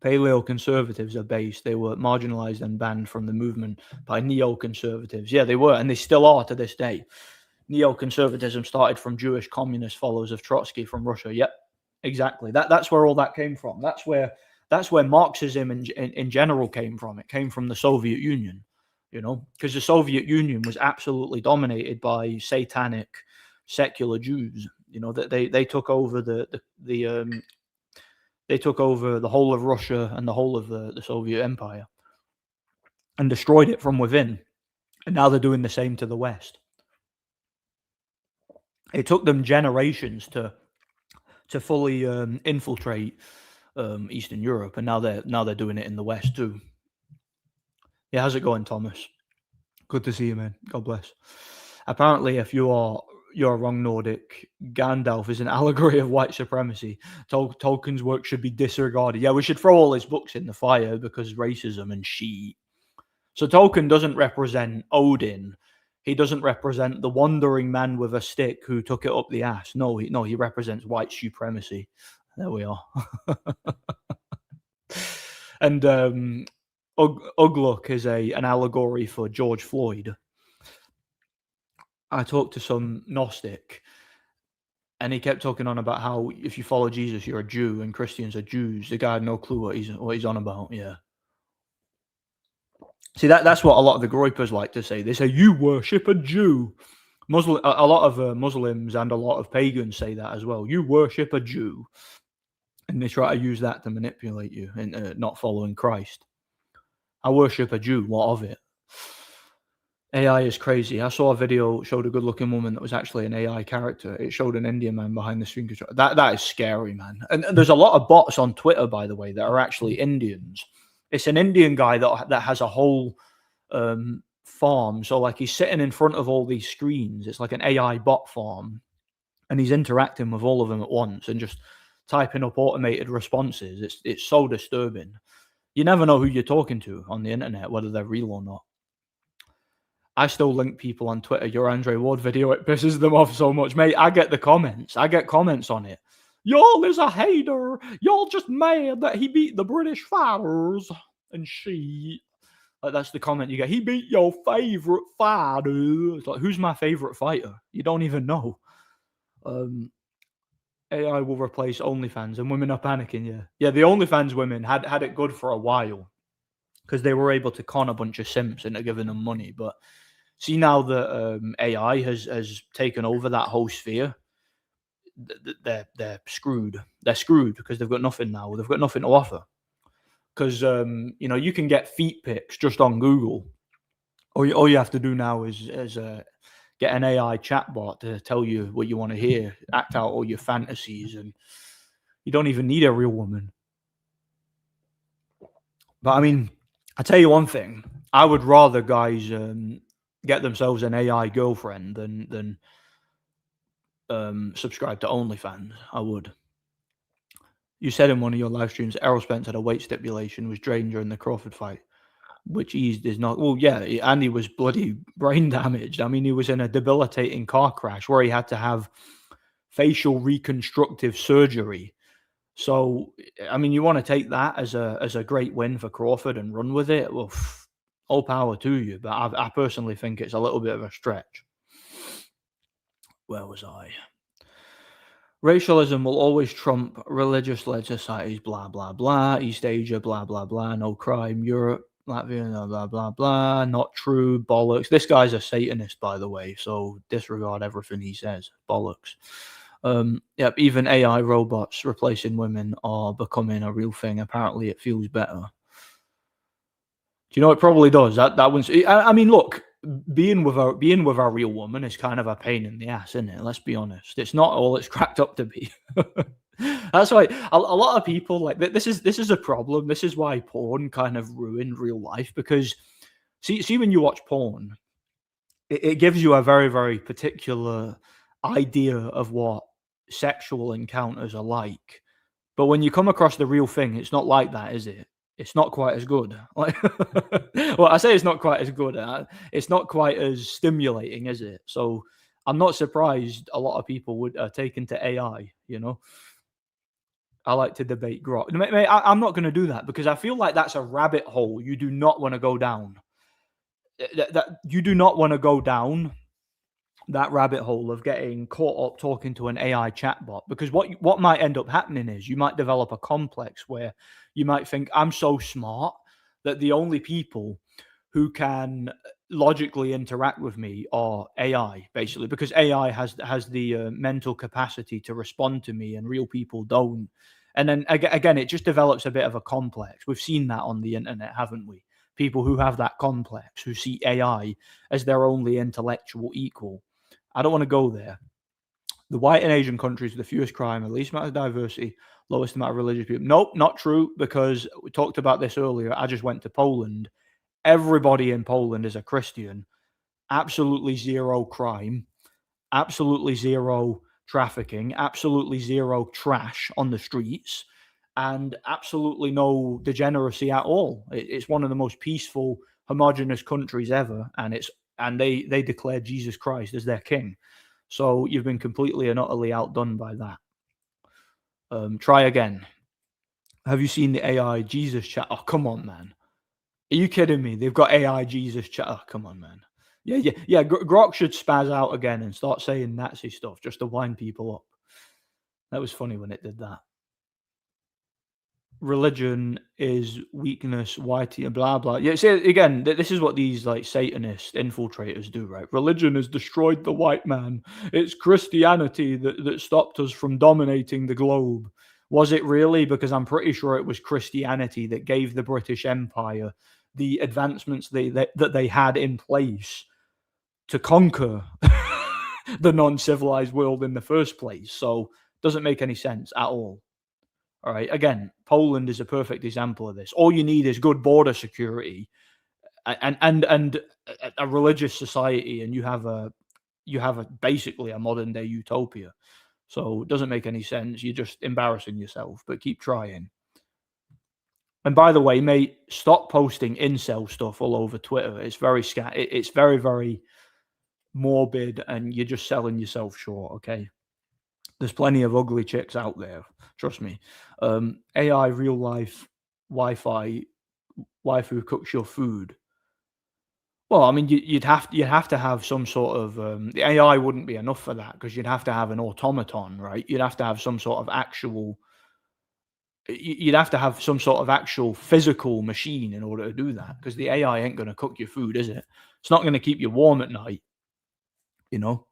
Paleo-conservatives are based. They were marginalized and banned from the movement by neoconservatives. Yeah, they were, and they still are to this day. Neoconservatism started from Jewish communist followers of Trotsky from Russia. Yep, exactly. That's where all that came from. That's where Marxism in general came from. It came from the Soviet Union, because the Soviet Union was absolutely dominated by satanic secular Jews. That they took over they took over the whole of Russia and the whole of the Soviet Empire and destroyed it from within. And now they're doing the same to the West. It took them generations to fully infiltrate Eastern Europe, and now they're doing it in the West too. Yeah, how's it going, Thomas? Good to see you, man. God bless. Apparently, if you're wrong, Nordic, Gandalf is an allegory of white supremacy. Tolkien's work should be disregarded. Yeah, we should throw all his books in the fire because racism and shit. So Tolkien doesn't represent Odin. He doesn't represent the wandering man with a stick who took it up the ass. No, he represents white supremacy. There we are. And Ugluk is an allegory for George Floyd. I talked to some Gnostic, and he kept talking on about how if you follow Jesus, you're a Jew, and Christians are Jews. The guy had no clue what he's on about. Yeah. See, that's what a lot of the groypers like to say. They say, you worship a Jew. A lot of Muslims and a lot of pagans say that as well. You worship a Jew. And they try to use that to manipulate you into not following Christ. I worship a Jew. What of it? AI is crazy. I saw a video showed a good-looking woman that was actually an AI character. It showed an Indian man behind the screen control. That is scary, man. And there's a lot of bots on Twitter, by the way, that are actually Indians. It's an Indian guy that has a whole farm. So like he's sitting in front of all these screens. It's like an AI bot farm, and he's interacting with all of them at once and just typing up automated responses. It's so disturbing. You never know who you're talking to on the internet, whether they're real or not. I still link people on Twitter. Your Andre Ward video, it pisses them off so much, mate. I get the comments. I get comments on it. Y'all is a hater. Y'all just mad that he beat the British fighters and shit. Like that's the comment you get. He beat your favorite fighter. It's like, who's my favorite fighter? You don't even know. AI will replace OnlyFans, and women are panicking. Yeah. The OnlyFans women had it good for a while because they were able to con a bunch of simps into giving them money. But see now that AI has taken over that whole sphere, they're screwed. They're screwed because they've got nothing now. They've got nothing to offer. Because you can get feet pics just on Google. All you have to do now is get an AI chatbot to tell you what you want to hear, act out all your fantasies, and you don't even need a real woman. But I mean, I tell you one thing: I would rather guys get themselves an AI girlfriend than subscribe to OnlyFans. I would. You said in one of your live streams, Errol Spence had a weight stipulation was drained during the Crawford fight. which eased his knock. Well, yeah, and he was bloody brain damaged. I mean, he was in a debilitating car crash where he had to have facial reconstructive surgery. So, I mean, you want to take that as a great win for Crawford and run with it. Well, all power to you. But I personally think it's a little bit of a stretch. Where was I? Racialism will always trump religious-led societies, blah, blah, blah. East Asia, blah, blah, blah. No crime. Europe, Latvia, blah, blah, blah, blah. Not true. Bollocks. This guy's a Satanist, by the way, so disregard everything he says. Bollocks. Yep, even AI robots replacing women are becoming a real thing. Apparently, it feels better. Do you know it probably does? That one's. I mean, look, being with a real woman is kind of a pain in the ass, isn't it? Let's be honest. It's not all it's cracked up to be. That's why a lot of people like this is a problem. This is why porn kind of ruined real life, because see when you watch porn, it gives you a very, very particular idea of what sexual encounters are like. But when you come across the real thing, it's not like that, is it? It's not quite as good. Like, well, I say it's not quite as good. It's not quite as stimulating, is it? So I'm not surprised a lot of people would take into AI. You know, I like to debate Grok. Mate, I'm not going to do that because I feel like that's a rabbit hole you do not want to go down. That you do not want to go down that rabbit hole of getting caught up talking to an AI chatbot, because what might end up happening is you might develop a complex where you might think I'm so smart that the only people who can logically interact with me are AI, basically, because AI has the mental capacity to respond to me and real people don't. And then again, it just develops a bit of a complex. We've seen that on the internet, haven't we? People who have that complex, who see AI as their only intellectual equal. I don't want to go there. The white and Asian countries with the fewest crime, the least amount of diversity, lowest amount of religious people. Nope, not true, because we talked about this earlier. I just went to Poland. Everybody in Poland is a Christian. Absolutely zero crime. Absolutely zero trafficking. Absolutely zero trash on the streets. And absolutely no degeneracy at all. It's one of the most peaceful, homogenous countries ever. And they declare Jesus Christ as their king. So you've been completely and utterly outdone by that. Try again. Have you seen the AI Jesus chat? Oh, come on, man. Are you kidding me? They've got AI Jesus chat. Oh, come on, man. Yeah. Grok should spaz out again and start saying Nazi stuff just to wind people up. That was funny when it did that. Religion is weakness, whitey, and blah blah. Yeah, see again, this is what these like Satanist infiltrators do, right? Religion has destroyed the white man. It's Christianity that stopped us from dominating the globe. Was it really? Because I'm pretty sure it was Christianity that gave the British Empire the advancements that they had in place to conquer the non-civilized world in the first place. So it doesn't make any sense at all. All right. Again, Poland is a perfect example of this. All you need is good border security and a religious society, and you have basically a modern day utopia. So it doesn't make any sense. You're just embarrassing yourself, but keep trying. And by the way, mate, stop posting incel stuff all over Twitter. It's very it's very, very morbid, and you're just selling yourself short. Okay. There's plenty of ugly chicks out there. Trust me. AI, real life, Wi-Fi, waifu cooks your food. Well, I mean, you'd have to have some sort of the AI wouldn't be enough for that, because you'd have to have an automaton, right? You'd have to have some sort of actual. You'd have to have some sort of actual physical machine in order to do that, because the AI ain't going to cook your food, is it? It's not going to keep you warm at night. You know.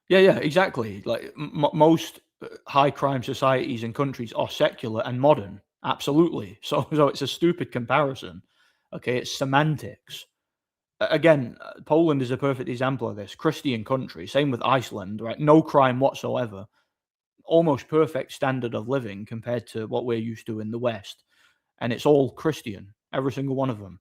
Yeah, exactly. Like most high crime societies and countries are secular and modern. Absolutely. So it's a stupid comparison. Okay, it's semantics. Again, Poland is a perfect example of this. Christian country. Same with Iceland, right? No crime whatsoever. Almost perfect standard of living compared to what we're used to in the West. And it's all Christian, every single one of them.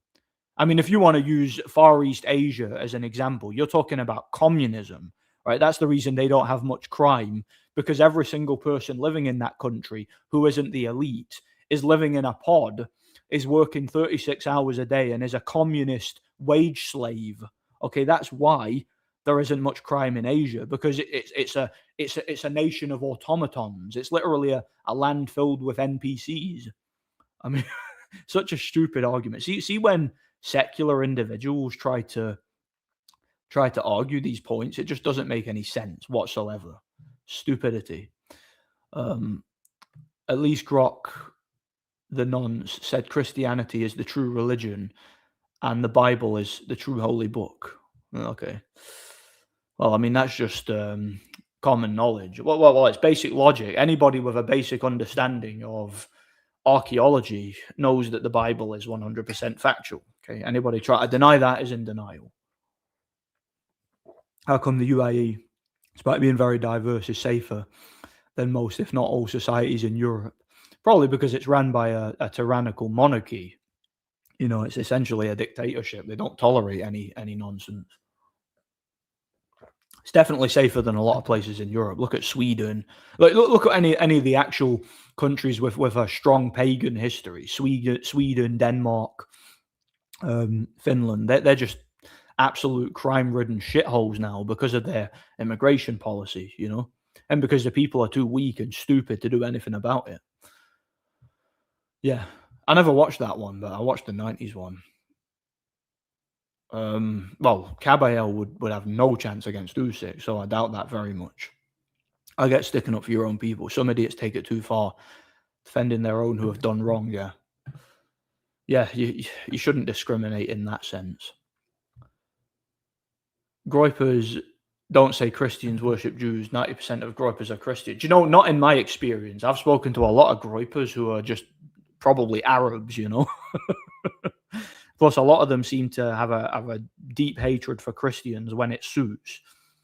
I mean, if you want to use Far East Asia as an example, you're talking about communism. Right, that's the reason they don't have much crime, because every single person living in that country who isn't the elite is living in a pod is working 36 hours a day and is a communist wage slave. Okay, that's why there isn't much crime in Asia, because it's a nation of automatons. It's literally a land filled with NPCs. I mean, such a stupid argument. See when secular individuals try to argue these points, it just doesn't make any sense whatsoever. Stupidity. At least Grok, the nuns, said Christianity is the true religion and the Bible is the true holy book. Okay. Well, I mean, that's just common knowledge. Well, it's basic logic. Anybody with a basic understanding of archaeology knows that the Bible is 100% factual. Okay. Anybody try to deny that is in denial. How come the UAE, despite being very diverse, is safer than most, if not all, societies in Europe? Probably because it's run by a tyrannical monarchy. You know, it's essentially a dictatorship. They don't tolerate any nonsense. It's definitely safer than a lot of places in Europe. Look at Sweden. Look at any of the actual countries with a strong pagan history. Sweden, Denmark, Finland. They're just absolute crime-ridden shitholes now because of their immigration policy, you know, and because the people are too weak and stupid to do anything about it. Yeah, I never watched that one, but I watched the 90s one. Well, Caballero would have no chance against Usyk, so I doubt that very much. I get sticking up for your own people. Some idiots take it too far, defending their own who have done wrong. Yeah, you shouldn't discriminate in that sense. Groypers don't say Christians worship Jews. 90% of Groypers are Christians. You know, not in my experience. I've spoken to a lot of Groypers who are just probably Arabs, you know. Plus, a lot of them seem to have a deep hatred for Christians when it suits.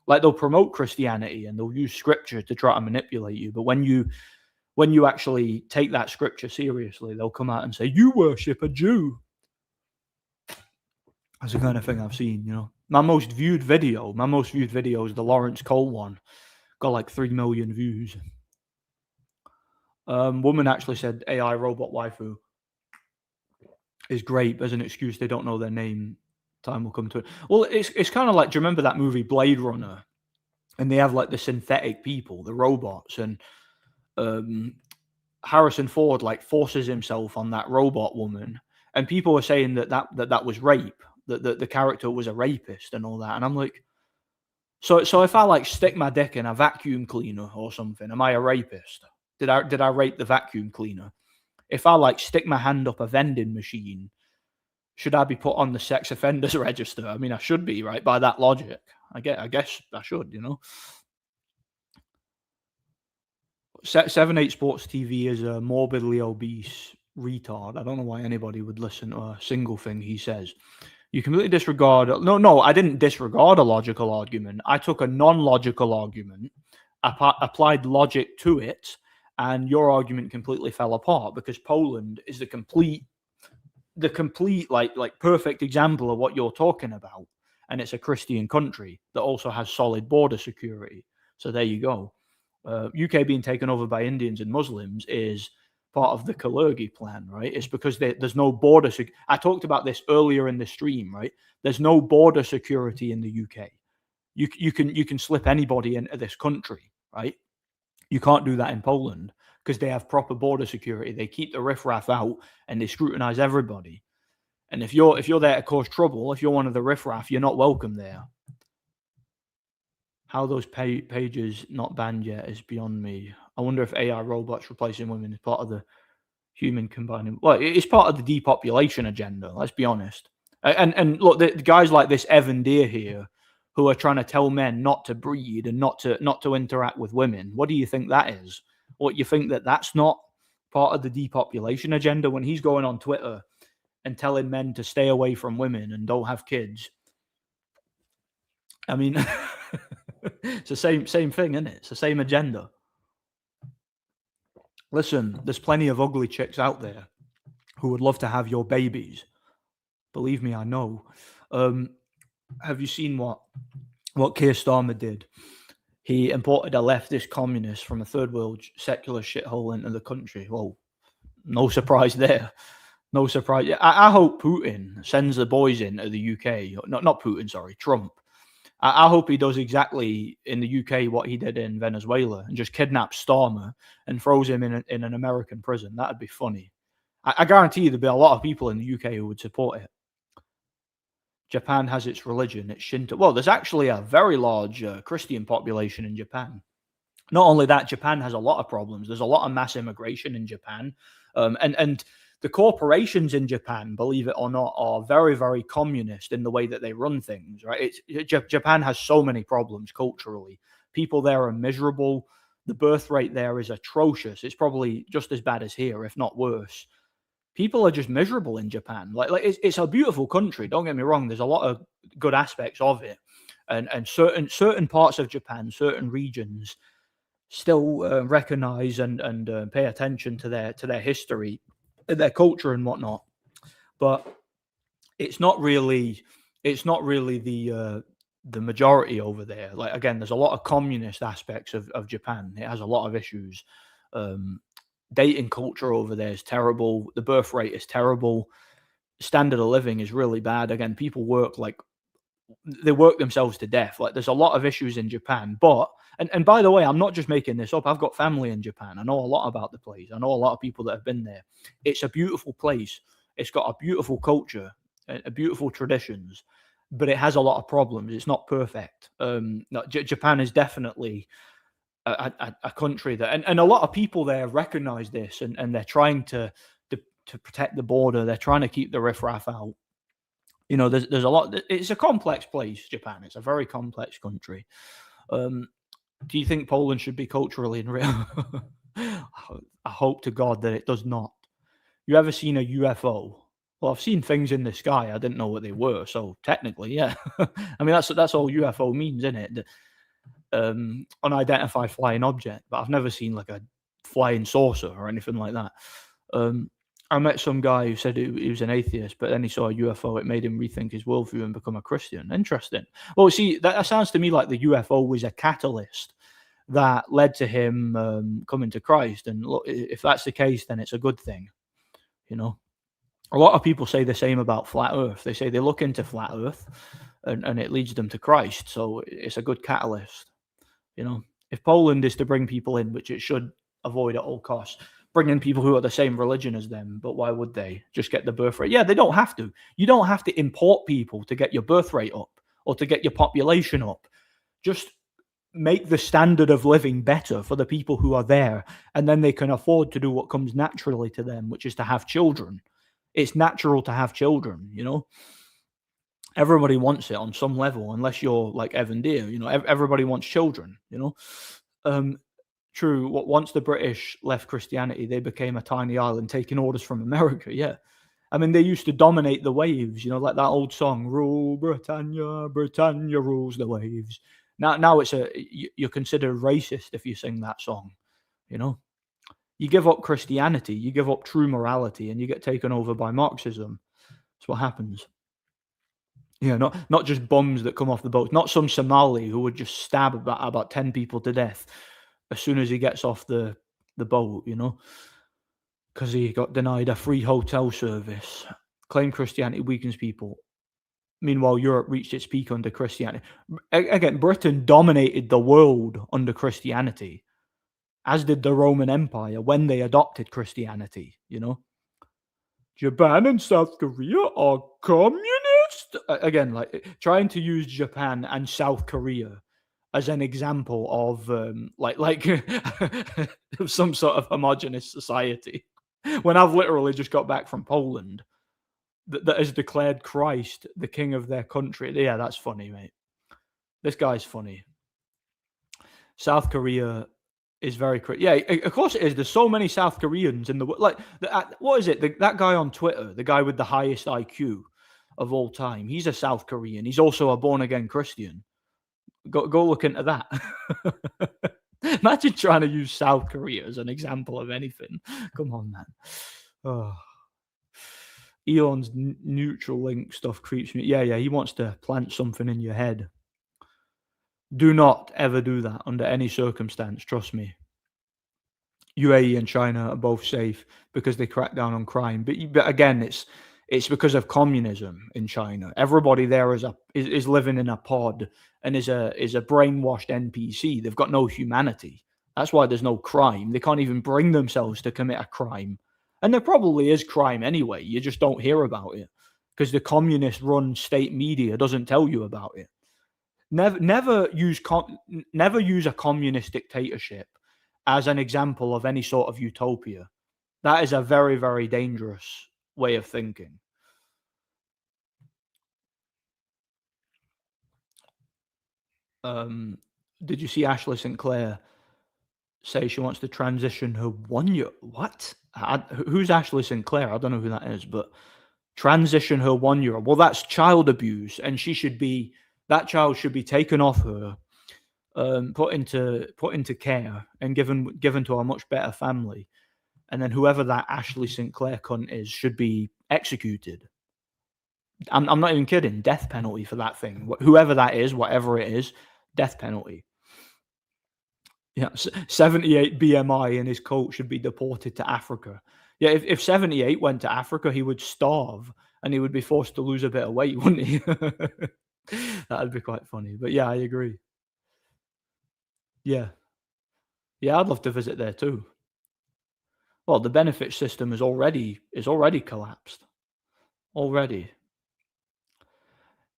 Like, they'll promote Christianity and they'll use scripture to try to manipulate you. But when you actually take that scripture seriously, they'll come out and say, you worship a Jew. That's the kind of thing I've seen, you know. My most viewed video is the Lawrence Cole one. Got like 3 million views. Woman actually said AI robot waifu is great as an excuse they don't know their name. Time will come to it. Well, it's kind of like, do you remember that movie Blade Runner? And they have like the synthetic people, the robots, and Harrison Ford like forces himself on that robot woman, and people were saying that was rape, that the character was a rapist and all that, and I'm like, so if I like stick my dick in a vacuum cleaner or something, am I a rapist? Did I rape the vacuum cleaner? If I like stick my hand up a vending machine, should I be put on the sex offenders register? I mean, I should be, right? By that logic, I guess I should, you know. 7/8 Sports TV is a morbidly obese retard. I don't know why anybody would listen to a single thing he says. You completely disregard. No, I didn't disregard a logical argument. I took a non-logical argument, applied logic to it, and your argument completely fell apart because Poland is the complete like perfect example of what you're talking about, and it's a Christian country that also has solid border security. So there you go. UK being taken over by Indians and Muslims is part of the Kalergi plan, right? It's because there's no border. I talked about this earlier in the stream, right? There's no border security in the UK. You can slip anybody into this country, right? You can't do that in Poland because they have proper border security. They keep the riffraff out and they scrutinize everybody. And if you're there to cause trouble, if you're one of the riffraff, you're not welcome there. How those pages not banned yet is beyond me. I wonder if AI robots replacing women is part of the human combining. Well, it's part of the depopulation agenda. Let's be honest. And look, the guys like this Evan Deer here, who are trying to tell men not to breed and not to interact with women. What do you think that is? What, you think that's not part of the depopulation agenda when he's going on Twitter and telling men to stay away from women and don't have kids? I mean, it's the same thing, isn't it? It's the same agenda. Listen, there's plenty of ugly chicks out there who would love to have your babies. Believe me, I know. Have you seen what Keir Starmer did? He imported a leftist communist from a third world secular shithole into the country. Well, no surprise there. No surprise. Yeah, I hope Putin sends the boys into the UK. Not Putin, sorry, Trump. I hope he does exactly in the UK what he did in Venezuela and just kidnaps Starmer and throws him in an American prison. That'd be funny. I guarantee you there'd be a lot of people in the UK who would support it. Japan has its religion, it's Shinto. Well, there's actually a very large Christian population in Japan. Not only that, Japan has a lot of problems. There's a lot of mass immigration in Japan, and the corporations in Japan, believe it or not, are very, very communist in the way that they run things. Right? Japan has so many problems culturally. People there are miserable. The birth rate there is atrocious. It's probably just as bad as here, if not worse. People are just miserable in Japan. Like it's a beautiful country. Don't get me wrong. There's a lot of good aspects of it, and certain parts of Japan, certain regions still recognize and pay attention to their history, their culture, and whatnot. But it's not really the majority over there. Like again, there's a lot of communist aspects of Japan. It has a lot of issues. Dating culture over there is terrible. The birth rate is terrible. Standard of living is really bad. Again, people work like they work themselves to death. Like there's a lot of issues in Japan. But and by the way, I'm not just making this up. I've got family in Japan. I know a lot about the place. I know a lot of people that have been there. It's a beautiful place. It's got a beautiful culture, a beautiful traditions, but it has a lot of problems. It's not perfect. Japan is definitely a country that, and a lot of people there recognize this, and they're trying to protect the border. They're trying to keep the riffraff out. You know, there's a lot. It's a complex place, Japan. It's a very complex country. Do you think Poland should be culturally and real? I hope to God that it does not. You ever seen a UFO? Well, I've seen things in the sky. I didn't know what they were. So technically, yeah. I mean, that's all UFO means, isn't it? Unidentified flying object. But I've never seen like a flying saucer or anything like that. I met some guy who said he was an atheist, but then he saw a UFO. It made him rethink his worldview and become a Christian. Interesting. Well, see, that sounds to me like the UFO was a catalyst that led to him coming to Christ. And look, if that's the case, then it's a good thing. You know, a lot of people say the same about flat Earth. They say they look into flat Earth, and it leads them to Christ. So it's a good catalyst. You know, if Poland is to bring people in, which it should avoid at all costs, bring in people who are the same religion as them. But why would they? Just get the birth rate. Yeah, they don't have to. You don't have to import people to get your birth rate up or to get your population up. Just make the standard of living better for the people who are there, and then they can afford to do what comes naturally to them, which is to have children. It's natural to have children, you know. Everybody wants it on some level, unless you're like Evan Deere. You know, everybody wants children, you know. True. Once the British left Christianity, they became a tiny island taking orders from America. Yeah. I mean, they used to dominate the waves, you know, like that old song, Rule Britannia, Britannia rules the waves. Now you're considered racist if you sing that song, you know. You give up Christianity, you give up true morality, and you get taken over by Marxism. That's what happens. Yeah, not just bums that come off the boat, not some Somali who would just stab about 10 people to death as soon as he gets off the boat, you know, because he got denied a free hotel service. Claim Christianity weakens people. Meanwhile, Europe reached its peak under Christianity. Again, Britain dominated the world under Christianity, as did the Roman Empire when they adopted Christianity, you know. Japan and South Korea are communist. Again, like trying to use Japan and South Korea as an example of like some sort of homogenous society, when I've literally just got back from Poland that has declared Christ the king of their country. Yeah, that's funny, mate. This guy's funny. South Korea is very yeah, of course it is. There's so many South Koreans in the like. What is it? That guy on Twitter, the guy with the highest IQ of all time. He's a South Korean. He's also a born again Christian. Go look into that. Imagine trying to use South Korea as an example of anything. Come on, man. Oh. Elon's neutral link stuff creeps me. Yeah, he wants to plant something in your head. Do not ever do that under any circumstance. Trust me. UAE and China are both safe because they crack down on crime. But again, it's because of communism in China. Everybody there is living in a pod and is a brainwashed NPC. They've got no humanity. That's why there's no crime. They can't even bring themselves to commit a crime. And there probably is crime anyway. You just don't hear about it because the communist run state media doesn't tell you about it. Never use a communist dictatorship as an example of any sort of utopia. That is a very, very dangerous way of thinking. Um, did you see Ashley Sinclair say she wants to transition her 1 year? What? Who's Ashley Sinclair? I don't know who that is, but transition her 1 year. Well, that's child abuse, and that child should be taken off her, put into care, and given to a much better family. And then whoever that Ashley Sinclair cunt is should be executed. I'm not even kidding. Death penalty for that thing. Whoever that is, whatever it is, death penalty. Yeah, 78 BMI and his coach should be deported to Africa. Yeah, if 78 went to Africa, he would starve and he would be forced to lose a bit of weight, wouldn't he? That'd be quite funny. But yeah, I agree. Yeah. Yeah, I'd love to visit there too. Well, the benefit system is already collapsed. Already.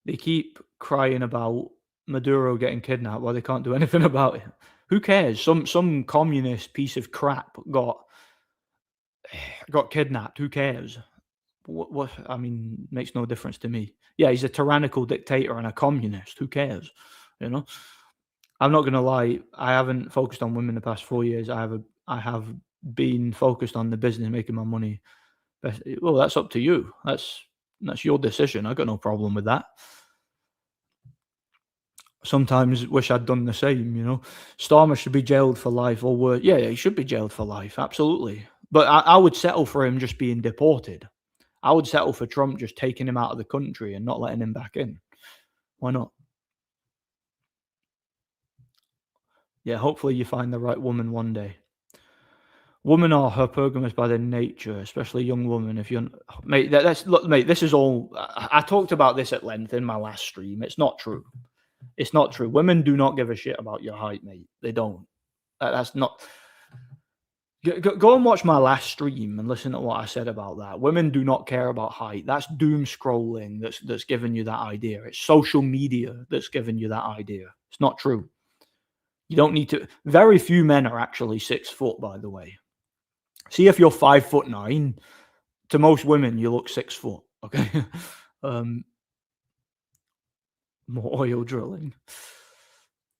They keep crying about Maduro getting kidnapped while they can't do anything about it. Who cares? Some communist piece of crap got kidnapped. Who cares? What? I mean, makes no difference to me. Yeah, he's a tyrannical dictator and a communist. Who cares? You know. I'm not gonna lie. I haven't focused on women the past 4 years. I have been focused on the business, making my money. Well, that's up to you. That's your decision. I got no problem with that. Sometimes wish I'd done the same, you know. Starmer should be jailed for life or worse. Yeah, yeah, he should be jailed for life, absolutely. But I would settle for him just being deported. I would settle for Trump just taking him out of the country and not letting him back in. Why not? Yeah, hopefully you find the right woman one day. Women are hypergamous by their nature, especially young women. If you're, mate, that's look, mate. This is all. I talked about this at length in my last stream. It's not true. It's not true. Women do not give a shit about your height, mate. They don't. That's not. Go and watch my last stream and listen to what I said about that. Women do not care about height. That's doom scrolling. That's giving you that idea. It's social media that's giving you that idea. It's not true. You don't need to. Very few men are actually 6 foot, by the way. See if you're 5'9". To most women, you look 6 foot. Okay. um, More oil drilling.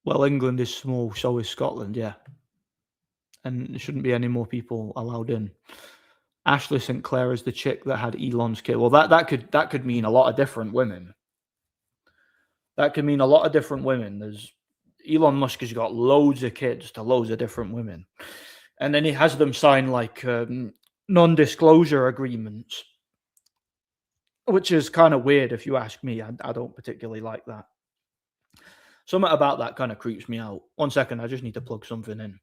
Well, England is small, so is Scotland. Yeah, and there shouldn't be any more people allowed in. Ashley Sinclair is the chick that had Elon's kid. Well, that could mean a lot of different women. That could mean a lot of different women. There's Elon Musk has got loads of kids to loads of different women, and then he has them sign like non-disclosure agreements, which is kind of weird if you ask me. I don't particularly like that. Something about that kind of creeps me out. 1 second, I just need to plug something in.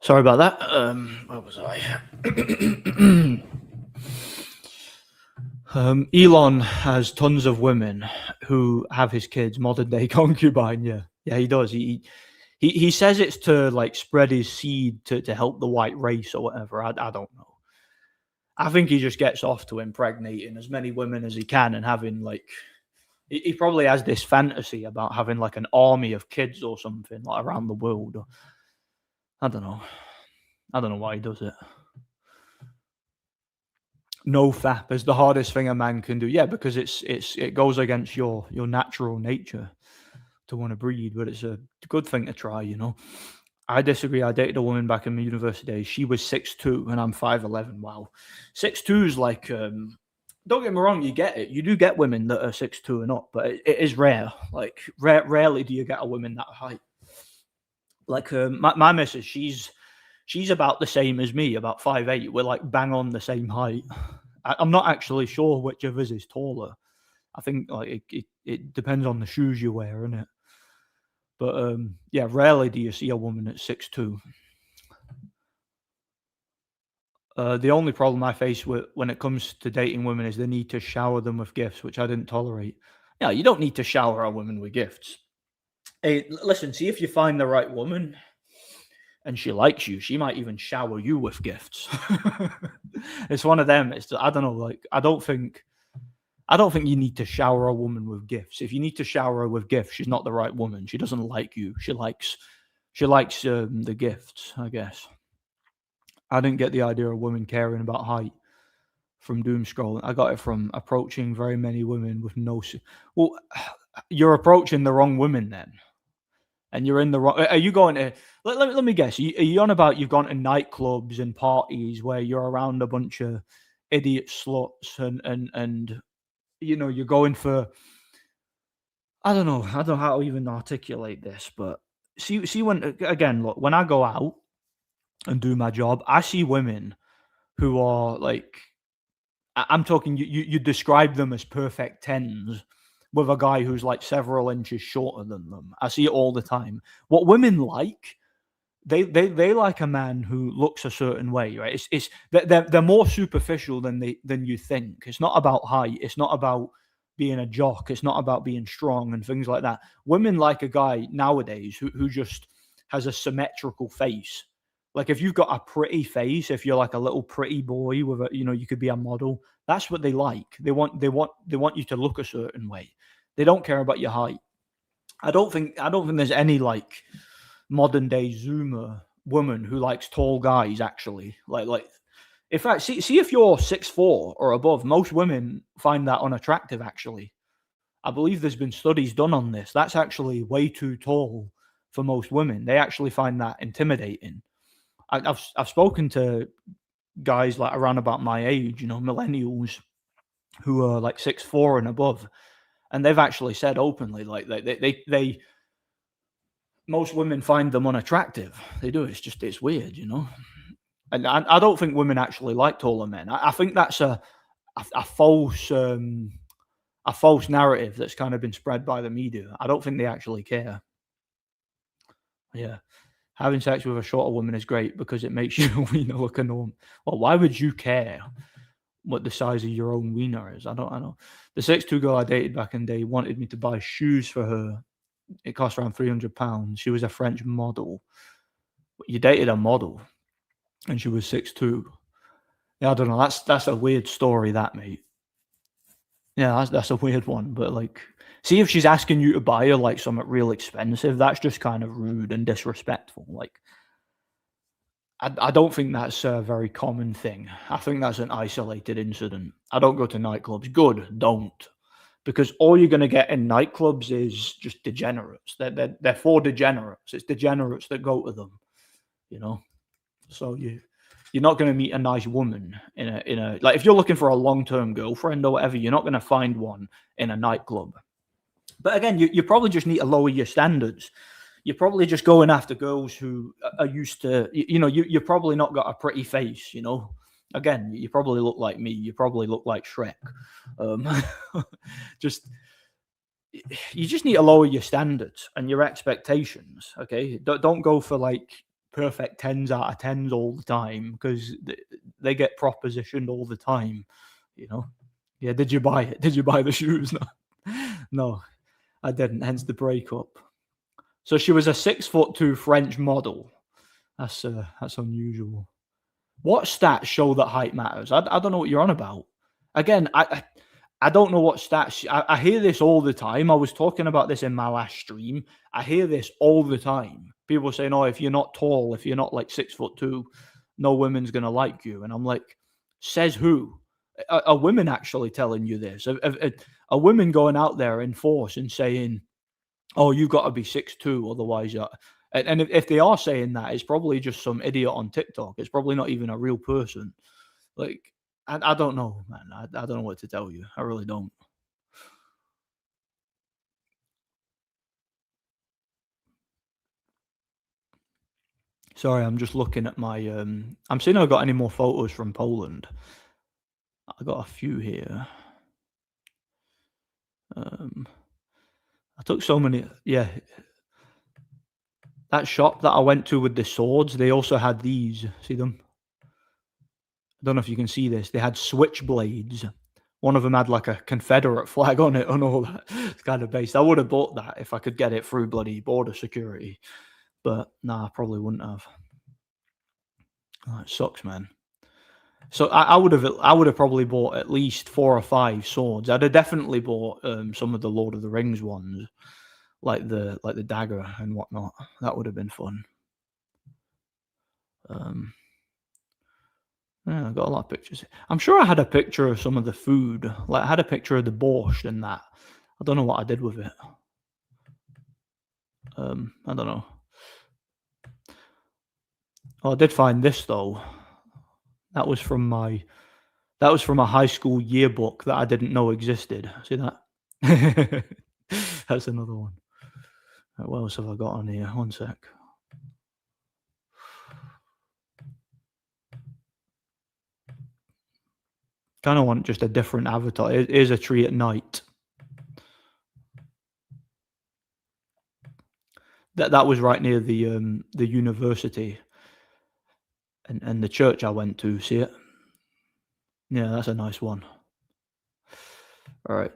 Sorry about that. Where was I? Elon has tons of women who have his kids modern day concubine. Yeah, he does. He says it's to like spread his seed to help the white race or whatever. I don't know. I think he just gets off to impregnating as many women as he can and having like he probably has this fantasy about having like an army of kids or something like around the world. I don't know. I don't know why he does it. No fap is the hardest thing a man can do. Yeah, because it goes against your natural nature to want to breed, but it's a good thing to try, you know. I disagree. I dated a woman back in my university days. She was 6'2" and I'm 5'11". Wow. 6'2" is like don't get me wrong, you get it. You do get women that are 6'2" and up, but it is rare. Like rarely do you get a woman that height. Like my missus, she's about the same as me, about 5'8". We're like bang on the same height. I'm not actually sure which of us is taller. I think like it depends on the shoes you wear, innit? But yeah, rarely do you see a woman at 6'2". The only problem I face with when it comes to dating women is the need to shower them with gifts, which I didn't tolerate. Yeah, you don't need to shower a woman with gifts. Hey, listen, see if you find the right woman and she likes you, she might even shower you with gifts. It's one of them. It's I don't know. Like I don't think you need to shower a woman with gifts. If you need to shower her with gifts, she's not the right woman. She doesn't like you. She likes the gifts, I guess. I didn't get the idea of women caring about height from doom scrolling. I got it from approaching very many women with no. Well, you're approaching the wrong women then, and you're in the wrong. Are you going to? Let me guess. Are you on about you've gone to nightclubs and parties where you're around a bunch of idiot sluts and you know you're going for. I don't know. I don't know how to even articulate this, but see when again look when I go out and do my job, I see women who are like I'm talking you describe them as perfect tens with a guy who's like several inches shorter than them. I see it all the time. What women like, they like a man who looks a certain way, right? It's they're more superficial than you think. It's not about height. It's not about being a jock. It's not about being strong and things like that. Women like a guy nowadays who just has a symmetrical face. Like if you've got a pretty face, if you're like a little pretty boy with a, you know, you could be a model. That's what they like. They want you to look a certain way. They don't care about your height. I don't think there's any like modern day Zoomer woman who likes tall guys. Actually, like in fact, see if you're 6'4" or above. Most women find that unattractive. Actually, I believe there's been studies done on this. That's actually way too tall for most women. They actually find that intimidating. I've spoken to guys like around about my age, you know, millennials who are like 6'4" and above, and they've actually said openly like they most women find them unattractive. They do. It's weird, you know. And I don't think women actually like taller men. I think that's a false narrative that's kind of been spread by the media. I don't think they actually care. Yeah. Having sex with a shorter woman is great because it makes your wiener look a norm. Well, why would you care what the size of your own wiener is? I don't. The 6'2" girl I dated back in the day wanted me to buy shoes for her. It cost around £300. She was a French model. You dated a model, and she was 6'2". Yeah, I don't know. That's a weird story, that mate. Yeah, that's a weird one. But like, see if she's asking you to buy her like something real expensive. That's just kind of rude and disrespectful. Like, I don't think that's a very common thing. I think that's an isolated incident. I don't go to nightclubs. Good, don't. Because all you're going to get in nightclubs is just degenerates. They're for degenerates. It's degenerates that go to them, you know. So you're not going to meet a nice woman in a like if you're looking for a long-term girlfriend or whatever, you're not going to find one in a nightclub. But again, you probably just need to lower your standards. You're probably just going after girls who are used to, you know, you're probably not got a pretty face, you know. Again, you probably look like me. You probably look like Shrek. Um, just you just need to lower your standards and your expectations. Okay, don't go for like perfect 10s out of 10s all the time because they get propositioned all the time, you know. Yeah, did you buy it? Did you buy the shoes? No, no, I didn't. Hence the breakup. So she was a 6'2" French model. That's unusual. What stats show that height matters? I don't know what you're on about. Again, I don't know what stats. I hear this all the time. I was talking about this in my last stream. I hear this all the time. People saying, "Oh, if you're not tall, if you're not like 6'2", no woman's gonna like you." And I'm like, says who? Are women actually telling you this? Are women going out there in force and saying, "Oh, you've got to be 6'2", otherwise you're..." And if they are saying that, it's probably just some idiot on TikTok. It's probably not even a real person. Like, I don't know, man. I don't know what to tell you. I really don't. Sorry, I'm just looking at my. I'm seeing if I got any more photos from Poland. I got a few here. I took so many. Yeah, that shop that I went to with the swords, they also had these. See them? I don't know if you can see this. They had switchblades. One of them had like a Confederate flag on it and all that. It's kind of based. I would have bought that if I could get it through bloody border security, but nah, I probably wouldn't have. Oh, it sucks, man. So I would have probably bought at least 4 or 5 swords. I'd have definitely bought some of the Lord of the Rings ones, like the dagger and whatnot. That would have been fun. Yeah, I got a lot of pictures. I'm sure I had a picture of some of the food. Like I had a picture of the borscht and that. I don't know what I did with it. I don't know. Oh, I did find this though. That was from my a high school yearbook that I didn't know existed. See that? That's another one. Right, what else have I got on here? One sec. Kind of want just a different avatar. It is a tree at night. That was right near the university and the church I went to. See it? Yeah, that's a nice one. All right.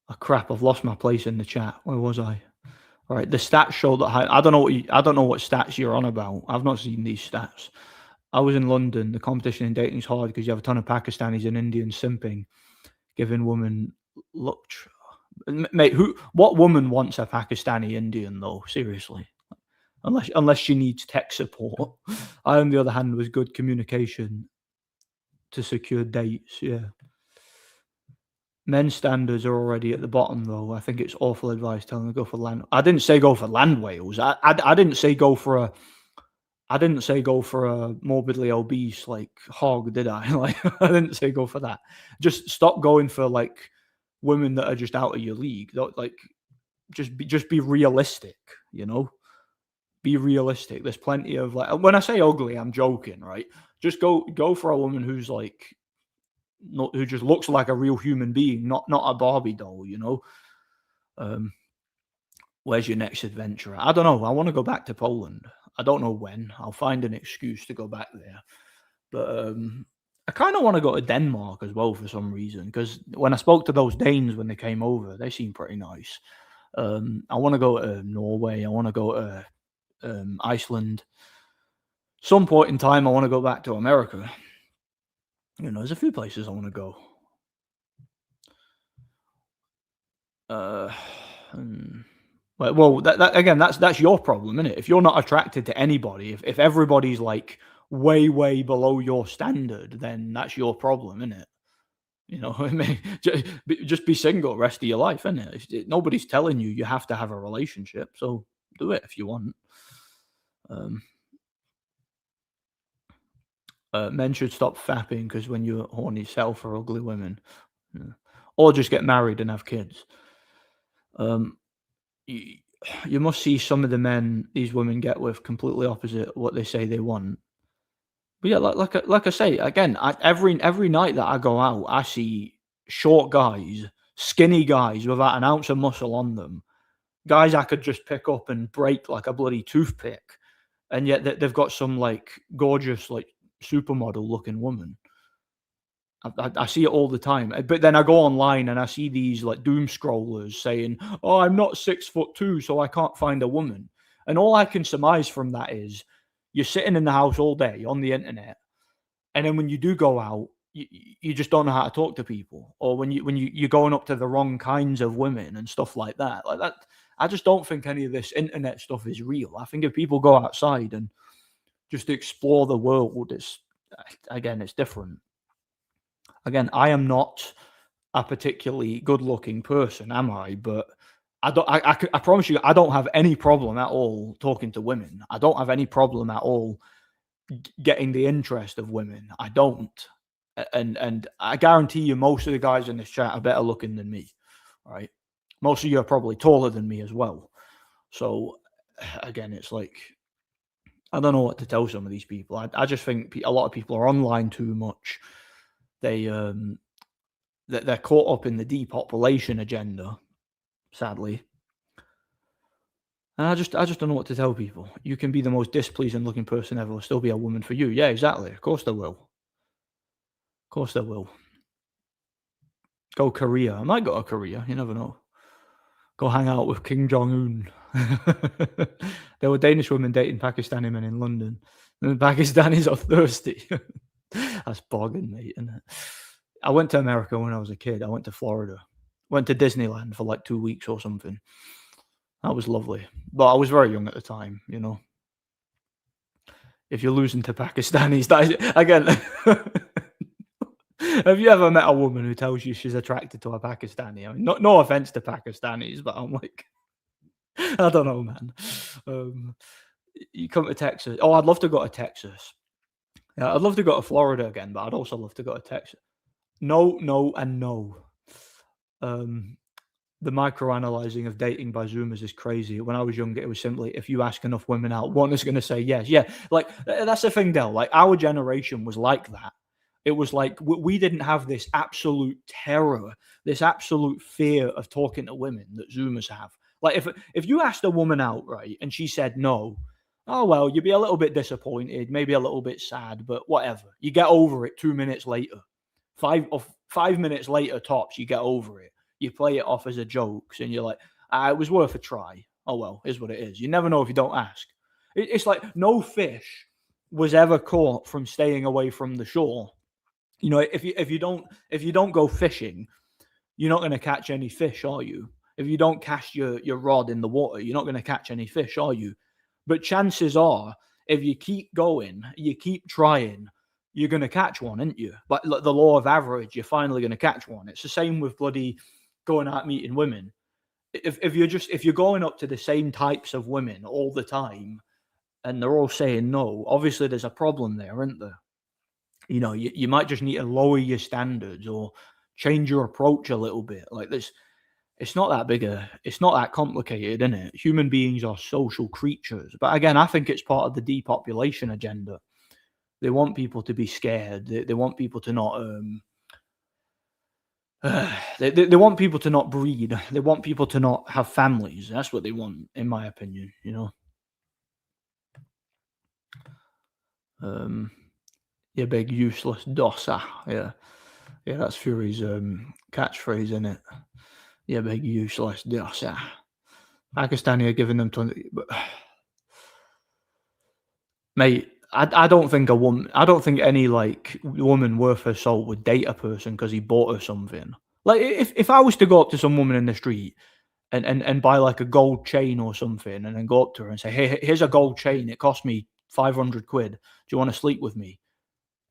Oh crap! I've lost my place in the chat. Where was I? All right. The stats show that I don't know what stats you're on about. I've not seen these stats. I was in London. The competition in dating is hard because you have a ton of Pakistanis and Indians simping, giving women look. Mate, what woman wants a Pakistani Indian though? Seriously, unless she needs tech support. I, on the other hand, was good communication to secure dates. Yeah, men's standards are already at the bottom though. I think it's awful advice telling them to go for land. I didn't say go for land whales. I didn't say go for a. I didn't say go for a morbidly obese like hog, did I? Like I didn't say go for that. Just stop going for like women that are just out of your league. Like just be realistic, you know? Be realistic. There's plenty of like when I say ugly, I'm joking, right? Just go for a woman who's like not who just looks like a real human being, not a Barbie doll, you know? Where's your next adventure? I don't know. I want to go back to Poland. I don't know when. I'll find an excuse to go back there. But I kind of want to go to Denmark as well for some reason because when I spoke to those Danes when they came over, they seemed pretty nice. I want to go to Norway. I want to go to Iceland. Some point in time, I want to go back to America. You know, there's a few places I want to go. Well, that again, that's your problem, isn't it? If you're not attracted to anybody, if everybody's like way below your standard, then that's your problem, isn't it? You know, I mean, just be single rest of your life, isn't it? Nobody's telling you you have to have a relationship, so do it if you want. Men should stop fapping because when you're horny, sell for ugly women, yeah. Or just get married and have kids. You must see some of the men these women get with completely opposite what they say they want. But yeah, like I say again, every night that I go out, I see short guys, skinny guys without an ounce of muscle on them, guys I could just pick up and break like a bloody toothpick, and yet they've got some like gorgeous like supermodel looking woman. I see it all the time, but then I go online and I see these like doom scrollers saying, "Oh, I'm not 6'2", so I can't find a woman." And all I can surmise from that is you're sitting in the house all day on the internet, and then when you do go out, you just don't know how to talk to people, or you're going up to the wrong kinds of women and stuff like that. Like that, I just don't think any of this internet stuff is real. I think if people go outside and just explore the world, it's different. Again, I am not a particularly good-looking person, am I? But I promise you, I don't have any problem at all talking to women. I don't have any problem at all getting the interest of women. I don't, and I guarantee you, most of the guys in this chat are better looking than me, right? Most of you are probably taller than me as well. So again, it's like I don't know what to tell some of these people. I just think a lot of people are online too much. They're caught up in the depopulation agenda, sadly. And I just don't know what to tell people. You can be the most displeasing looking person ever, will still be a woman for you. Yeah, exactly. Of course there will. Of course there will. Go Korea. I might go to Korea. You never know. Go hang out with Kim Jong Un. There were Danish women dating Pakistani men in London. And the Pakistanis are thirsty. That's bogging, mate, isn't it? I went to America when I was a kid. I went to Florida. Went to Disneyland for like 2 weeks or something. That was lovely. But I was very young at the time, you know. If you're losing to Pakistanis, that is, again, have you ever met a woman who tells you she's attracted to a Pakistani? I mean, no offense to Pakistanis, but I'm like, I don't know, man. You come to Texas. Oh, I'd love to go to Texas. Yeah, I'd love to go to Florida again, but I'd also love to go to Texas. No, and no. The microanalyzing of dating by Zoomers is crazy. When I was younger, it was simply if you ask enough women out, one is going to say yes. Yeah, like that's the thing, Del. Like our generation was like that. It was like we didn't have this absolute terror, this absolute fear of talking to women that Zoomers have. Like if you asked a woman out, right, and she said no, oh well, you'd be a little bit disappointed, maybe a little bit sad, but whatever. You get over it 2 minutes later. 5 minutes later tops, you get over it. You play it off as a joke, and you're like, it was worth a try. Oh well, is what it is. You never know if you don't ask. It's like no fish was ever caught from staying away from the shore. You know, if you don't go fishing, you're not going to catch any fish, are you? If you don't cast your rod in the water, you're not going to catch any fish, are you? But chances are, if you keep going, you keep trying, you're going to catch one, aren't you? But the law of average, you're finally going to catch one. It's the same with bloody going out meeting women. If you're going up to the same types of women all the time and they're all saying no, obviously there's a problem there, isn't there? You know, you might just need to lower your standards or change your approach a little bit. Like this, it's not that complicated, isn't it? Human beings are social creatures. But again, I think it's part of the depopulation agenda. They want people to be scared. They want people to not they want people to not breed. They want people to not have families. That's what they want, in my opinion, you know. You big useless dosser. Yeah, that's Fury's catchphrase, isn't it? You big useless dosser. Pakistani are giving them 20. But, mate, I don't think any like woman worth her salt would date a person because he bought her something. Like if I was to go up to some woman in the street and buy like a gold chain or something and then go up to her and say, hey, here's a gold chain. It cost me 500 quid. Do you want to sleep with me?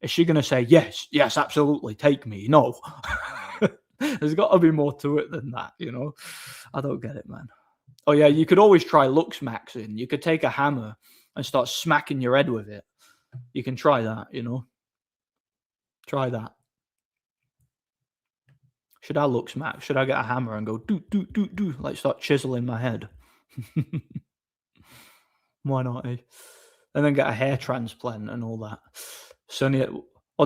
Is she going to say, yes, absolutely, take me? No. There's got to be more to it than that, you know? I don't get it, man. Oh, yeah, you could always try looks maxing. You could take a hammer and start smacking your head with it. You can try that, you know? Try that. Should I look smack? Should I get a hammer and go do, like start chiseling my head? Why not, eh? And then get a hair transplant and all that.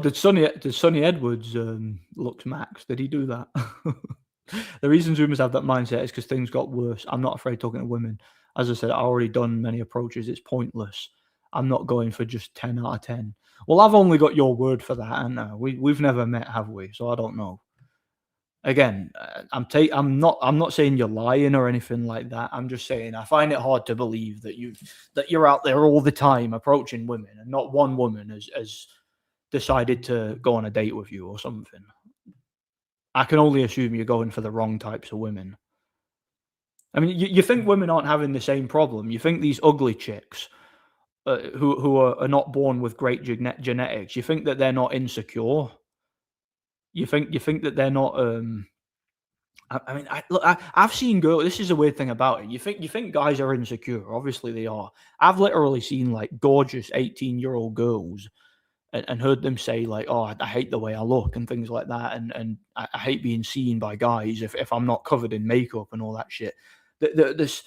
Did Sonny Edwards look max? Did he do that? The reason Zoomers have that mindset is because things got worse. I'm not afraid talking to women. As I said, I already done many approaches. It's pointless. I'm not going for just 10 out of 10. Well, I've only got your word for that, and we've never met, have we? So I don't know. Again, I'm not saying you're lying or anything like that. I'm just saying I find it hard to believe that you're out there all the time approaching women, and not one woman has decided to go on a date with you or something. I can only assume you're going for the wrong types of women. I mean, you think women aren't having the same problem. You think these ugly chicks who are not born with great genetics, you think that they're not insecure. You think that they're not. I mean, look, I've seen girls. This is a weird thing about it. You think guys are insecure? Obviously, they are. I've literally seen like gorgeous 18-year-old girls and heard them say like, "Oh, I hate the way I look" and things like that, and I hate being seen by guys if I'm not covered in makeup and all that shit. This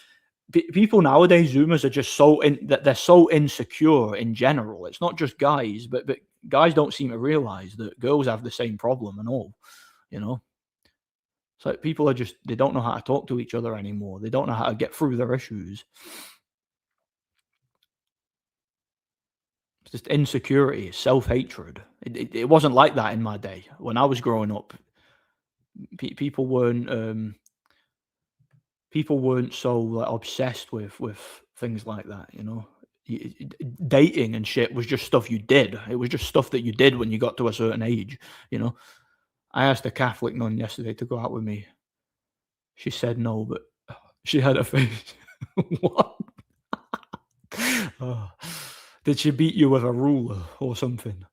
people nowadays, Zoomers are just that they're so insecure in general. It's not just guys, but guys don't seem to realize that girls have the same problem and all. You know, so people are they don't know how to talk to each other anymore. They don't know how to get through their issues. It's just insecurity, self-hatred. It wasn't like that in my day when I was growing up. People weren't so like, obsessed with things like that. You know, dating and shit was just stuff you did. It was just stuff that you did when you got to a certain age. You know, I asked a Catholic nun yesterday to go out with me. She said no, but she had a face. What? Oh. Did she beat you with a ruler or something?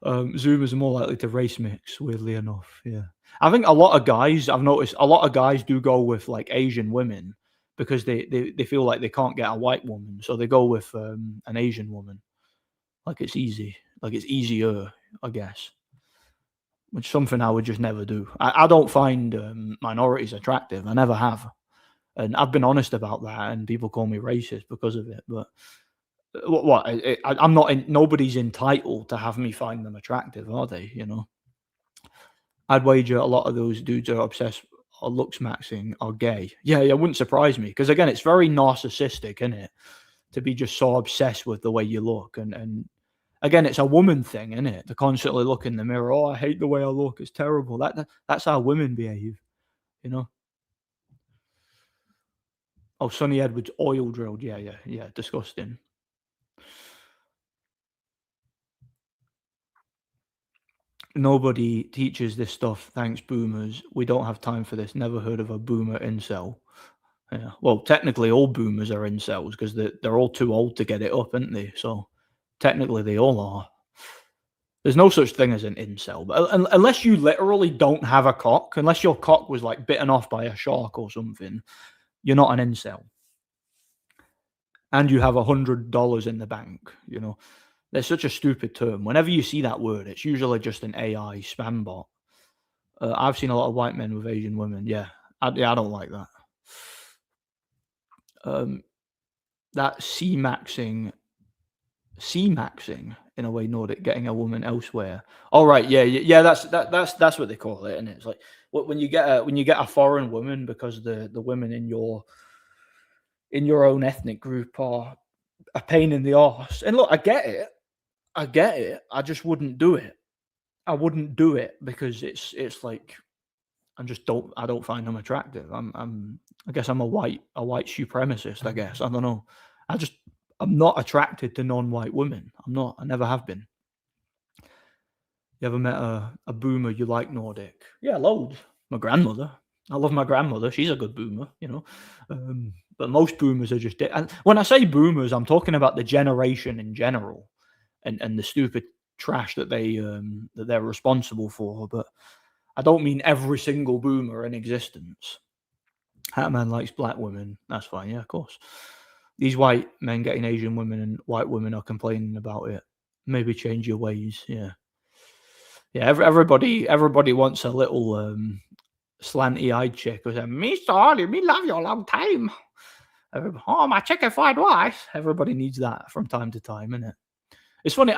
Zoomers are more likely to race mix, weirdly enough. Yeah. I think a lot of guys, I've noticed a lot of guys do go with like Asian women because they feel like they can't get a white woman. So they go with an Asian woman. Like it's easy. Like it's easier, I guess. Which is something I would just never do. I don't find minorities attractive. I never have. And I've been honest about that, and people call me racist because of it. But I'm not. Nobody's entitled to have me find them attractive, are they? You know, I'd wager a lot of those dudes are obsessed or looks maxing are gay. Yeah, it wouldn't surprise me because again, it's very narcissistic, isn't it? To be just so obsessed with the way you look, and again, it's a woman thing, isn't it? To constantly look in the mirror. Oh, I hate the way I look. It's terrible. That's how women behave. You know. Oh, Sonny Edwards oil drilled. Yeah. Disgusting. Nobody teaches this stuff. Thanks, boomers. We don't have time for this. Never heard of a boomer incel. Yeah. Well, technically, all boomers are incels because they're all too old to get it up, aren't they? So technically, they all are. There's no such thing as an incel, but unless you literally don't have a cock, unless your cock was like bitten off by a shark or something, you're not an incel. And you have $100 in the bank. You know, there's such a stupid term. Whenever you see that word, it's usually just an AI spam bot. I've seen a lot of white men with Asian women. Yeah, I don't like that. That C-maxing in a way Nordic, getting a woman elsewhere. All right, yeah. That's what they call it, and it's like when you get a foreign woman because the women in your own ethnic group are a pain in the arse. And look, I get it. I just wouldn't do it. I wouldn't do it because it's like I don't find them attractive. I guess I'm a white supremacist, I guess. I don't know. I'm not attracted to non-white women. I'm not. I never have been. You ever met a boomer you like, Nordic? Yeah, loads. My grandmother. I love my grandmother. She's a good boomer, you know. But most boomers are just. And when I say boomers, I'm talking about the generation in general, and the stupid trash that they're responsible for. But I don't mean every single boomer in existence. Hatman likes black women. That's fine. Yeah, of course. These white men getting Asian women and white women are complaining about it. Maybe change your ways. Yeah. Yeah, everybody wants a little slanty-eyed chick who's like, me sorry, me love you a long time. Oh, my chicken fried rice. Everybody needs that from time to time, isn't it? It's funny.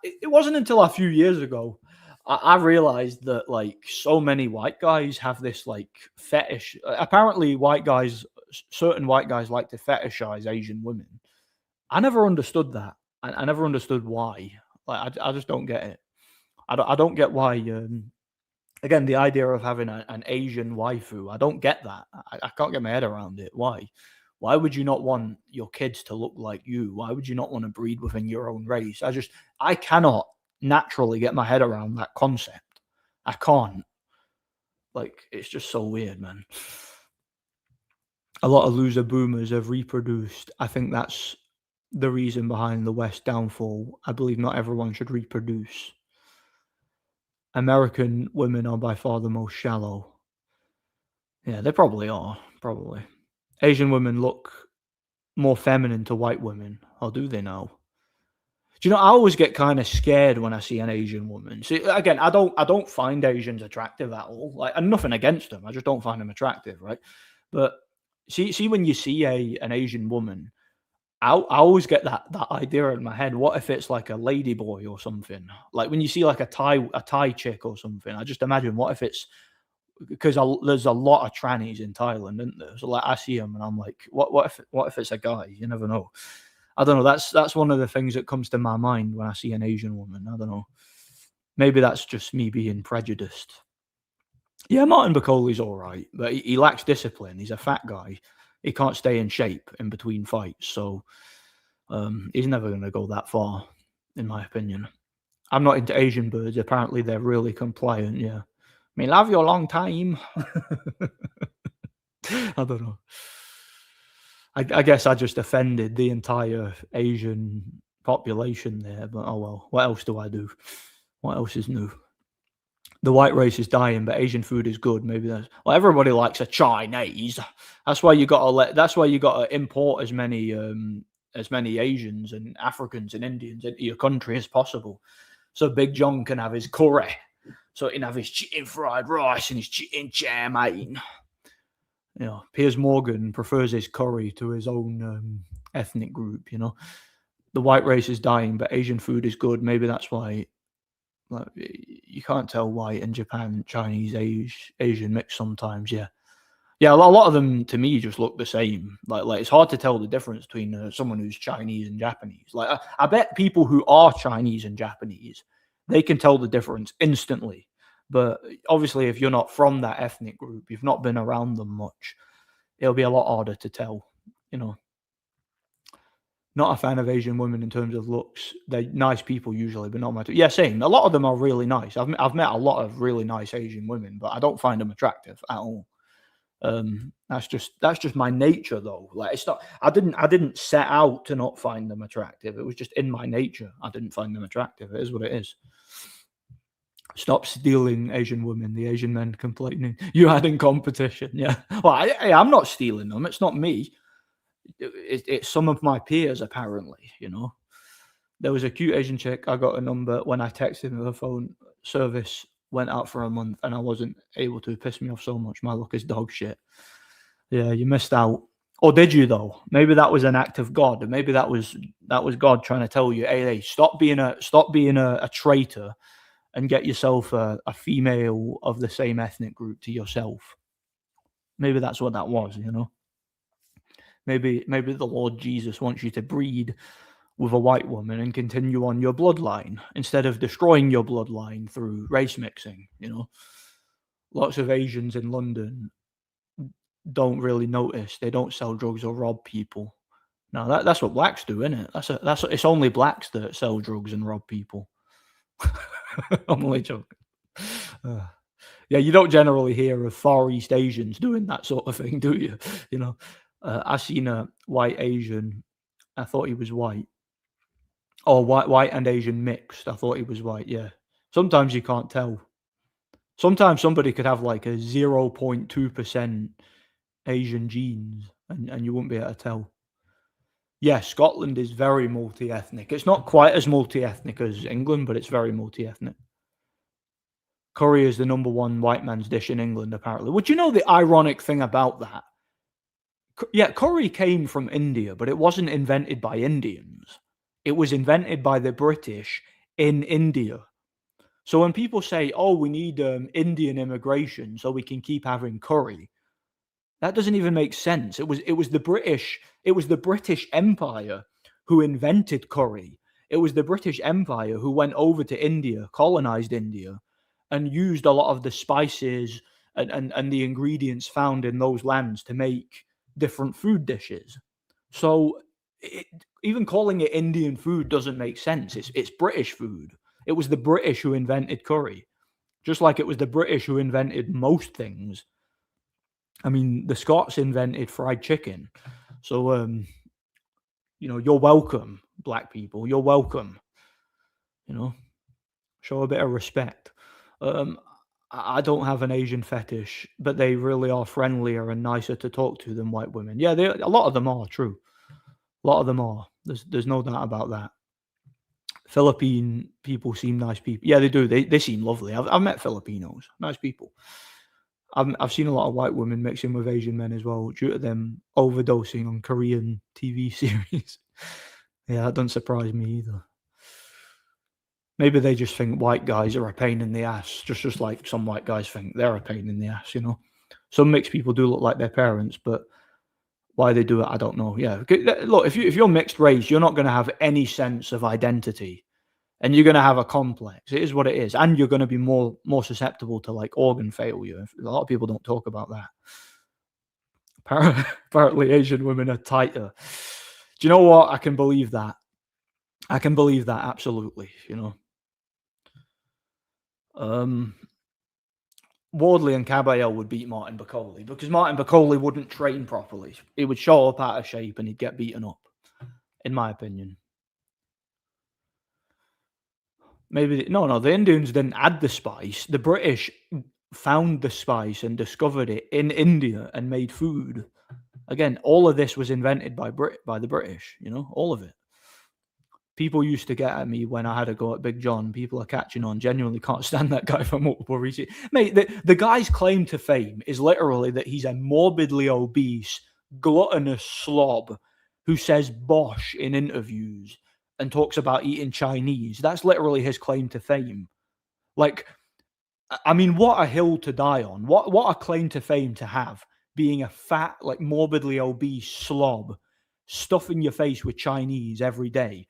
It wasn't until a few years ago I realized that like so many white guys have this like fetish. Apparently, certain white guys like to fetishize Asian women. I never understood that. I never understood why. Like, I just don't get it. I don't get why. Again, the idea of having an Asian waifu, I don't get that. I can't get my head around it. Why? Why would you not want your kids to look like you? Why would you not want to breed within your own race? I cannot naturally get my head around that concept. I can't. Like, it's just so weird, man. A lot of loser boomers have reproduced. I think that's the reason behind the West downfall. I believe not everyone should reproduce. American women are by far the most shallow. Yeah, they probably are. Probably. Asian women look more feminine to white women. Or do they now? Do you know, I always get kind of scared when I see an Asian woman. See, again, I don't find Asians attractive at all. Like, and nothing against them. I just don't find them attractive, right? But see when you see an Asian woman, I always get that idea in my head. What if it's like a lady boy or something? Like when you see like a Thai chick or something, I just imagine what if it's because there's a lot of trannies in Thailand, isn't there? So like I see them and I'm like, what if it's a guy? You never know. I don't know. That's one of the things that comes to my mind when I see an Asian woman. I don't know. Maybe that's just me being prejudiced. Yeah, Martin Bacoli's all right, but he lacks discipline. He's a fat guy. He can't stay in shape in between fights, so he's never going to go that far, in my opinion. I'm not into Asian birds. Apparently, they're really compliant. Yeah, me love you a long time. I don't know. I guess I just offended the entire Asian population there, but oh well. What else do I do? What else is new? The white race is dying, but Asian food is good. Maybe that's well. Everybody likes a Chinese. That's why you got to That's why you got to import as many Asians and Africans and Indians into your country as possible, so Big John can have his curry, so he can have his chicken fried rice and his chicken chow mein. You know, Piers Morgan prefers his curry to his own ethnic group. You know, the white race is dying, but Asian food is good. Maybe that's why. Like, you can't tell white and Japan, Chinese, Asian mix sometimes. Yeah, yeah. A lot of them to me just look the same. Like it's hard to tell the difference between someone who's Chinese and Japanese. Like I bet people who are Chinese and Japanese, they can tell the difference instantly. But obviously, if you're not from that ethnic group, you've not been around them much, it'll be a lot harder to tell. You know. Not a fan of Asian women in terms of looks. They're nice people usually, but not my. Yeah, same. A lot of them are really nice. I've met a lot of really nice Asian women, but I don't find them attractive at all. That's just my nature, though. Like it's not. I didn't set out to not find them attractive. It was just in my nature. I didn't find them attractive. It is what it is. Stop stealing Asian women. The Asian men complaining. You had in competition. Yeah. Well, I'm not stealing them. It's not me. It's some of my peers, apparently. You know, there was a cute Asian chick. I got a number when I texted her. Phone service went out for a month, and I wasn't able to. Piss me off so much. My luck is dog shit. Yeah, you missed out. Or did you though? Maybe that was an act of God. Maybe that was God trying to tell you, hey, stop being a traitor, and get yourself a female of the same ethnic group to yourself. Maybe that's what that was. You know. Maybe the Lord Jesus wants you to breed with a white woman and continue on your bloodline instead of destroying your bloodline through race mixing. You know, lots of Asians in London don't really notice. They don't sell drugs or rob people. No, that's what blacks do, isn't it? It's only blacks that sell drugs and rob people. I'm only joking. Yeah, you don't generally hear of Far East Asians doing that sort of thing, do you? You know. I seen a white Asian. I thought he was white. Or white and Asian mixed. I thought he was white. Yeah. Sometimes you can't tell. Sometimes somebody could have like a 0.2% Asian genes, and you wouldn't be able to tell. Yeah, Scotland is very multi-ethnic. It's not quite as multi-ethnic as England, but it's very multi-ethnic. Curry is the number one white man's dish in England, apparently. Would you know the ironic thing about that? Yeah, curry came from India, but it wasn't invented by Indians. It was invented by the British in India. So when people say, "Oh, we need Indian immigration so we can keep having curry," that doesn't even make sense. It was the British Empire who invented curry. It was the British Empire who went over to India, colonized India, and used a lot of the spices and the ingredients found in those lands to make different food dishes. So it, even calling it Indian food doesn't make sense. It's British food. It was the British who invented curry, just like it was the British who invented most things. I mean, the Scots invented fried chicken. So, you're welcome, black people. You're welcome. You know, show a bit of respect. Um, I don't have an Asian fetish, but they really are friendlier and nicer to talk to than white women. Yeah, a lot of them are true. A lot of them are. There's no doubt about that. Philippine people seem nice people. Yeah, they do. They seem lovely. I've met Filipinos, nice people. I've seen a lot of white women mixing with Asian men as well due to them overdosing on Korean TV series. Yeah, that doesn't surprise me either. Maybe they just think white guys are a pain in the ass, just like some white guys think they're a pain in the ass, Some mixed people do look like their parents, but why they do it, I don't know. Yeah, look, if you're mixed race, you're not going to have any sense of identity, and you're going to have a complex. It is what it is, and you're going to be more susceptible to like organ failure. A lot of people don't talk about that. Apparently, Asian women are tighter. Do you know what? I can believe that. I can believe that absolutely. Wardley and Caballero would beat Martin Bacoli because Martin Bacoli wouldn't train properly. He would show up out of shape and he'd get beaten up, in my opinion. Maybe no, the Indians didn't add the spice. The British found the spice and discovered it in India and made food. Again, all of this was invented by the British. All of it. People used to get at me when I had a go at Big John. People are catching on. Genuinely can't stand that guy for multiple reasons. Mate, the guy's claim to fame is literally that he's a morbidly obese, gluttonous slob who says bosh in interviews and talks about eating Chinese. That's literally his claim to fame. Like, I mean, what a hill to die on. What a claim to fame to have, being a fat, like morbidly obese slob, stuffing your face with Chinese every day.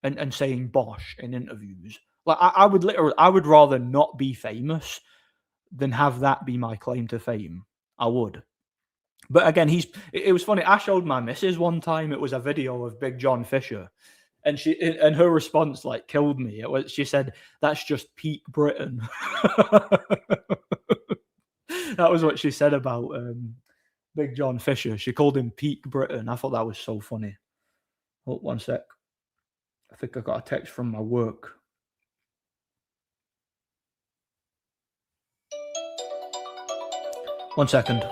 And saying bosh in interviews. Like I would rather not be famous than have that be my claim to fame. I would. But again, it was funny. I showed my missus one time. It was a video of Big John Fisher, and her response like killed me. She said, "That's just peak Britain." That was what she said about Big John Fisher. She called him peak Britain. I thought that was so funny. Oh, one sec. I think I got a text from my work. One second.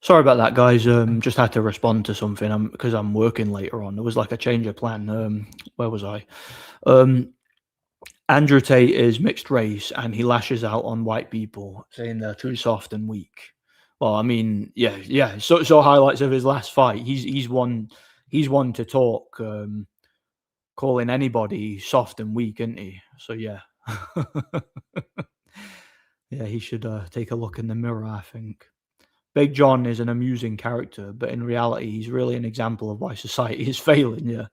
Sorry about that, guys. Just had to respond to something because I'm working later on. There was like a change of plan. Where was I? Andrew Tate is mixed race and he lashes out on white people, saying they're too soft and weak. Well, I mean, yeah. So highlights of his last fight. He's one to talk, calling anybody soft and weak, isn't he? So yeah, yeah. He should take a look in the mirror, I think. Big John is an amusing character, but in reality, he's really an example of why society is failing. Yeah,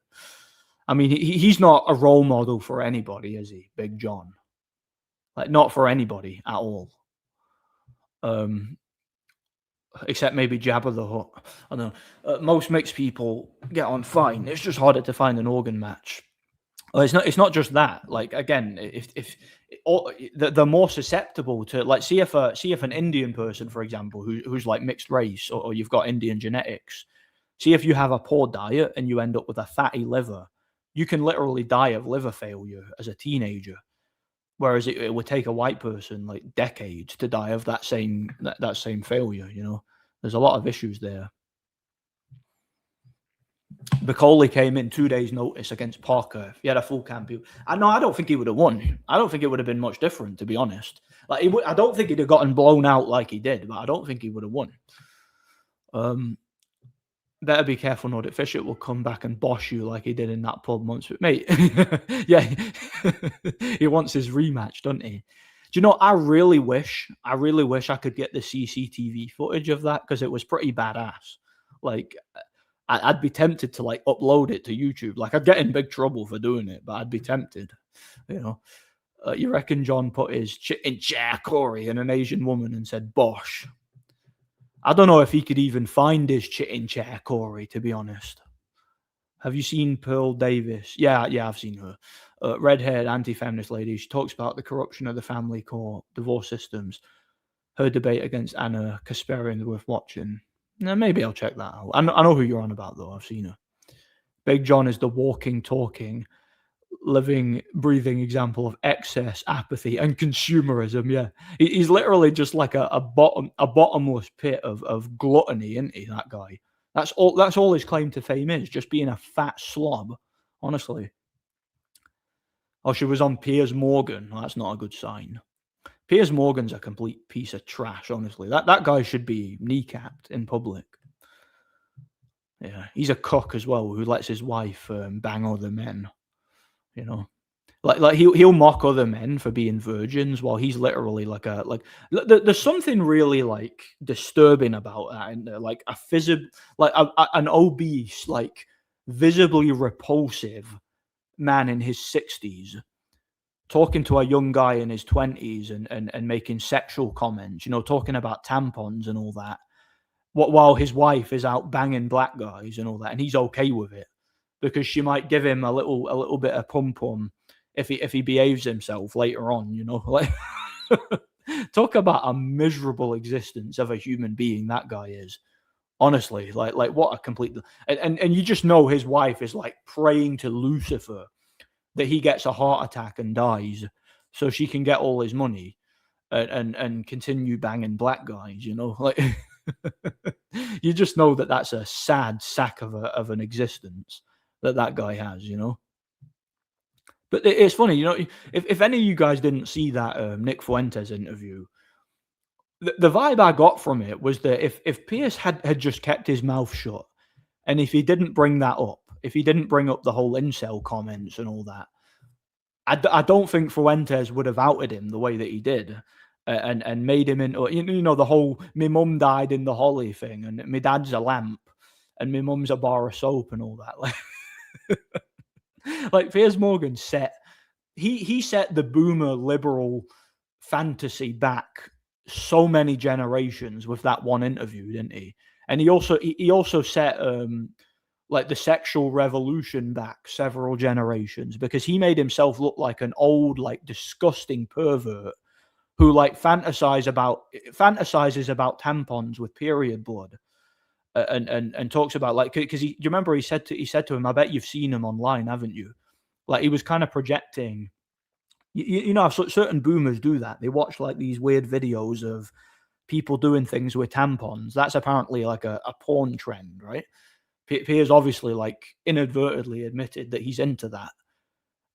I mean, he's not a role model for anybody, is he? Big John, like not for anybody at all. Except maybe Jabba the Hutt. I don't know. Most mixed people get on fine. It's just harder to find an organ match. Well, it's not just that. Like again, if they're more susceptible to, like, see if an Indian person, for example, who's like mixed race, or you've got Indian genetics. See if you have a poor diet and you end up with a fatty liver, you can literally die of liver failure as a teenager. Whereas it would take a white person like decades to die of that same failure. There's a lot of issues there. Bacoli came in 2 days' notice against Parker. He had a full camp. I don't think he would have won. I don't think it would have been much different, to be honest. Like I don't think he'd have gotten blown out like he did, but I don't think he would have won. Better be careful, not that Fisher will come back and bosh you like he did in that pub once. But mate, yeah, he wants his rematch, doesn't he? Do you know? I really wish I could get the CCTV footage of that, because it was pretty badass. Like, I'd be tempted to like upload it to YouTube. Like, I'd get in big trouble for doing it, but I'd be tempted. You reckon John put his in chair Corey and an Asian woman and said bosh? I don't know if he could even find his in chair Corey, to be honest. Have you seen Pearl Davis? Yeah, I've seen her. Red-haired anti-feminist lady. She talks about the corruption of the family court, divorce systems. Her debate against Anna Kasparian worth watching. Now, maybe I'll check that out. I know who you're on about, though. I've seen her. Big John is the walking, talking, living, breathing example of excess, apathy, and consumerism. Yeah, he's literally just like a bottomless pit of gluttony, isn't he? That guy. That's all his claim to fame is, just being a fat slob. Honestly. Oh, she was on Piers Morgan. That's not a good sign. Piers Morgan's a complete piece of trash, honestly. That guy should be kneecapped in public. Yeah, he's a cock as well, who lets his wife bang other men. Like he'll mock other men for being virgins, while he's literally there's something really like disturbing about that. And like an obese, like visibly repulsive man in his 60s talking to a young guy in his 20s and making sexual comments, talking about tampons and all that, while his wife is out banging black guys and all that, and he's okay with it because she might give him a little bit of pum if he behaves himself later on, like talk about a miserable existence of a human being that guy is. Honestly, like what a complete, and you just know his wife is like praying to Lucifer that he gets a heart attack and dies so she can get all his money and continue banging black guys, like you just know that that's a sad sack of an existence that guy has, But it's funny, if any of you guys didn't see that Nick Fuentes interview, the vibe I got from it was that if Pierce had just kept his mouth shut, and if he didn't bring that up, if he didn't bring up the whole incel comments and all that, I don't think Fuentes would have outed him the way that he did, and made him into, the whole "my mum died in the holly" thing, and "my dad's a lamp," and "my mum's a bar of soap" and all that. Like Piers Morgan set the boomer liberal fantasy back so many generations with that one interview, didn't he? And he also set like the sexual revolution back several generations, because he made himself look like an old, like disgusting pervert who like fantasizes about tampons with period blood, and talks about, like, because do you remember he said to him, "I bet you've seen him online, haven't you?" Like he was kind of projecting. Certain boomers do that. They watch like these weird videos of people doing things with tampons. That's apparently like a porn trend, right? Piers obviously like inadvertently admitted that he's into that,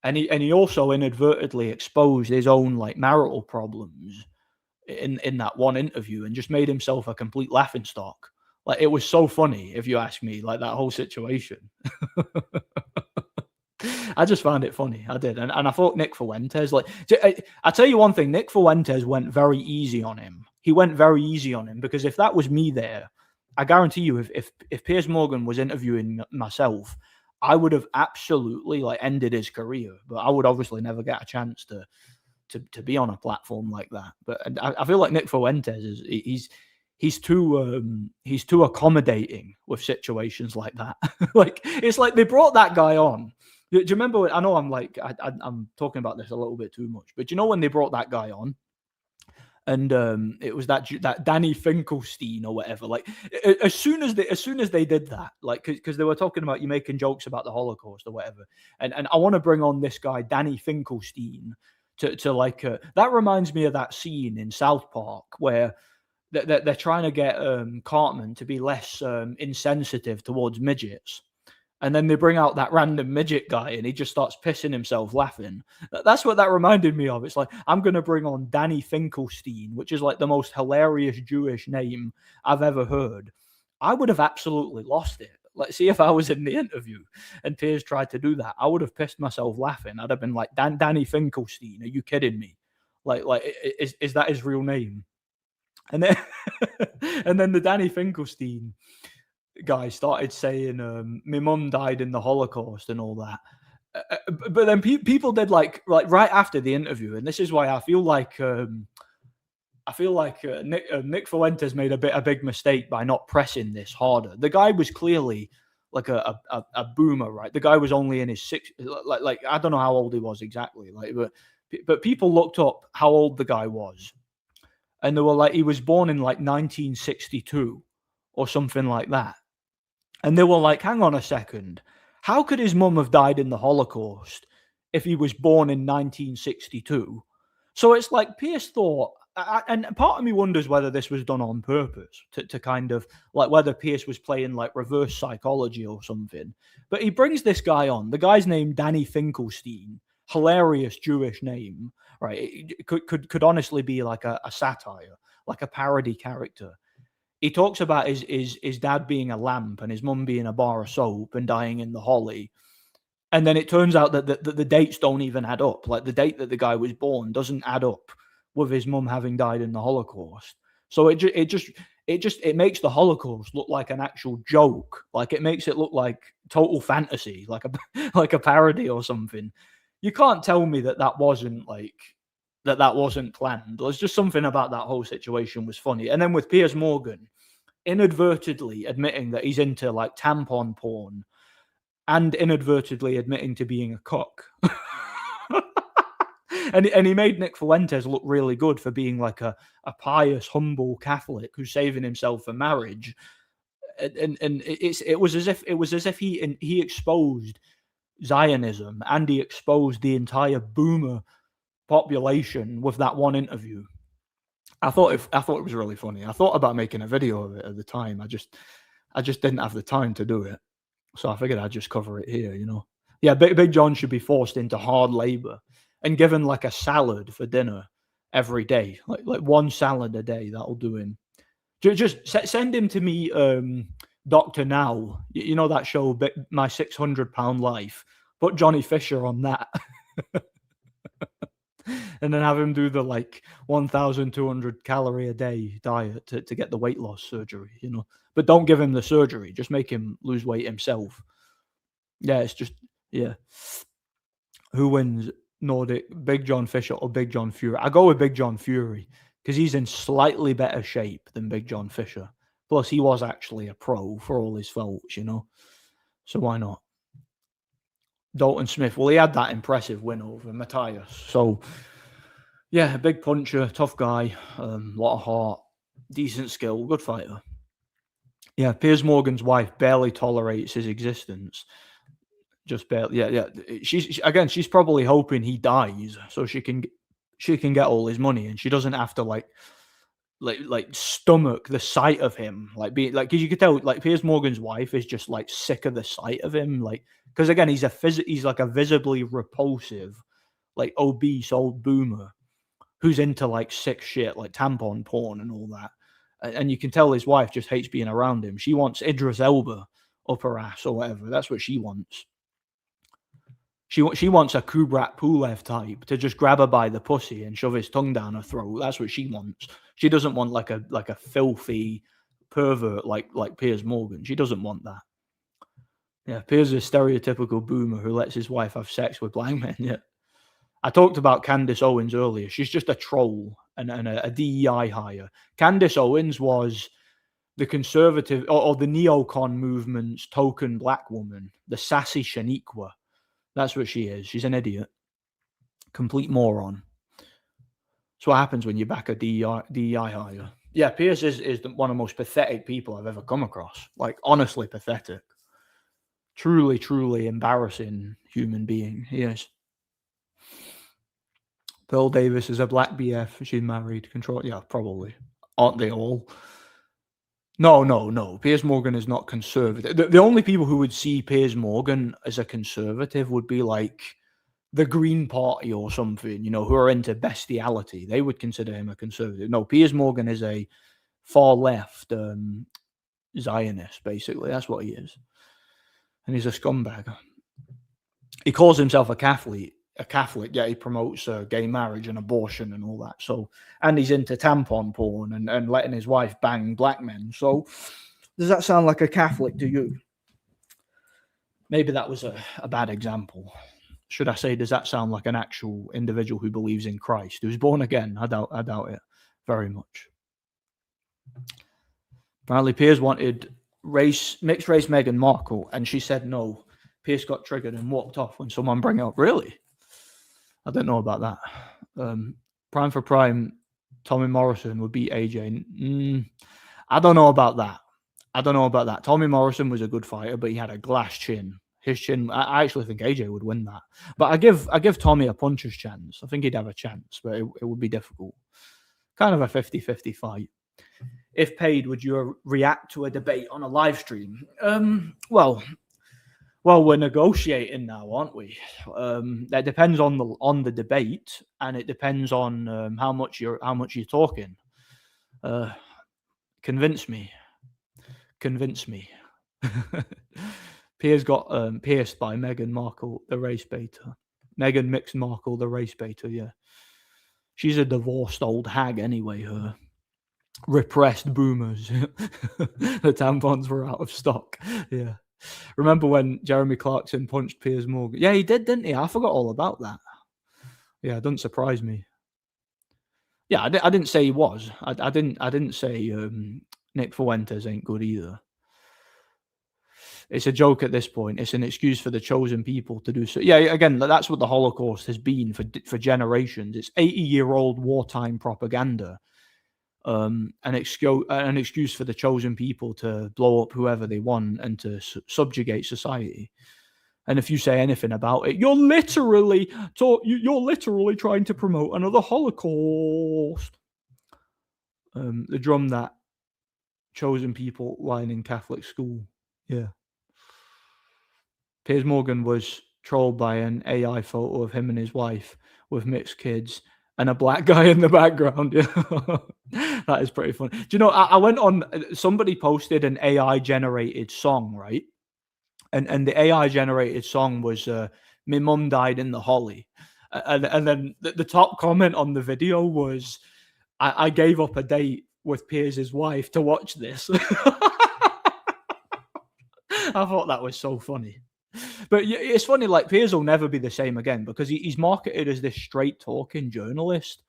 and he also inadvertently exposed his own like marital problems in that one interview, and just made himself a complete laughingstock. Like, it was so funny, if you ask me, like that whole situation. I just found it funny. I did. And I thought Nick Fuentes, like, I tell you one thing, Nick Fuentes went very easy on him. He went very easy on him, because if that was me there, I guarantee you, if Piers Morgan was interviewing myself, I would have absolutely like ended his career. But I would obviously never get a chance to be on a platform like that. But I feel like Nick Fuentes he's too accommodating with situations like that. Like, it's like they brought that guy on Do you remember? I know I'm talking about this a little bit too much, but do you know when they brought that guy on? And it was that Danny Finkelstein or whatever. Like as soon as they did that, like because they were talking about you making jokes about the Holocaust or whatever, and I want to bring on this guy Danny Finkelstein to like that reminds me of that scene in South Park where they're trying to get Cartman to be less insensitive towards midgets. And then they bring out that random midget guy and he just starts pissing himself laughing. That's what that reminded me of. It's like, I'm going to bring on Danny Finkelstein, which is like the most hilarious Jewish name I've ever heard. I would have absolutely lost it. Let's see if I was in the interview and Piers tried to do that. I would have pissed myself laughing. I'd have been like, Danny Finkelstein, are you kidding me? Like, is that his real name? And then, and then the Danny Finkelstein guy started saying, "My mum died in the Holocaust" and all that. But then people did like right after the interview, and this is why I feel like Nick Fuentes made a big mistake by not pressing this harder. The guy was clearly like a boomer, right? The guy was only in his like I don't know how old he was exactly, like, but people looked up how old the guy was, and they were like, he was born in like 1962 or something like that. And they were like, hang on a second. How could his mum have died in the Holocaust if he was born in 1962? So it's like Pierce thought, and part of me wonders whether this was done on purpose to kind of like whether Pierce was playing like reverse psychology or something. But he brings this guy on. The guy's named Danny Finkelstein. Hilarious Jewish name, right? It could honestly be like a satire, like a parody character. He talks about his dad being a lamp and his mum being a bar of soap and dying in the holly. And then it turns out that the dates don't even add up. Like the date that the guy was born doesn't add up with his mum having died in the Holocaust. So it makes the Holocaust look like an actual joke. Like it makes it look like total fantasy, like a like a parody or something. You can't tell me that wasn't like that wasn't planned. There's just something about that whole situation was funny. And then with Piers Morgan inadvertently admitting that he's into like tampon porn and inadvertently admitting to being a cock. and he made Nick Fuentes look really good for being like a pious, humble Catholic who's saving himself for marriage. And it was as if he exposed Zionism and he exposed the entire boomer population with that one interview. I thought it was really funny. I thought about making a video of it at the time. I just didn't have the time to do it. So I figured I'd just cover it here, you know. Yeah, Big John should be forced into hard labor and given like a salad for dinner every day. Like one salad a day, that'll do him. Just send him to me, Dr. Now. You know that show, My 600-Pound Life? Put Johnny Fisher on that. And then have him do the like 1,200 calorie a day diet to get the weight loss surgery, you know. But don't give him the surgery. Just make him lose weight himself. Yeah, it's just, yeah. Who wins Nordic, Big John Fisher or Big John Fury? I go with Big John Fury because he's in slightly better shape than Big John Fisher. Plus, he was actually a pro for all his faults, you know. So why not? Dalton Smith. Well, he had that impressive win over Matthias. So, yeah, big puncher, tough guy, lot of heart, decent skill, good fighter. Yeah, Piers Morgan's wife barely tolerates his existence. Just barely. Yeah. She's probably hoping he dies so she can get all his money and she doesn't have to like stomach the sight of him. Like being like, because you could tell like Piers Morgan's wife is just like sick of the sight of him. Like, because again, he's like a visibly repulsive, like obese old boomer who's into like sick shit like tampon porn and all that. And you can tell his wife just hates being around him. She wants Idris Elba up her ass or whatever. That's what she wants. She wants a Kubrat Pulev type to just grab her by the pussy and shove his tongue down her throat. That's what she wants. She doesn't want like a filthy pervert like Piers Morgan. She doesn't want that. Yeah, Piers is a stereotypical boomer who lets his wife have sex with blind men. Yeah. I talked about Candace Owens earlier. She's just a troll and a DEI hire. Candace Owens was the conservative or the neocon movement's token black woman, the sassy Shaniqua. That's what she is. She's an idiot. Complete moron. That's what happens when you back a DEI hire. Yeah, Piers is one of the most pathetic people I've ever come across. Like, honestly pathetic. Truly, truly embarrassing human being. He is. Pearl Davis is a black BF. She's married. Control. Yeah, probably. Aren't they all? No. Piers Morgan is not conservative. The only people who would see Piers Morgan as a conservative would be like the Green Party or something, who are into bestiality. They would consider him a conservative. No, Piers Morgan is a far left Zionist, basically. That's what he is. And he's a scumbag. He calls himself a Catholic. Yeah, he promotes gay marriage and abortion and all that. So, and he's into tampon porn and letting his wife bang black men. So, does that sound like a Catholic to you? Maybe that was a bad example. Should I say, does that sound like an actual individual who believes in Christ, who's born again? I doubt it very much. Apparently, Piers wanted mixed race Meghan Markle, and she said no. Piers got triggered and walked off when someone brought it up. Really? I don't know about that. Prime for prime, Tommy Morrison would beat AJ. I don't know about that. Tommy Morrison was a good fighter, but he had a glass chin. His chin, I actually think AJ would win that. But I give Tommy a puncher's chance. I think he'd have a chance, but it would be difficult. Kind of a 50-50 fight. If paid, would you react to a debate on a live stream? Well, we're negotiating now, aren't we? That depends on the debate, and it depends on how much you're talking. Convince me. Piers got pierced by Meghan Markle, the race baiter. Meghan mixed Markle, the race baiter. Yeah, she's a divorced old hag anyway. Her repressed boomers. The tampons were out of stock. Yeah. Remember when Jeremy Clarkson punched Piers Morgan? Yeah, he did, didn't he? I forgot all about that. Yeah, it doesn't surprise me. Yeah, I didn't say he was. I didn't say Nick Fuentes ain't good either. It's a joke at this point. It's an excuse for the chosen people to do so. Yeah, again, that's what the Holocaust has been for generations. It's 80-year-old wartime propaganda. An excuse for the chosen people to blow up whoever they want and to subjugate society. And if you say anything about it, you're literally trying to promote another Holocaust. The drum that chosen people line in Catholic school. Yeah. Piers Morgan was trolled by an AI photo of him and his wife with mixed kids and a black guy in the background. Yeah. That is pretty funny. Do you know, I went on, somebody posted an AI generated song, right? And the AI generated song was "My Mum Died in the Holly," and then the top comment on the video was, "I gave up a date with Piers' wife to watch this." I thought that was so funny. But it's funny, like, Piers will never be the same again because he's marketed as this straight talking journalist.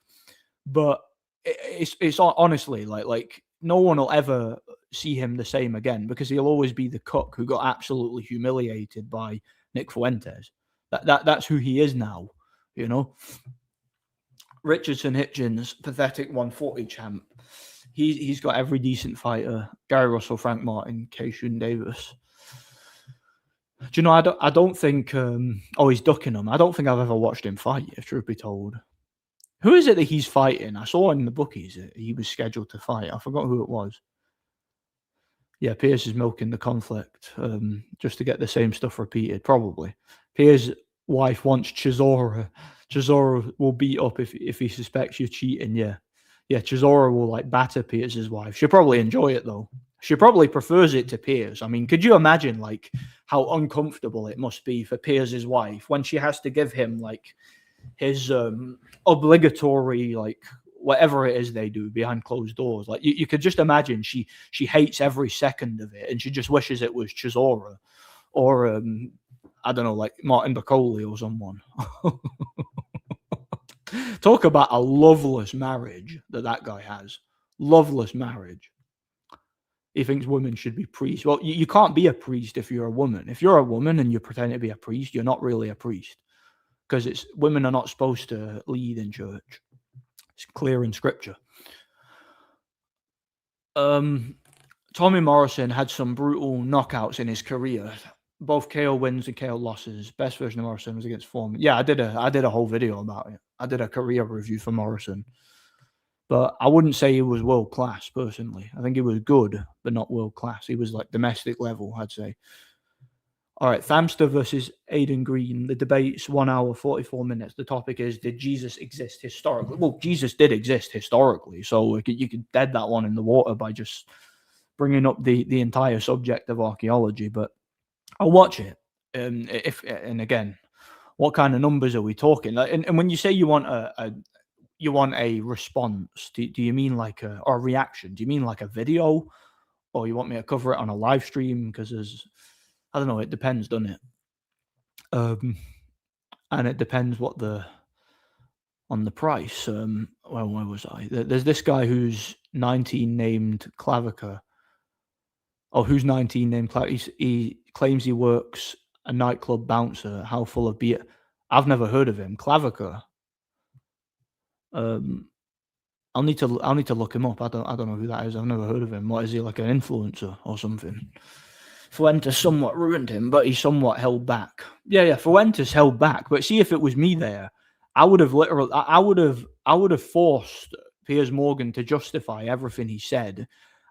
But it's honestly like no one will ever see him the same again because he'll always be the cuck who got absolutely humiliated by Nick Fuentes. That's who he is now, you know. Richardson Hitchens, pathetic 140 champ. He's got every decent fighter. Gary Russell, Frank Martin, Keishun Davis. Do you know, I don't think he's ducking him. I don't think I've ever watched him fight, if truth be told. Who is it that he's fighting? I saw in the bookies that he was scheduled to fight. I forgot who it was. Yeah, Piers is milking the conflict just to get the same stuff repeated, probably. Piers' wife wants Chisora. Chisora will beat up if he suspects you're cheating, yeah. Yeah, Chisora will, like, batter Piers' wife. She'll probably enjoy it, though. She probably prefers it to Piers. I mean, could you imagine, like, how uncomfortable it must be for Piers' wife when she has to give him, like, his obligatory, like, whatever it is they do behind closed doors. Like, you could just imagine she hates every second of it and she just wishes it was Chisora or I don't know, like Martin Bacoli or someone. Talk about a loveless marriage that guy has. Loveless marriage. He thinks women should be priests. Well, you can't be a priest if you're a woman. If you're a woman and you pretend to be a priest, you're not really a priest, because women are not supposed to lead in church. It's clear in scripture. Tommy Morrison had some brutal knockouts in his career, both KO wins and KO losses. Best version of Morrison was against Foreman. Yeah, I did a whole video about it. I did a career review for Morrison, but I wouldn't say he was world class personally. I think he was good, but not world class. He was like domestic level, I'd say. All right, Thamster versus Aidan Green. The debate's 1 hour, 44 minutes. The topic is, did Jesus exist historically? Well, Jesus did exist historically, so you could dead that one in the water by just bringing up the entire subject of archaeology. But I'll watch it. And again, what kind of numbers are we talking? And when you say you want a response, do you mean like a reaction? Do you mean like a video, or you want me to cover it on a live stream? Because I don't know. It depends, doesn't it? And it depends on the price. Well, where was I? There's this guy who's 19 named Clavica. Oh, who's 19 named Clavica? He claims he works a nightclub bouncer. How full of beer? I've never heard of him. Clavica. I'll need to look him up. I don't know who that is. I've never heard of him. What is he, like an influencer or something? Fuentes somewhat ruined him, but he's somewhat held back. Yeah, Fuentes held back. But see, if it was me there, I would have forced Piers Morgan to justify everything he said.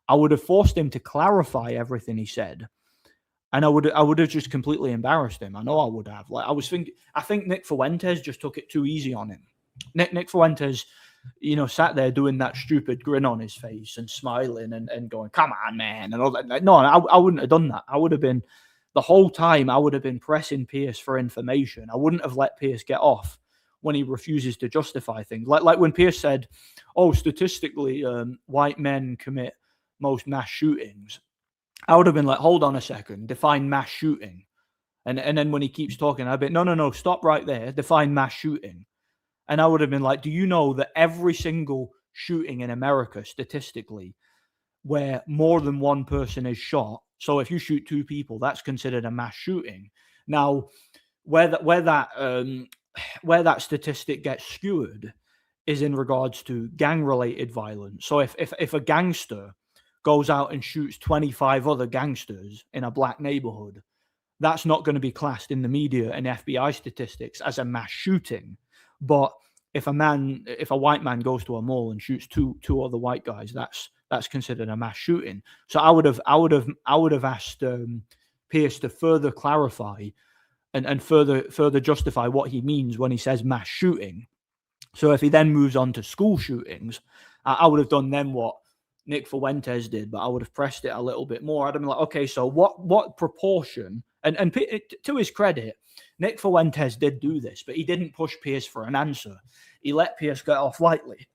I would have forced him to clarify everything he said, and I would have just completely embarrassed him. I know I would have. Like, I think Nick Fuentes just took it too easy on him. Nick Fuentes, sat there doing that stupid grin on his face and smiling and going, "Come on, man," and all that. No, I wouldn't have done that. I would have been, the whole time, I would have been pressing Pierce for information. I wouldn't have let Pierce get off when he refuses to justify things. Like when Pierce said, "Oh, statistically, white men commit most mass shootings." I would have been like, "Hold on a second, define mass shooting." And then when he keeps talking, I'd be, no, stop right there, define mass shooting. And I would have been like, do you know that every single shooting in America, statistically, where more than one person is shot, so if you shoot two people, that's considered a mass shooting. Now, where that statistic gets skewed is in regards to gang-related violence. So if a gangster goes out and shoots 25 other gangsters in a black neighborhood, that's not going to be classed in the media and FBI statistics as a mass shooting. But if a white man goes to a mall and shoots two other white guys, that's considered a mass shooting. So I would have asked Pierce to further clarify and further justify what he means when he says mass shooting. So if he then moves on to school shootings, I would have done then what Nick Fuentes did, but I would have pressed it a little bit more. I'd have been like, okay, so what proportion? And to his credit, Nick Fuentes did do this, but he didn't push Pierce for an answer. He let Pierce get off lightly.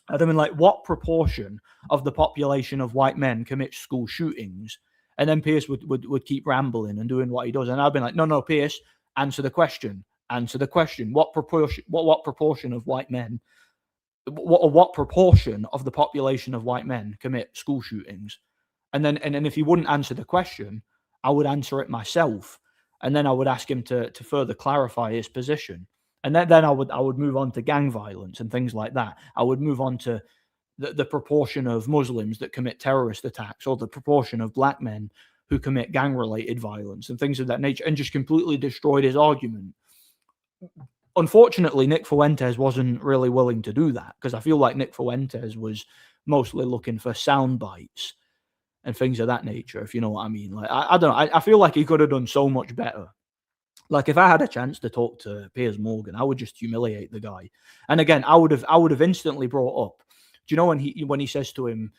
I'd have been like, what proportion of the population of white men commits school shootings? And then Pierce would keep rambling and doing what he does. And I'd been like, no, Pierce, answer the question. Answer the question. What proportion of white men, what proportion of the population of white men commit school shootings? And then if he wouldn't answer the question, I would answer it myself. And then I would ask him to further clarify his position. And then I would move on to gang violence and things like that. I would move on to the proportion of Muslims that commit terrorist attacks, or the proportion of black men who commit gang-related violence and things of that nature, and just completely destroyed his argument. Unfortunately, Nick Fuentes wasn't really willing to do that, because I feel like Nick Fuentes was mostly looking for sound bites and things of that nature, if you know what I mean. Like, I don't know. I feel like he could have done so much better. Like, if I had a chance to talk to Piers Morgan, I would just humiliate the guy. And again, I would have instantly brought up, do you know when he says to him,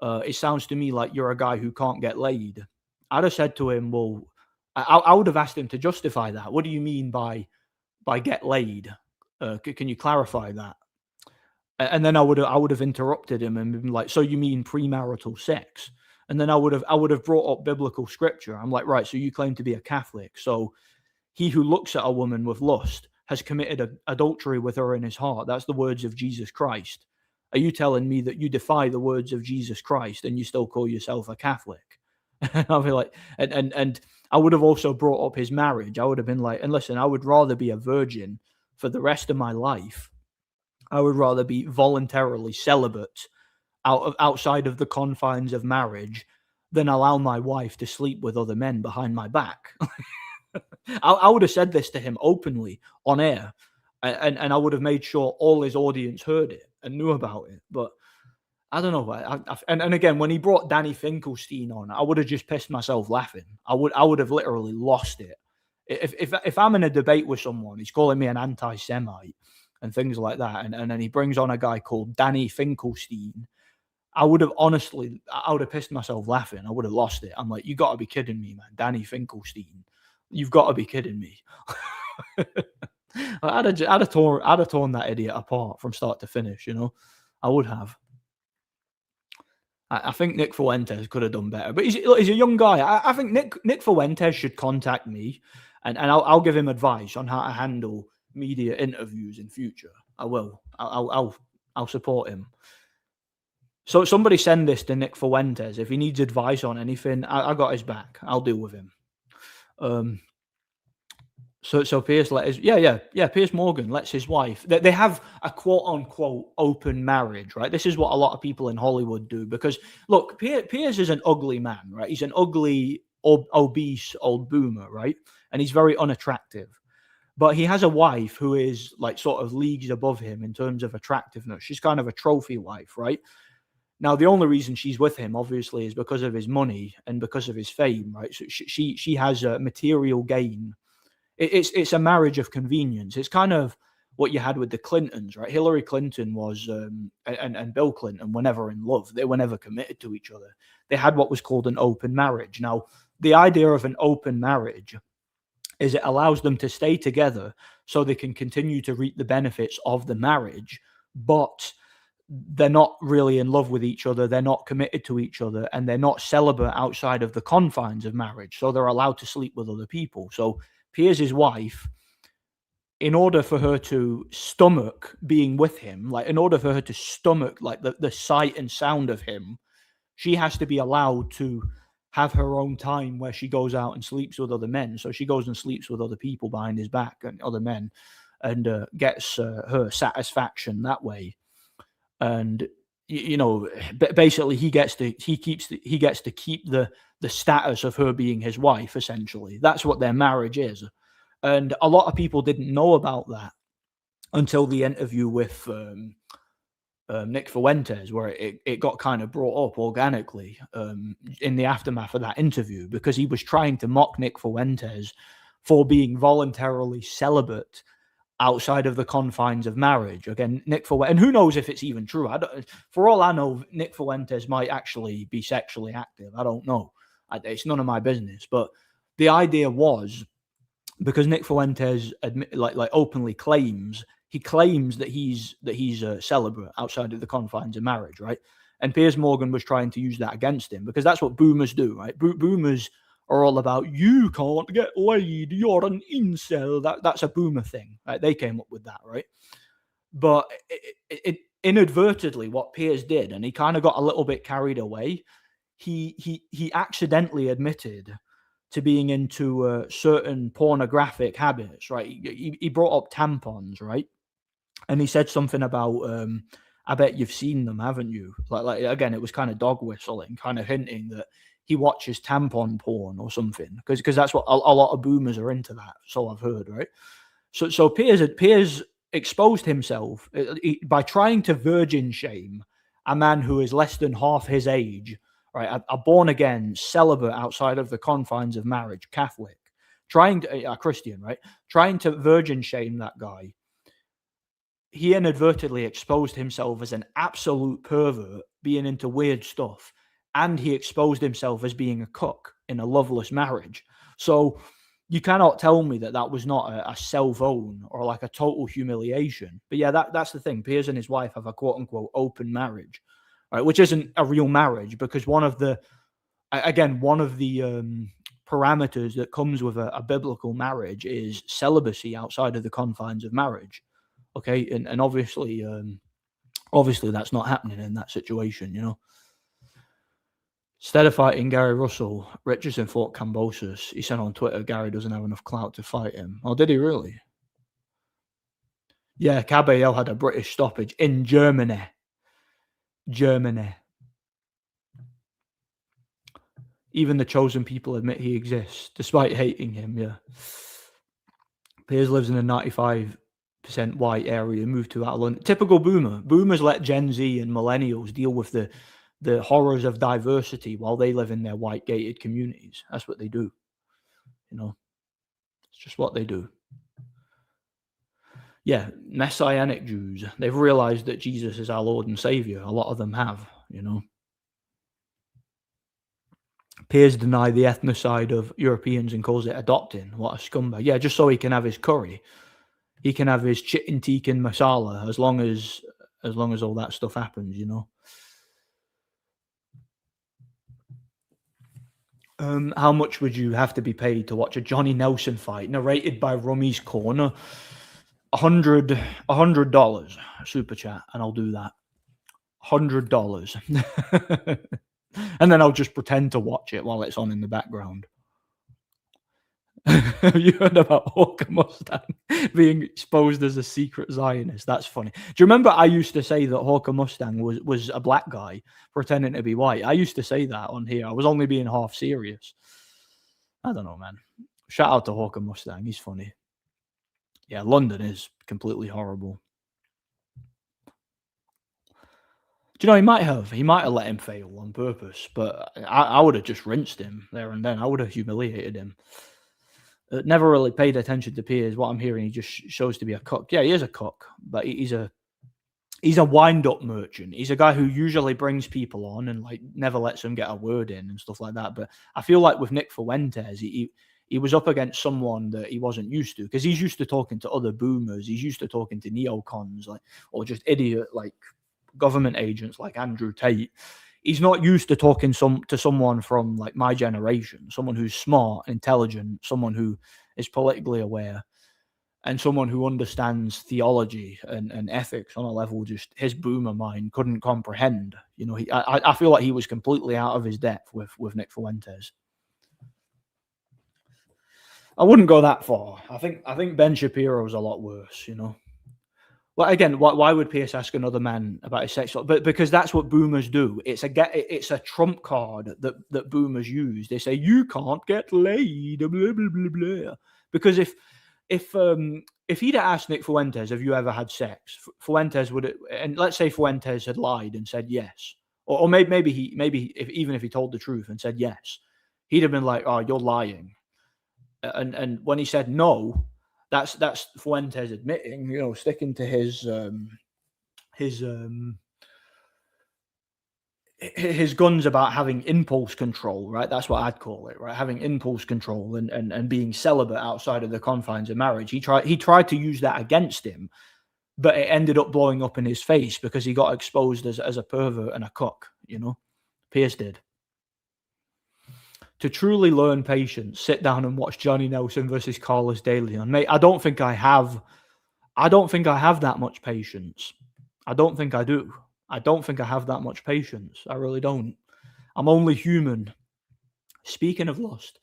it sounds to me like you're a guy who can't get laid. I'd have said to him, well, I would have asked him to justify that. What do you mean by get laid? Can you clarify that? And then I would have interrupted him and been like, so you mean premarital sex? And then I would have brought up biblical scripture. I'm like, right, so you claim to be a Catholic. So he who looks at a woman with lust has committed adultery with her in his heart. That's the words of Jesus Christ. Are you telling me that you defy the words of Jesus Christ and you still call yourself a Catholic? I'll be like, and I would have also brought up his marriage. I would have been like, and listen, I would rather be a virgin for the rest of my life. I would rather be voluntarily celibate outside of the confines of marriage than allow my wife to sleep with other men behind my back. I would have said this to him openly on air, and I would have made sure all his audience heard it and knew about it. But I don't know. And again, when he brought Danny Finkelstein on, I would have just pissed myself laughing. I would have literally lost it. If I'm in a debate with someone, he's calling me an anti-Semite and things like that, and then he brings on a guy called Danny Finkelstein, I would have pissed myself laughing. I would have lost it. I'm like, you got to be kidding me, man. Danny Finkelstein, you've got to be kidding me. I'd have torn that idiot apart from start to finish. I would have. I think Nick Fuentes could have done better, but he's a young guy. I think Nick Fuentes should contact me, and I'll give him advice on how to handle media interviews in future. I will. I'll support him. So somebody send this to Nick Fuentes if he needs advice on anything. I got his back. I'll deal with him. So Piers Piers Morgan lets his wife. They have a quote unquote open marriage, right? This is what a lot of people in Hollywood do because look, Piers is an ugly man, right? He's an ugly, obese old boomer, right? And he's very unattractive. But he has a wife who is like sort of leagues above him in terms of attractiveness. She's kind of a trophy wife, right? Now, the only reason she's with him, obviously, is because of his money and because of his fame, right? So she has a material gain. It's a marriage of convenience. It's kind of what you had with the Clintons, right? Hillary Clinton was, and Bill Clinton were never in love. They were never committed to each other. They had what was called an open marriage. Now, the idea of an open marriage is it allows them to stay together so they can continue to reap the benefits of the marriage, but they're not really in love with each other. They're not committed to each other, and they're not celibate outside of the confines of marriage. So they're allowed to sleep with other people. So Piers' wife, in order for her to stomach being with him, like in order for her to stomach like the sight and sound of him, she has to be allowed to have her own time where she goes out and sleeps with other men. So she goes and sleeps with other people behind his back and other men, and gets her satisfaction that way. And basically he gets to keep the status of her being his wife. Essentially, that's what their marriage is. And a lot of people didn't know about that until the interview with Nick Fuentes, where it got kind of brought up organically in the aftermath of that interview, because he was trying to mock Nick Fuentes for being voluntarily celibate outside of the confines of marriage. Again, Nick Fuentes, and who knows if it's even true. For all I know, Nick Fuentes might actually be sexually active. I don't know. It's none of my business. But the idea was, because Nick Fuentes openly claims that he's celibate outside of the confines of marriage, right? And Piers Morgan was trying to use that against him, because that's what boomers do, right? Boomers are all about, you can't get laid, you're an incel. That's a boomer thing, right? They came up with that, right? But it inadvertently, what Piers did, and he kind of got a little bit carried away, he accidentally admitted to being into certain pornographic habits, right? He brought up tampons, right? And he said something about, I bet you've seen them, haven't you? Like again, it was kind of dog whistling, kind of hinting that he watches tampon porn or something, because that's what a lot of boomers are into that. So I've heard, right? So Piers exposed himself by trying to virgin shame a man who is less than half his age, right? A born again celibate outside of the confines of marriage, Catholic, a Christian, right? Trying to virgin shame that guy. He inadvertently exposed himself as an absolute pervert, being into weird stuff. And he exposed himself as being a cook in a loveless marriage. So you cannot tell me that was not a self-own or like a total humiliation. But yeah, that's the thing. Piers and his wife have a quote-unquote open marriage, right? Which isn't a real marriage, because one of the parameters that comes with a biblical marriage is celibacy outside of the confines of marriage. Okay, and obviously Obviously, that's not happening in that situation, you know. Instead of fighting Gary Russell, Richardson fought Kambosos. He said on Twitter, Gary doesn't have enough clout to fight him. Oh, did he really? Yeah, Caballero had a British stoppage in Germany. Even the chosen people admit he exists, despite hating him, yeah. Piers lives in a 95% white area, moved to out of London. Typical boomer. Boomers let Gen Z and millennials deal with the horrors of diversity while they live in their white gated communities. That's what they do. You know, it's just what they do. Yeah, Messianic Jews. They've realized that Jesus is our Lord and Savior. A lot of them have, you know. Piers denied the ethnocide of Europeans and calls it adopting. What a scumbag. Yeah, just so he can have his curry. He can have his chicken tikka masala as long as all that stuff happens, you know. How much would you have to be paid to watch a Johnny Nelson fight narrated by Rummy's Corner? $100 super chat, and I'll do that. $100. And then I'll just pretend to watch it while it's on in the background. Have you heard about Hawker Mustang being exposed as a secret Zionist? That's funny. Do you remember I used to say that Hawker Mustang was a black guy pretending to be white? I used to say that on here. I was only being half serious. I don't know, man. Shout out to Hawker Mustang. He's funny. Yeah, London is completely horrible. Do you know, he might have let him fail on purpose, but I would have just rinsed him there and then. I would have humiliated him. Never really paid attention to Piers. What I'm hearing, he just shows to be a cook. Yeah, he is a cook, but he's a wind-up merchant. He's a guy who usually brings people on and like never lets them get a word in and stuff like that. But I feel like with Nick Fuentes, he was up against someone that he wasn't used to, because he's used to talking to other boomers. He's used to talking to neocons, like, or just idiot like government agents like Andrew Tate. He's not used to talking to someone from like my generation, someone who's smart, intelligent, someone who is politically aware, and someone who understands theology and ethics on a level just his boomer mind couldn't comprehend. You know, I feel like he was completely out of his depth with Nick Fuentes. I wouldn't go that far. I think Ben Shapiro's a lot worse, you know. Well, again, why would Pierce ask another man about his sexual? But because that's what boomers do. It's a trump card that boomers use. They say you can't get laid, blah blah blah blah. Because if he'd asked Nick Fuentes, "Have you ever had sex?" Fuentes would, and let's say Fuentes had lied and said yes, or maybe even if he told the truth and said yes, he'd have been like, "Oh, you're lying." And when he said no, that's Fuentes admitting, you know, sticking to his guns about having impulse control, right? That's what I'd call it, right? Having impulse control and being celibate outside of the confines of marriage. He tried to use that against him, but it ended up blowing up in his face because he got exposed as a pervert and a cuck, you know. Pierce did. To truly learn patience, sit down and watch Johnny Nelson versus Carlos De Leon. Mate, I don't think I have that much patience. I don't think I do. I don't think I have that much patience. I really don't. I'm only human. Speaking of lust,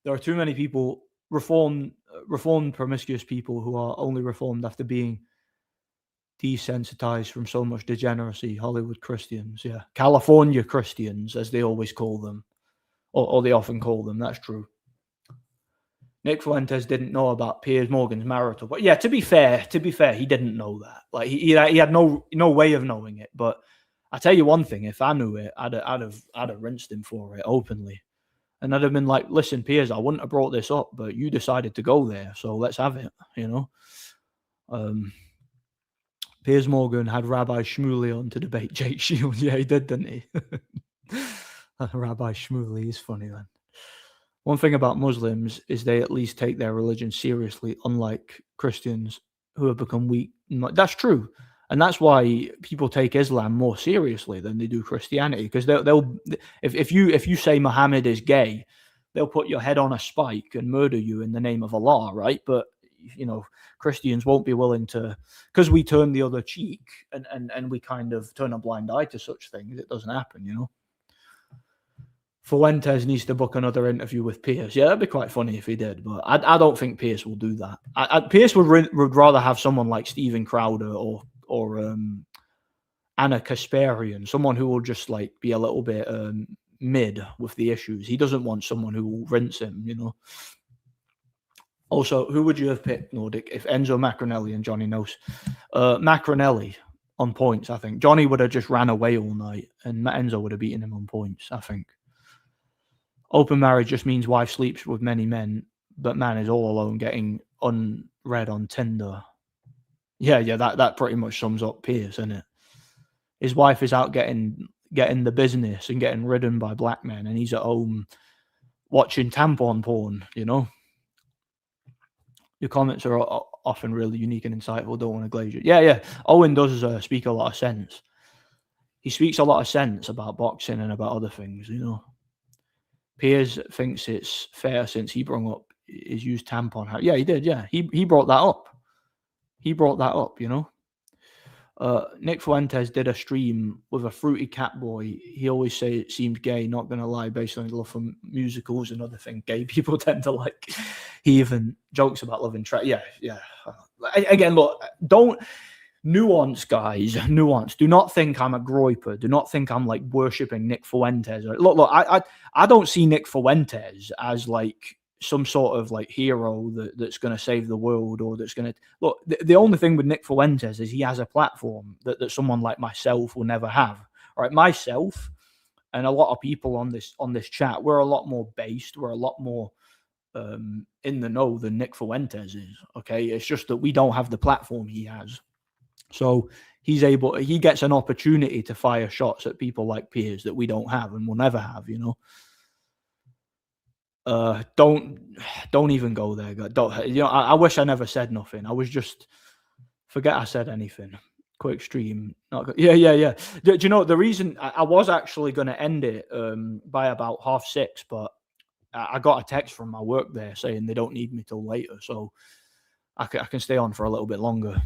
there are too many people, reformed promiscuous people, who are only reformed after being desensitized from so much degeneracy. Hollywood Christians, yeah. California Christians, as they always call them. Or they often call them. That's true. Nick Fuentes didn't know about Piers Morgan's marital, but yeah, to be fair, he didn't know that. Like he had no way of knowing it. But I tell you one thing: if I knew it, I'd have rinsed him for it openly, and I'd have been like, "Listen, Piers, I wouldn't have brought this up, but you decided to go there, so let's have it." You know. Piers Morgan had Rabbi Shmuley on to debate Jake Shields. Yeah, he did, didn't he? Rabbi Shmuley is funny, then. One thing about Muslims is they at least take their religion seriously, unlike Christians who have become weak. That's true. And that's why people take Islam more seriously than they do Christianity, because they'll if you say Muhammad is gay, they'll put your head on a spike and murder you in the name of Allah, right? But Christians won't be willing to, because we turn the other cheek and we kind of turn a blind eye to such things. It doesn't happen. Fuentes needs to book another interview with Pierce. Yeah, that'd be quite funny if he did, but I don't think Pierce will do that. Pierce would rather have someone like Steven Crowder or Anna Kasparian, someone who will just like be a little bit mid with the issues. He doesn't want someone who will rinse him. Also, who would you have picked, Nordic, if Enzo Macronelli and Johnny Nose? Macronelli on points, I think. Johnny would have just ran away all night, and Enzo would have beaten him on points, I think. Open marriage just means wife sleeps with many men, but man is all alone getting unread on Tinder. Yeah, that pretty much sums up Pierce, isn't it? His wife is out getting the business and getting ridden by black men, and he's at home watching tampon porn, Your comments are often really unique and insightful. Don't want to glaze you. Yeah. Owen does speak a lot of sense. He speaks a lot of sense about boxing and about other things, Piers thinks it's fair since he brought up his used tampon. Yeah, he did. Yeah, he brought that up. Nick Fuentes did a stream with a fruity cat boy. He always say it seemed gay, not going to lie, based on his love for musicals and other things gay people tend to like. He even jokes about loving track. Yeah. Again, look, don't... Nuance, guys. Nuance. Do not think I'm a groiper. Do not think I'm like worshipping Nick Fuentes. Look. I don't see Nick Fuentes as like some sort of like hero that's going to save the world or that's going to look. The only thing with Nick Fuentes is he has a platform that someone like myself will never have. All right, myself and a lot of people on this chat, we're a lot more based. We're a lot more in the know than Nick Fuentes is. Okay, it's just that we don't have the platform he has. So he gets an opportunity to fire shots at people like Piers that we don't have and will never have, Don't even go there. Don't, I wish I never said nothing. I was just, forget I said anything. Quick stream. Yeah. Do you know the reason I was actually going to end it by about 6:30, but I got a text from my work there saying they don't need me till later. So I can stay on for a little bit longer.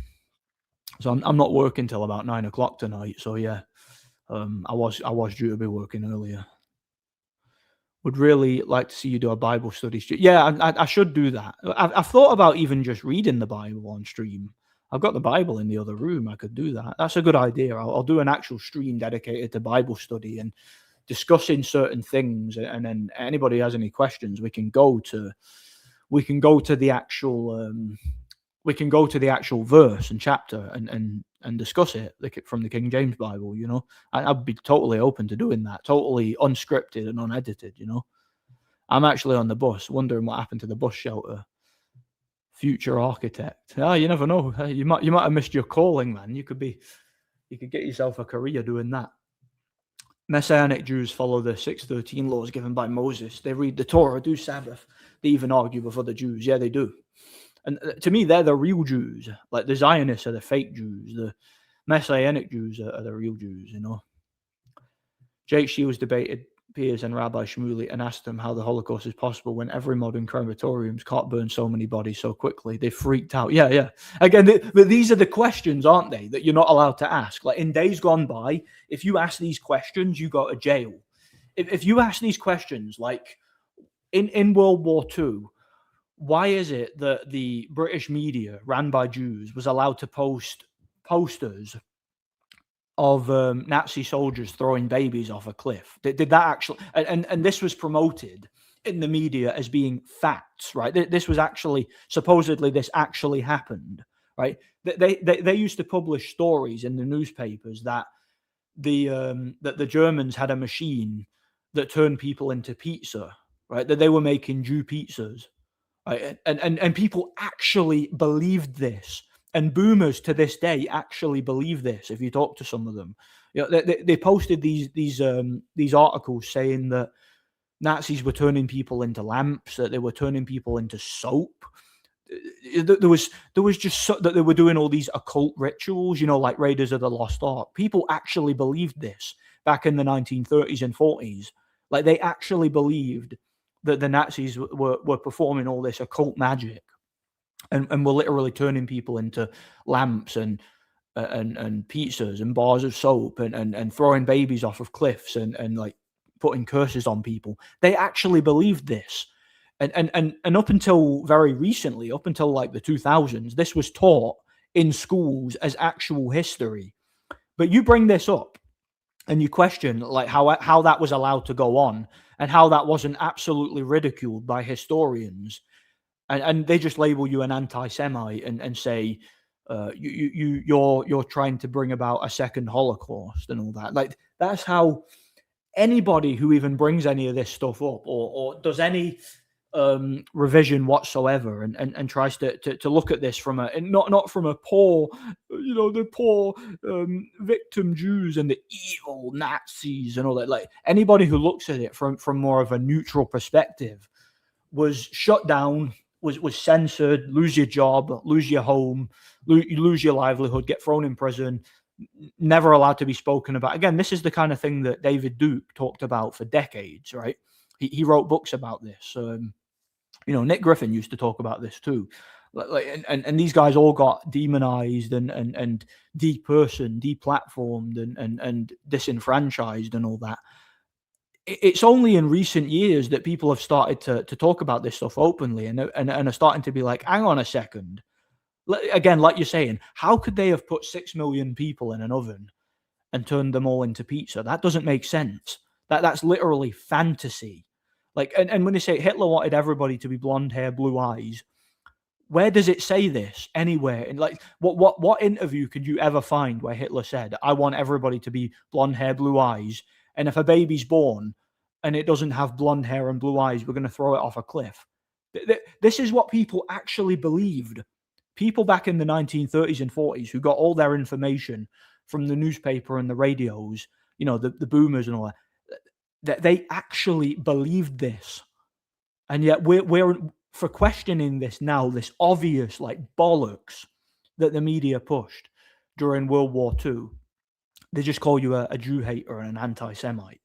So I'm not working till about 9 o'clock tonight. So yeah, I was due to be working earlier. Would really like to see you do a Bible study. Yeah, I should do that. I've thought about even just reading the Bible on stream. I've got the Bible in the other room. I could do that. That's a good idea. I'll do an actual stream dedicated to Bible study and discussing certain things. And then anybody has any questions, we can go to the actual. We can go to the actual verse and chapter and discuss it from the King James Bible, I'd be totally open to doing that, totally unscripted and unedited, I'm actually on the bus, wondering what happened to the bus shelter. Future architect. You never know. You might have missed your calling, man. You could get yourself a career doing that. Messianic Jews follow the 613 laws given by Moses. They read the Torah, do Sabbath. They even argue with other Jews. Yeah, they do. And to me, they're the real Jews. Like the Zionists are the fake Jews. The Messianic Jews are the real Jews, Jake Shields debated Piers and Rabbi Shmuley and asked them how the Holocaust is possible when every modern crematoriums can't burn so many bodies so quickly. They freaked out. Yeah. Again, but these are the questions, aren't they, that you're not allowed to ask. Like in days gone by, if you ask these questions, you go to jail. If you ask these questions, like in World War II, why is it that the British media ran by Jews was allowed to post posters of Nazi soldiers throwing babies off a cliff? Did that actually, and this was promoted in the media as being facts, right? This was actually, supposedly this actually happened, right? They used to publish stories in the newspapers that the Germans had a machine that turned people into pizza, right? That they were making Jew pizzas. Right? And people actually believed this, and boomers to this day actually believe this. If you talk to some of them, they posted these articles saying that Nazis were turning people into lamps, that they were turning people into soap. There was just that they were doing all these occult rituals, like Raiders of the Lost Ark. People actually believed this back in the 1930s and 40s. Like they actually believed that the Nazis were performing all this occult magic. and were literally turning people into lamps and pizzas and bars of soap and throwing babies off of cliffs and like putting curses on people. They actually believed this. And up until very recently, up until like the 2000s, this was taught in schools as actual history. But you bring this up and you question like how that was allowed to go on and how that wasn't absolutely ridiculed by historians, and they just label you an anti-Semite and say you're trying to bring about a second Holocaust and all that. Like that's how anybody who even brings any of this stuff up or does any revision whatsoever and tries to look at this from a not from a poor, the poor victim Jews and the evil Nazis and all that. Like anybody who looks at it from more of a neutral perspective was shut down, was censored, lose your job, lose your home, lose your livelihood, get thrown in prison, never allowed to be spoken about. Again, this is the kind of thing that David Duke talked about for decades, right? He wrote books about this. Nick Griffin used to talk about this too. And these guys all got demonized and depersoned, deplatformed and disenfranchised and all that. It's only in recent years that people have started to talk about this stuff openly and are starting to be like, hang on a second. Again, like you're saying, how could they have put 6 million people in an oven and turned them all into pizza? That doesn't make sense. That's literally fantasy. Like, and when they say Hitler wanted everybody to be blonde hair, blue eyes, where does it say this anywhere? And like, what interview could you ever find where Hitler said, "I want everybody to be blonde hair, blue eyes, and if a baby's born and it doesn't have blonde hair and blue eyes, we're going to throw it off a cliff"? This is what people actually believed. People back in the 1930s and 40s who got all their information from the newspaper and the radios, the boomers and all that they actually believed this. And yet we're for questioning this now, this obvious like bollocks that the media pushed during World War II. They just call you a Jew hater and an anti-Semite.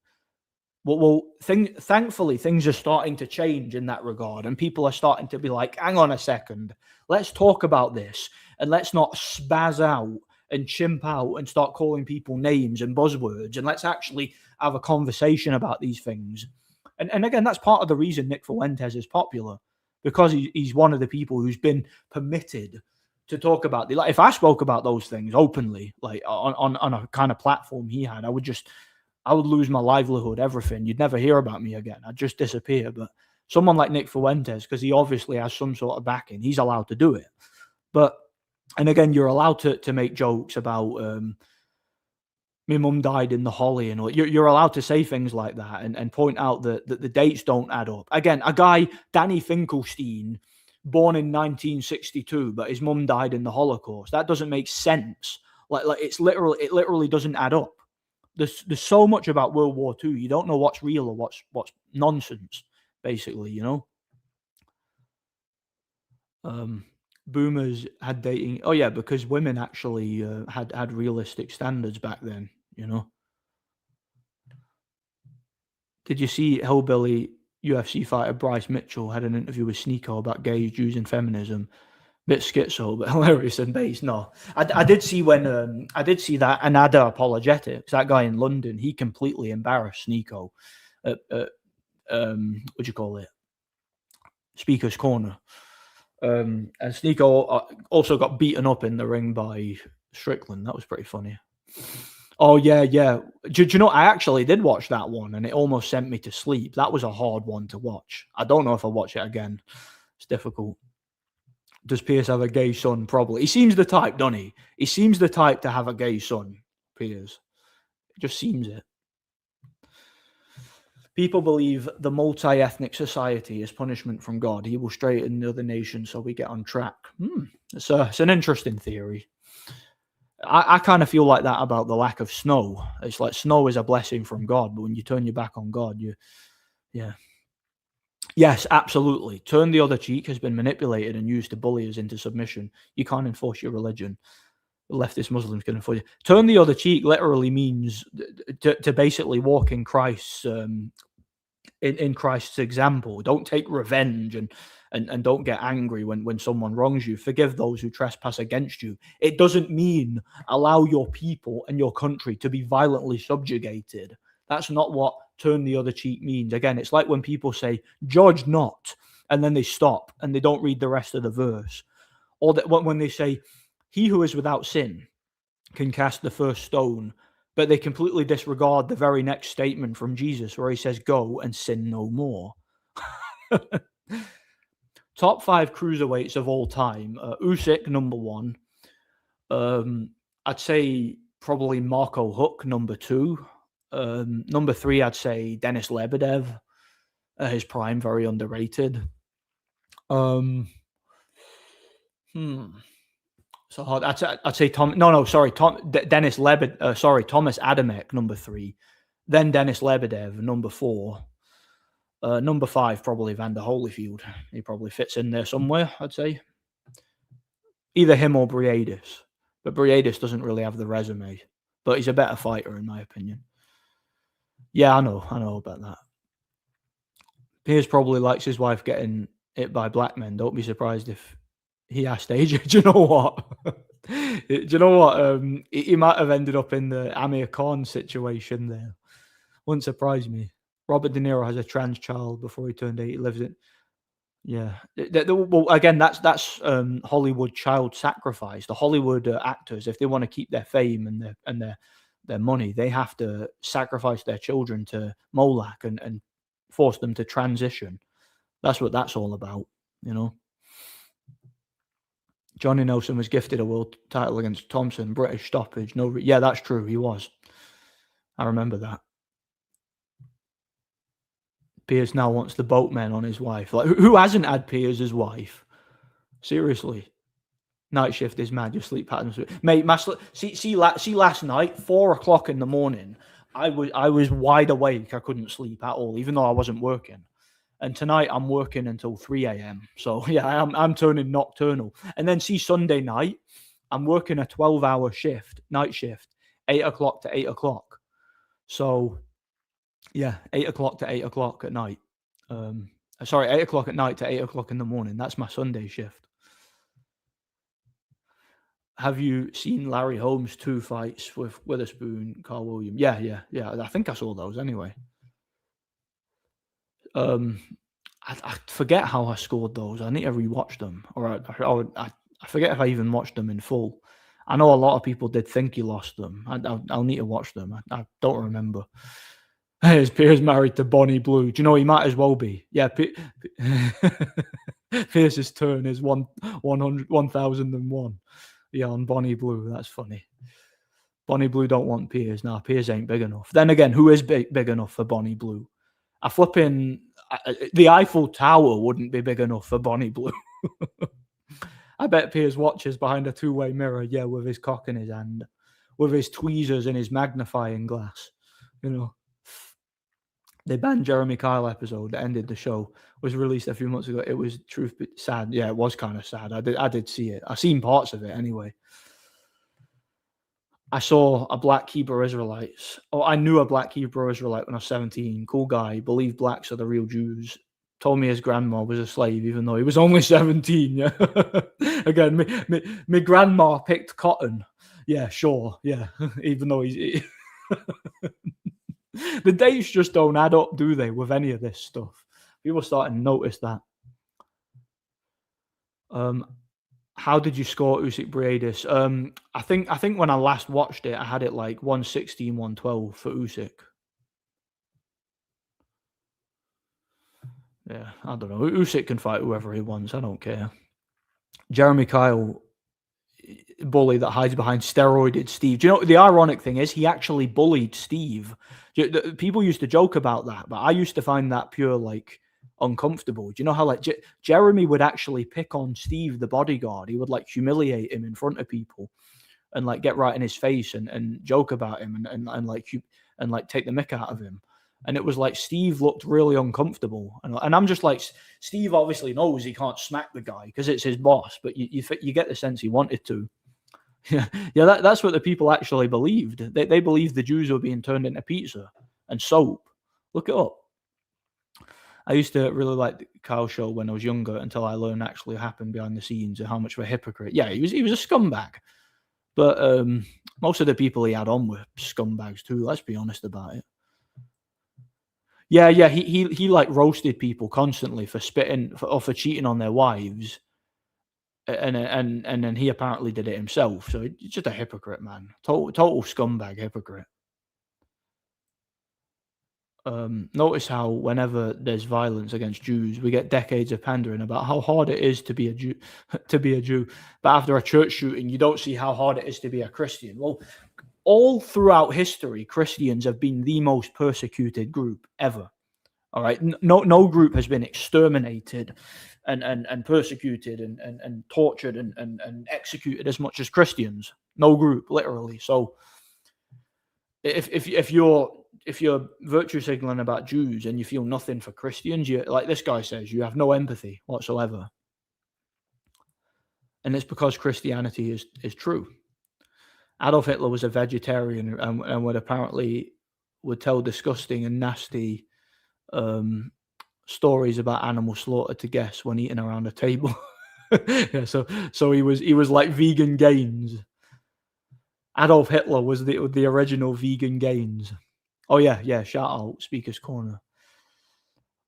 Thankfully, things are starting to change in that regard, and people are starting to be like, hang on a second, let's talk about this, and let's not spaz out and chimp out and start calling people names and buzzwords, and let's actually have a conversation about these things. And again, that's part of the reason Nick Fuentes is popular, because he's one of the people who's been permitted to talk about the, like, if I spoke about those things openly, like on a kind of platform he had, I would lose my livelihood, everything. You'd never hear about me again. I'd just disappear. But someone like Nick Fuentes, because he obviously has some sort of backing, he's allowed to do it. And again, you're allowed to make jokes about my mum died in the Holly, and you're allowed to say things like that and point out that the dates don't add up. Again, a guy, Danny Finkelstein, born in 1962, but his mum died in the Holocaust. That doesn't make sense. Like it literally doesn't add up. There's so much about World War II. You don't know what's real or what's nonsense, basically, Boomers had dating. Oh yeah, because women actually had realistic standards back then, Did you see hillbilly UFC fighter Bryce Mitchell had an interview with Sneeko about gays, Jews, and feminism? Bit schizo, but hilarious and based. No, I did see when I did see that Anada Apologetics, that guy in London, he completely embarrassed Sneeko at what do you call it? Speaker's Corner. And Sneeko also got beaten up in the ring by Strickland. That was pretty funny. Oh, yeah. Do you know, I actually did watch that one, and it almost sent me to sleep. That was a hard one to watch. I don't know if I'll watch it again. It's difficult. Does Pierce have a gay son? Probably. He seems the type, doesn't he? He seems the type to have a gay son, Pierce. It just seems it. People believe the multi-ethnic society is punishment from God. He will straighten the other nations so we get on track. It's an interesting theory. I kind of feel like that about the lack of snow. It's like snow is a blessing from God, but when you turn your back on God, Yes, absolutely. Turn the other cheek has been manipulated and used to bully us into submission. You can't enforce your religion. Leftist Muslims can enforce you. Turn the other cheek literally means to basically walk in Christ's in Christ's example. Don't take revenge and don't get angry when someone wrongs you. Forgive those who trespass against you. It doesn't mean allow your people and your country to be violently subjugated. That's not what turn the other cheek means. Again, it's like when people say, judge not, and then they stop and they don't read the rest of the verse. Or that when they say, he who is without sin can cast the first stone, but they completely disregard the very next statement from Jesus where he says, go and sin no more. Top 5 cruiserweights of all time. Usyk, number 1. I'd say probably Marco Huck, number 2. Number 3, I'd say Denis Lebedev. His prime, very underrated. So hard. I'd say Tom. No, sorry, Denis Lebed. Sorry, Thomas Adamek, number 3. Then Denis Lebedev, number 4. Number 5, probably Evander Holyfield. He probably fits in there somewhere, I'd say. Either him or Briedis. But Briedis doesn't really have the resume. But he's a better fighter, in my opinion. Yeah, I know about that. Piers probably likes his wife getting hit by black men. Don't be surprised if he asked AJ. Do you know what? He might have ended up in the Amir Khan situation there. Wouldn't surprise me. Robert De Niro has a trans child before he turned 8. He lives in. Yeah. Well, again, that's Hollywood child sacrifice. The Hollywood actors, if they want to keep their fame and their money, they have to sacrifice their children to Molech and force them to transition. That's what that's all about, you know. Johnny Nelson was gifted a world title against Thompson, British stoppage. Yeah, that's true. He was. I remember that. Piers now wants the boatmen on his wife. Like, who hasn't had Piers as wife? Seriously. Night shift is mad. Your sleep patterns, mate. See, last night, 4 o'clock in the morning, I was wide awake. I couldn't sleep at all, even though I wasn't working. And tonight I'm working until 3 a.m. So yeah, I'm turning nocturnal. And then see, Sunday night, I'm working a 12-hour shift, night shift, 8 o'clock to 8 o'clock. So yeah, 8 o'clock to 8 o'clock at night. 8 o'clock at night to 8 o'clock in the morning. That's my Sunday shift. Have you seen Larry Holmes' 2 fights with Witherspoon, Carl Williams? Yeah. I think I saw those anyway. I forget how I scored those. I need to rewatch them, or I forget if I even watched them in full. I know a lot of people did think he lost them. I'll need to watch them. I don't remember. Piers married to Bonnie Blue. Do you know he might as well be? Yeah, Pierce's turn is 1001. Yeah, on Bonnie Blue. That's funny. Bonnie Blue don't want Piers. Nah, Piers ain't big enough. Then again, who is big enough for Bonnie Blue? The Eiffel Tower wouldn't be big enough for Bonnie Blue. I bet Piers watches behind a 2-way mirror, yeah, with his cock in his hand, with his tweezers and his magnifying glass. You know, the banned Jeremy Kyle episode that ended the show was released a few months ago. It was sad. Yeah, it was kind of sad. I did see it. I seen parts of it anyway. I saw a black Hebrew Israelite. I knew a black Hebrew Israelite when I was 17. Cool guy. Believed blacks are the real Jews. Told me his grandma was a slave, even though he was only 17. Yeah. Again, my grandma picked cotton. Yeah, sure. Yeah. Even though he's... The dates just don't add up, do they, with any of this stuff? People starting to notice that. How did you score Usyk Briedis? I think when I last watched it, I had it like 116, 112 for Usyk. Yeah, I don't know. Usyk can fight whoever he wants. I don't care. Jeremy Kyle, bully that hides behind steroided Steve. Do you know the ironic thing is he actually bullied Steve? People used to joke about that, but I used to find that pure like uncomfortable. Do you know how like Jeremy would actually pick on Steve, the bodyguard? He would like humiliate him in front of people and like get right in his face and joke about him and like take the mick out of him. And it was like Steve looked really uncomfortable, and I'm just like, Steve obviously knows he can't smack the guy because it's his boss, but you get the sense he wanted to. Yeah, that's what the people actually believed. They believed the Jews were being turned into pizza and soap. Look it up. I used to really like Kyle Show when I was younger until I learned actually happened behind the scenes and how much of a hypocrite. Yeah, he was a scumbag. But most of the people he had on were scumbags too, let's be honest about it. Yeah, he like roasted people constantly for spitting or for cheating on their wives. And then he apparently did it himself. So he's just a hypocrite, man. Total scumbag hypocrite. Notice how whenever there's violence against Jews, we get decades of pandering about how hard it is to be a Jew, But after a church shooting, you don't see how hard it is to be a Christian. Well, all throughout history, Christians have been the most persecuted group ever. All right, no group has been exterminated and persecuted and tortured and executed as much as Christians. No group, literally. So if you're virtue signaling about Jews and you feel nothing for Christians, you, like this guy says, you have no empathy whatsoever. And it's because Christianity is true. Adolf Hitler was a vegetarian and would tell disgusting and nasty stories about animal slaughter to guests when eating around a table. Yeah, so he was like vegan Gaines. Adolf Hitler was the original vegan Gaines. Oh yeah, shout out Speaker's Corner.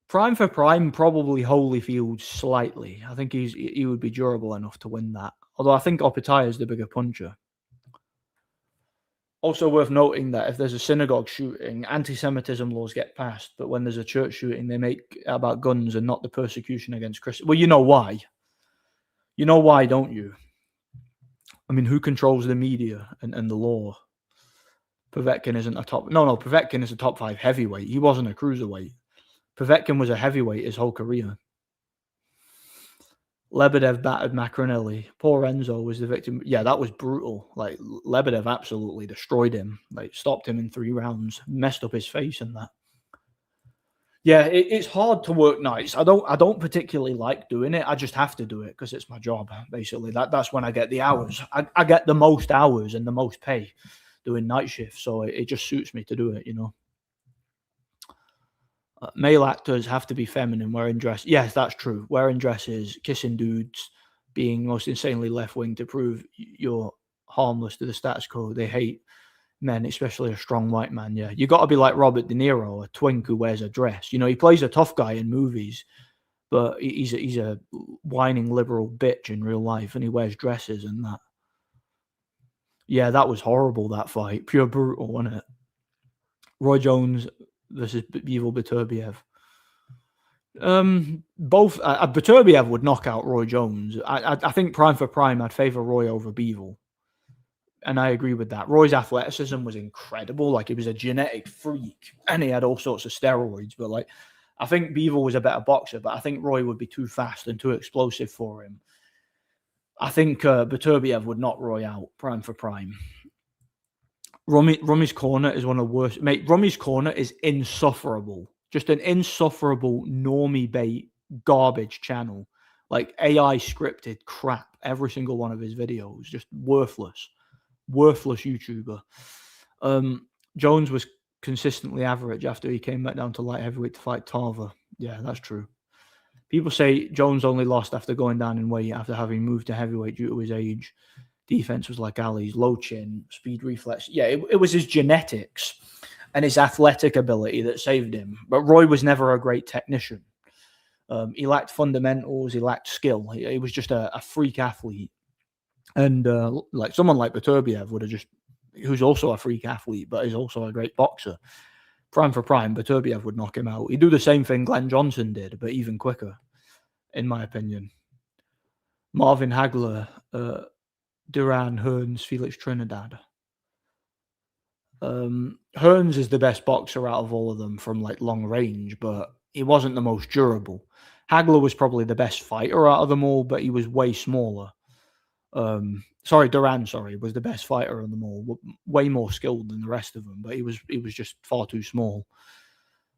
Prime for Prime, probably Holyfield slightly. I think he would be durable enough to win that. Although I think Opetaya is the bigger puncher. Also worth noting that if there's a synagogue shooting, anti-Semitism laws get passed, but when there's a church shooting, they make it about guns and not the persecution against Christians. Well, you know why. You know why, don't you? I mean, who controls the media and the law? Povetkin isn't a top... No, Povetkin is a top 5 heavyweight. He wasn't a cruiserweight. Povetkin was a heavyweight his whole career. Lebedev battered Macronelli. Poor Enzo was the victim. Yeah, that was brutal. Like, Lebedev absolutely destroyed him. Like, stopped him in 3 rounds. Messed up his face and that. Yeah, it's hard to work nights. I don't particularly like doing it. I just have to do it because it's my job, basically. That's when I get the hours. I get the most hours and the most pay doing night shifts. So it just suits me to do it, you know. Male actors have to be feminine, wearing dresses. Yes, that's true. Wearing dresses, kissing dudes, being most insanely left-wing to prove you're harmless to the status quo. They hate men, especially a strong white man. Yeah, you got to be like Robert De Niro, a twink who wears a dress. You know, he plays a tough guy in movies, but he's a whining liberal bitch in real life, and he wears dresses and that. Yeah, that was horrible, that fight. Pure brutal, wasn't it? Roy Jones versus Bivol Beterbiev. Both Beterbiev would knock out Roy Jones. I think prime for prime, I'd favor Roy over Bivol, and I agree with that. Roy's athleticism was incredible. Like, he was a genetic freak, and he had all sorts of steroids. But like, I think Bivol was a better boxer, but I think Roy would be too fast and too explosive for him. I think Beterbiev would knock Roy out, prime for prime. Rummy's Corner is one of the worst. Mate, Rummy's Corner is insufferable. Just an insufferable normie bait garbage channel. Like, AI scripted crap. Every single one of his videos. Just worthless. Worthless YouTuber. Jones was consistently average after he came back down to light heavyweight to fight Tarver. Yeah, that's true. People say Jones only lost after going down in weight after having moved to heavyweight due to his age. Defense was like Ali's, low chin, speed, reflex. Yeah, it was his genetics and his athletic ability that saved him. But Roy was never a great technician. He lacked fundamentals. He lacked skill. He was just a freak athlete. And like someone like Beterbiev would have just, who's also a freak athlete, but is also a great boxer. Prime for prime, Beterbiev would knock him out. He'd do the same thing Glenn Johnson did, but even quicker, in my opinion. Marvin Hagler, Duran, Hearns, Felix Trinidad. Hearns is the best boxer out of all of them from like long range, but he wasn't the most durable. Hagler was probably the best fighter out of them all, but he was way smaller. Duran was the best fighter of them all, way more skilled than the rest of them, but he was just far too small.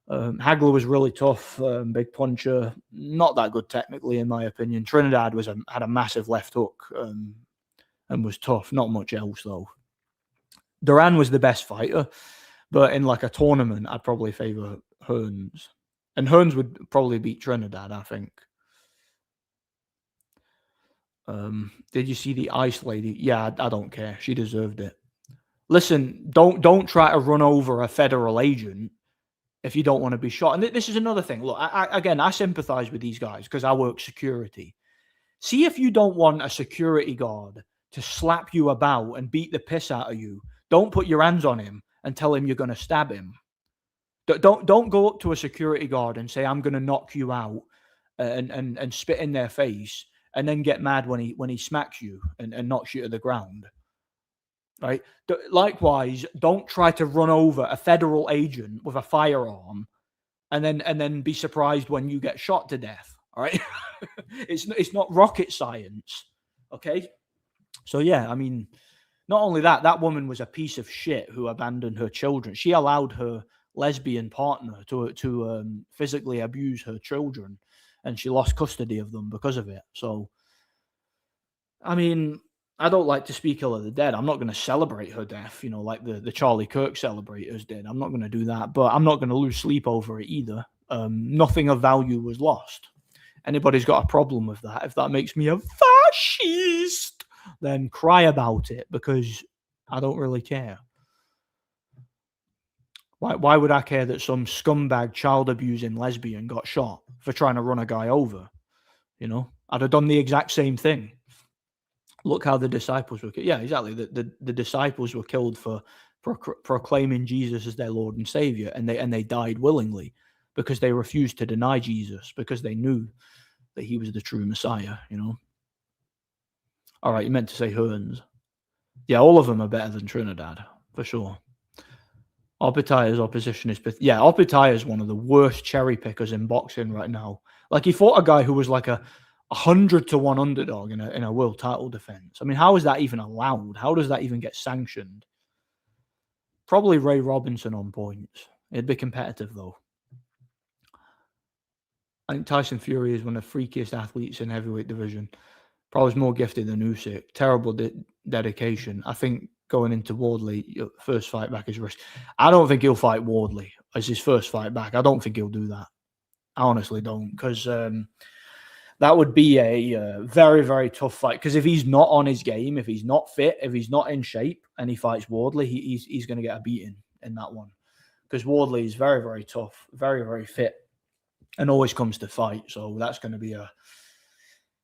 Hagler was really tough, big puncher, not that good technically, in my opinion. Trinidad had a massive left hook and was tough, not much else though. Duran was the best fighter, but in like a tournament, I'd probably favor Hearns. And Hearns would probably beat Trinidad, I think. Did you see the ice lady? Yeah, I don't care. She deserved it. Listen, don't try to run over a federal agent if you don't want to be shot. And this is another thing. Look, I sympathize with these guys because I work security. See if you don't want a security guard to slap you about and beat the piss out of you. Don't put your hands on him and tell him you're going to stab him. Don't go up to a security guard and say, I'm going to knock you out and spit in their face and then get mad when he smacks you and knocks you to the ground. Right? Likewise, don't try to run over a federal agent with a firearm and then be surprised when you get shot to death. All right? It's not rocket science. Okay? So yeah, I mean, not only that woman was a piece of shit who abandoned her children. She allowed her lesbian partner to physically abuse her children, and she lost custody of them because of it. So, I mean, I don't like to speak ill of the dead. I'm not going to celebrate her death, like the Charlie Kirk celebrators did. I'm not going to do that, but I'm not going to lose sleep over it either. Nothing of value was lost. Anybody's got a problem with that, if that makes me a fascist, then cry about it, because I don't really care. Why would I care that some scumbag child abusing lesbian got shot for trying to run a guy over? I'd have done the exact same thing. Look how the disciples were killed. Yeah, exactly. The disciples were killed for proclaiming Jesus as their Lord and Savior, and they died willingly because they refused to deny Jesus, because they knew that he was the true Messiah. All right, you meant to say Hearns. Yeah, all of them are better than Trinidad, for sure. Opetaya's opposition is... Yeah, Opetaya is one of the worst cherry pickers in boxing right now. Like, he fought a guy who was like a 100-1 underdog in a world title defense. I mean, how is that even allowed? How does that even get sanctioned? Probably Ray Robinson on points. It'd be competitive, though. I think Tyson Fury is one of the freakiest athletes in heavyweight division. Probably more gifted than Usyk. Terrible dedication. I think going into Wardley, first fight back is risk. I don't think he'll fight Wardley as his first fight back. I don't think he'll do that. I honestly don't, because that would be a very, very tough fight. Because if he's not on his game, if he's not fit, if he's not in shape, and he fights Wardley, he's going to get a beating in that one. Because Wardley is very, very tough, very, very fit, and always comes to fight. So that's going to be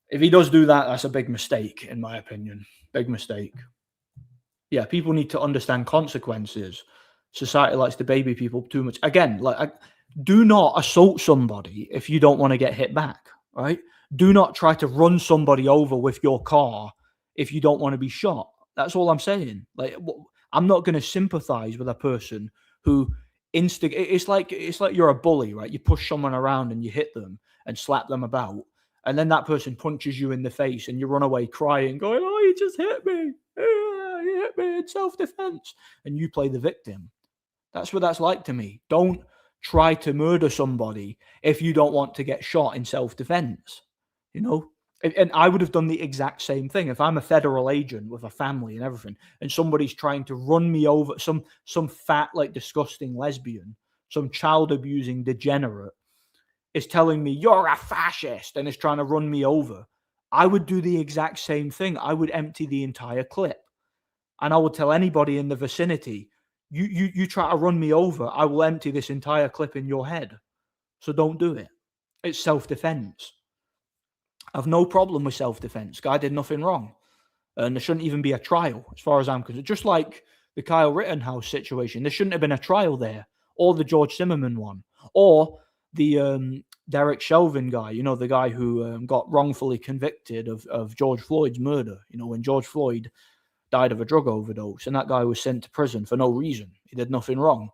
if he does do that, that's a big mistake, in my opinion. Big mistake. Yeah, people need to understand consequences. Society likes to baby people too much. Again, do not assault somebody if you don't want to get hit back, right? Do not try to run somebody over with your car if you don't want to be shot. That's all I'm saying. I'm not going to sympathize with a person who it's like you're a bully, right? You push someone around and you hit them and slap them about, and then that person punches you in the face and you run away crying, going, "Oh, he just hit me. He hit me in self-defense," and you play the victim. That's what that's like to me. Don't try to murder somebody if you don't want to get shot in self-defense. And I would have done the exact same thing if I'm a federal agent with a family and everything, and somebody's trying to run me over, some fat, disgusting lesbian, some child abusing degenerate is telling me you're a fascist and is trying to run me over. I would do the exact same thing. I would empty the entire clip, and I would tell anybody in the vicinity, you try to run me over, I will empty this entire clip in your head. So don't do it. It's self-defense. I have no problem with self-defense. Guy did nothing wrong. And there shouldn't even be a trial, as far as I'm concerned. Just like the Kyle Rittenhouse situation, there shouldn't have been a trial there. Or the George Zimmerman one. Or the Derek Chauvin guy, the guy who got wrongfully convicted of George Floyd's murder. When George Floyd died of a drug overdose, and that guy was sent to prison for no reason. He did nothing wrong.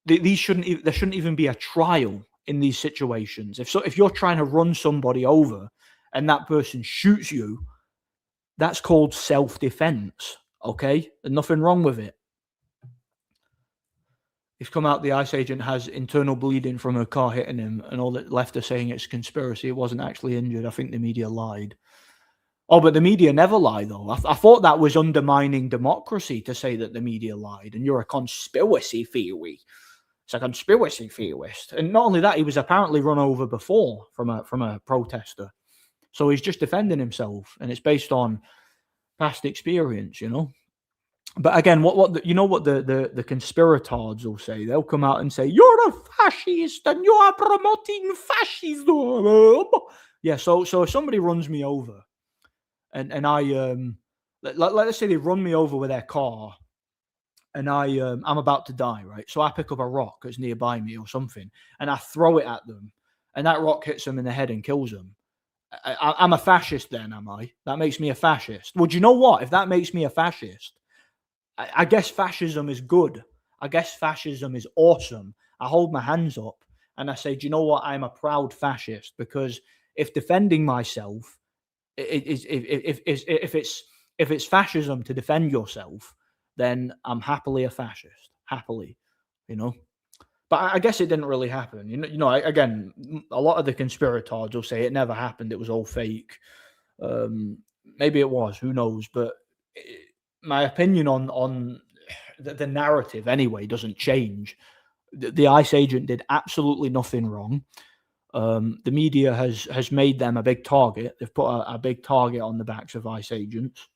There shouldn't even be a trial in these situations. If you're trying to run somebody over and that person shoots you, that's called self-defense. Okay, there's nothing wrong with it. It's come out the ICE agent has internal bleeding from her car hitting him, and all that left are saying it's conspiracy. It wasn't actually injured. I think the media lied. Oh, but the media never lie, though. I thought that was undermining democracy to say that the media lied and you're a conspiracy theory. It's a conspiracy theorist. And not only that, he was apparently run over before from a protester. So he's just defending himself, and it's based on past experience, you know. But again, what the conspirators will say? They'll come out and say, "You're a fascist and you are promoting fascism." Yeah. So if somebody runs me over, and I let's say they run me over with their car, and I'm about to die, right? So I pick up a rock that's nearby me or something, and I throw it at them, and that rock hits them in the head and kills them. I'm a fascist then, am I? That makes me a fascist. Well, do you know what? If that makes me a fascist, I guess fascism is good. I guess fascism is awesome. I hold my hands up and I say, do you know what? I'm a proud fascist, because if defending myself if it's fascism to defend yourself, then I'm happily a fascist. Happily, you know. But I guess it didn't really happen. Again, a lot of the conspirators will say it never happened. It was all fake. Maybe it was. Who knows? But my opinion on the narrative anyway doesn't change. The ICE agent did absolutely nothing wrong. The media has made them a big target. They've put a big target on the backs of ICE agents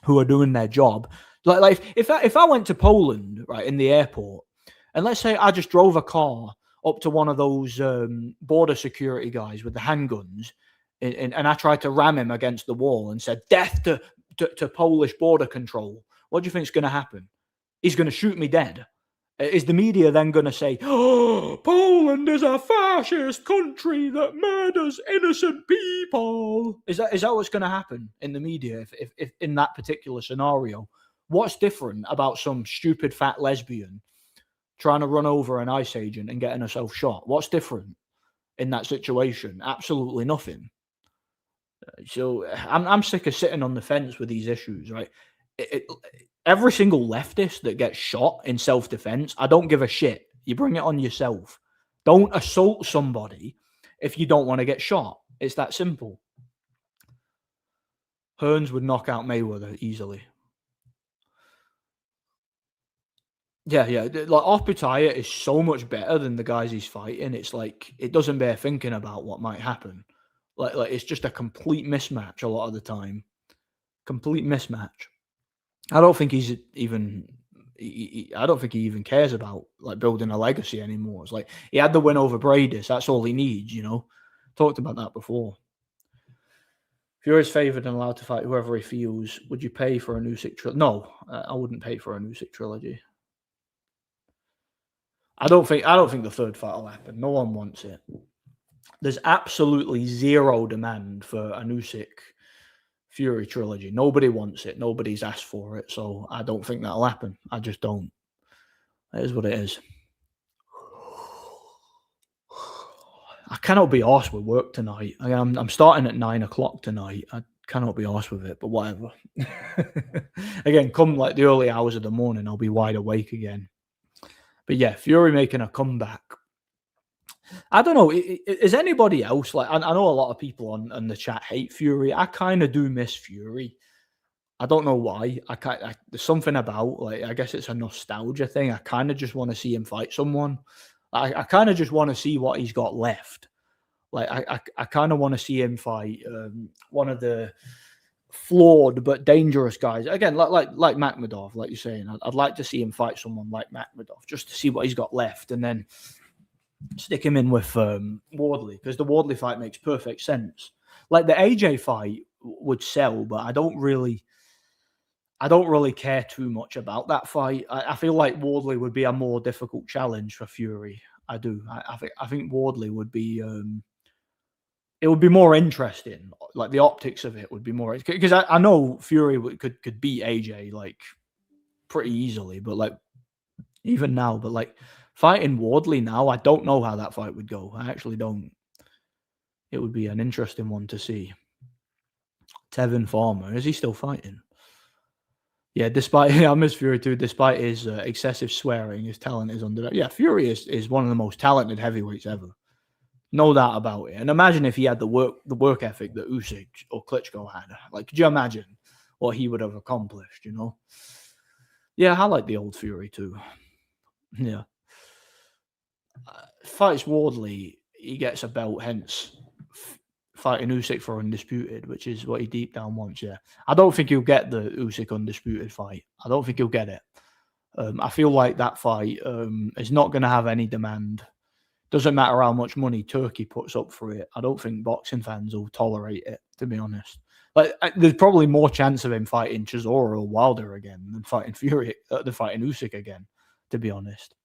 who are doing their job. Like if I went to Poland, right, in the airport, and let's say I just drove a car up to one of those border security guys with the handguns, and I tried to ram him against the wall and said, "Death to Polish border control." What do you think is going to happen? He's going to shoot me dead. Is the media then going to say, "Oh, Poland is a fascist country that murders innocent people"? Is that what's going to happen in the media if in that particular scenario? What's different about some stupid fat lesbian trying to run over an ICE agent and getting herself shot? What's different in that situation? Absolutely nothing. So I'm sick of sitting on the fence with these issues, right? Every single leftist that gets shot in self-defense, I don't give a shit. You bring it on yourself. Don't assault somebody if you don't want to get shot. It's that simple. Hearns would knock out Mayweather easily. Yeah. Like Opetaya is so much better than the guys he's fighting. It's like it doesn't bear thinking about what might happen. Like it's just a complete mismatch a lot of the time. Complete mismatch. I don't think he's even. I don't think he even cares about like building a legacy anymore. It's like he had the win over Bradis. That's all he needs, you know. Talked about that before. Fury's favoured and allowed to fight whoever he feels. Would you pay for a Usyk trilogy? No, I wouldn't pay for a Usyk trilogy. I don't think the third fight will happen. No one wants it. There's absolutely zero demand for a Usyk Fury trilogy. Nobody wants it. Nobody's asked for it. So I don't think that'll happen. I just don't. It is what it is. I cannot be arsed with work tonight. I'm starting at 9 o'clock tonight. I cannot be arsed with it, but whatever. Again, come like the early hours of the morning, I'll be wide awake again. But yeah, Fury making a comeback. I don't know. Is anybody else like? I know a lot of people on the chat hate Fury. I kind of do miss Fury. I don't know why. There's something about like I guess it's a nostalgia thing. I kind of just want to see him fight someone. I kind of just want to see what he's got left. Like I kind of want to see him fight one of the flawed but dangerous guys. Again, like Makhmudov, like you're saying. I'd like to see him fight someone like Makhmudov just to see what he's got left, and then stick him in with Wardley, because the Wardley fight makes perfect sense. Like the AJ fight would sell, but I don't really care too much about that fight. I feel like Wardley would be a more difficult challenge for Fury. I do. I think Wardley would be. It would be more interesting. Like the optics of it would be more, because I know Fury could beat AJ like pretty easily, but like even now, but like fighting Wardley now, I don't know how that fight would go. I actually don't. It would be an interesting one to see. Tevin Farmer, is he still fighting? Yeah, despite I miss Fury too. Despite his excessive swearing, his talent is under. Yeah, Fury is one of the most talented heavyweights ever, no doubt about it. And imagine if he had the work ethic that Usyk or Klitschko had. Like, could you imagine what he would have accomplished? You know? Yeah, I like the old Fury too. Yeah. fights Wardley, he gets a belt, hence fighting Usyk for undisputed, which is what he deep down wants. Yeah, I don't think he'll get the Usyk undisputed fight. I don't think he'll get it. I feel like that fight is not going to have any demand. Doesn't matter how much money Turkey puts up for it. I don't think boxing fans will tolerate it, to be honest. Like, there's probably more chance of him fighting Chisora or Wilder again than fighting Usyk again, to be honest.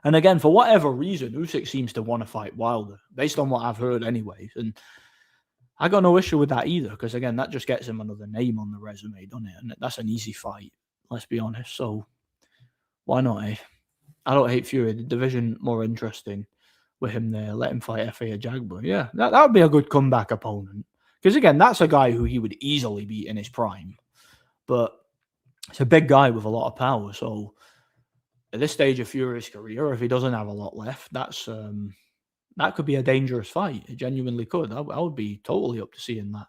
And again, for whatever reason, Usyk seems to want to fight Wilder, based on what I've heard anyways. And I got no issue with that either, because again, that just gets him another name on the resume, doesn't it? And that's an easy fight, let's be honest. So why not, eh? I don't hate Fury. The division more interesting with him there. Let him fight F.A. Jagba. Yeah, that would be a good comeback opponent. Because again, that's a guy who he would easily beat in his prime. But it's a big guy with a lot of power. So at this stage of Fury's career, if he doesn't have a lot left, that's that could be a dangerous fight. It genuinely could. I would be totally up to seeing that.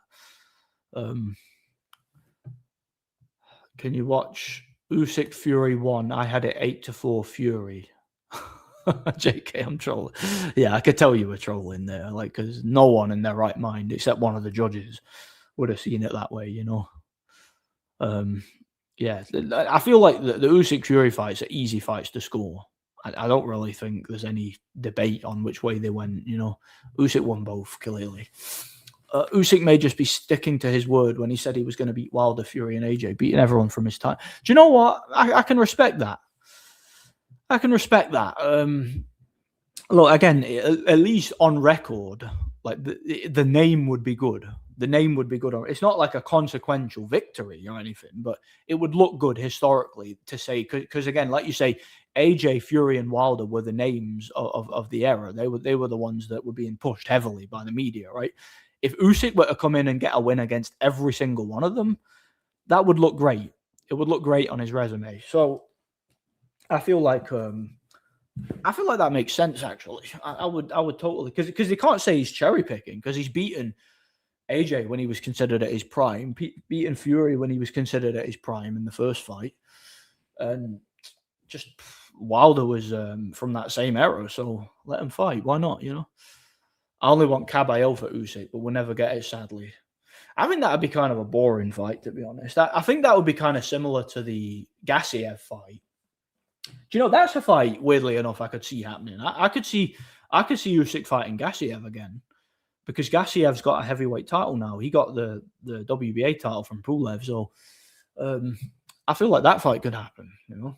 Can you watch Usyk Fury 1? I had it 8-4 Fury. JK, I'm trolling. Yeah, I could tell you were trolling there, like, because no one in their right mind, except one of the judges, would have seen it that way, you know. Yeah, I feel like the Usyk Fury fights are easy fights to score. I don't really think there's any debate on which way they went, you know. Usyk won both, clearly. Usyk may just be sticking to his word when he said he was going to beat Wilder, Fury, and AJ, beating everyone from his time. Do you know what? I can respect that. I can respect that. Look, again, at least on record, like the name would be good. The name would be good. It's not like a consequential victory or anything, but it would look good historically to say, because again, like you say, AJ, Fury, and Wilder were the names of the era. They were the ones that were being pushed heavily by the media, right? If Usyk were to come in and get a win against every single one of them, that would look great. It would look great on his resume. So I feel like that makes sense. Actually, I would totally, because they can't say he's cherry picking, because he's beaten AJ when he was considered at his prime, beaten Fury when he was considered at his prime in the first fight, and just Wilder was from that same era. So let him fight. Why not? You know, I only want Caballero for Usyk, but we'll never get it, sadly. I think that would be kind of a boring fight, to be honest. I think that would be kind of similar to the Gassiev fight. Do you know, that's a fight, weirdly enough, I could see happening. I could see Usyk fighting Gassiev again, because Gassiev's got a heavyweight title now. He got the WBA title from Pulev, so I feel like that fight could happen, you know.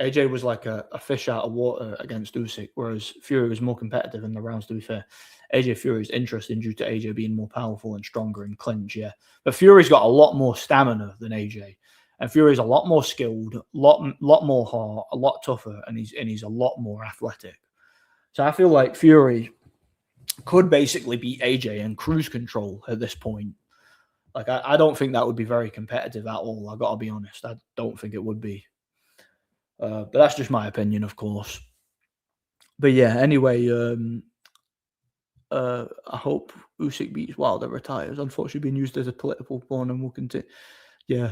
AJ was like a fish out of water against Usyk, whereas Fury was more competitive in the rounds, to be fair. AJ Fury is interesting due to AJ being more powerful and stronger in clinch, yeah. But Fury's got a lot more stamina than AJ. And Fury's a lot more skilled, lot more hard, a lot tougher, and he's a lot more athletic. So I feel like Fury could basically beat AJ in cruise control at this point. Like, I don't think that would be very competitive at all. I got to be honest. I don't think it would be. But that's just my opinion, of course. But yeah, anyway, I hope Usyk beats Wilder, retires. Unfortunately, being used as a political pawn, and we'll continue. Yeah.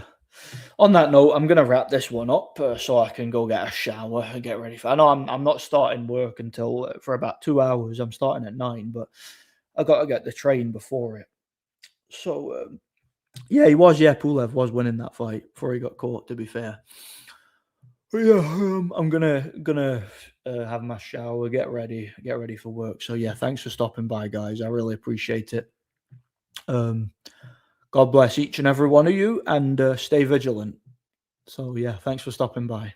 On that note, I'm going to wrap this one up so I can go get a shower and get ready for. I know I'm not starting work until for about 2 hours. I'm starting at 9, but I got to get the train before it. So yeah, Pulev was winning that fight before he got caught, to be fair. But yeah, I'm gonna have my shower, get ready for work. So yeah, thanks for stopping by, guys. I really appreciate it. God bless each and every one of you, and stay vigilant. So yeah, thanks for stopping by.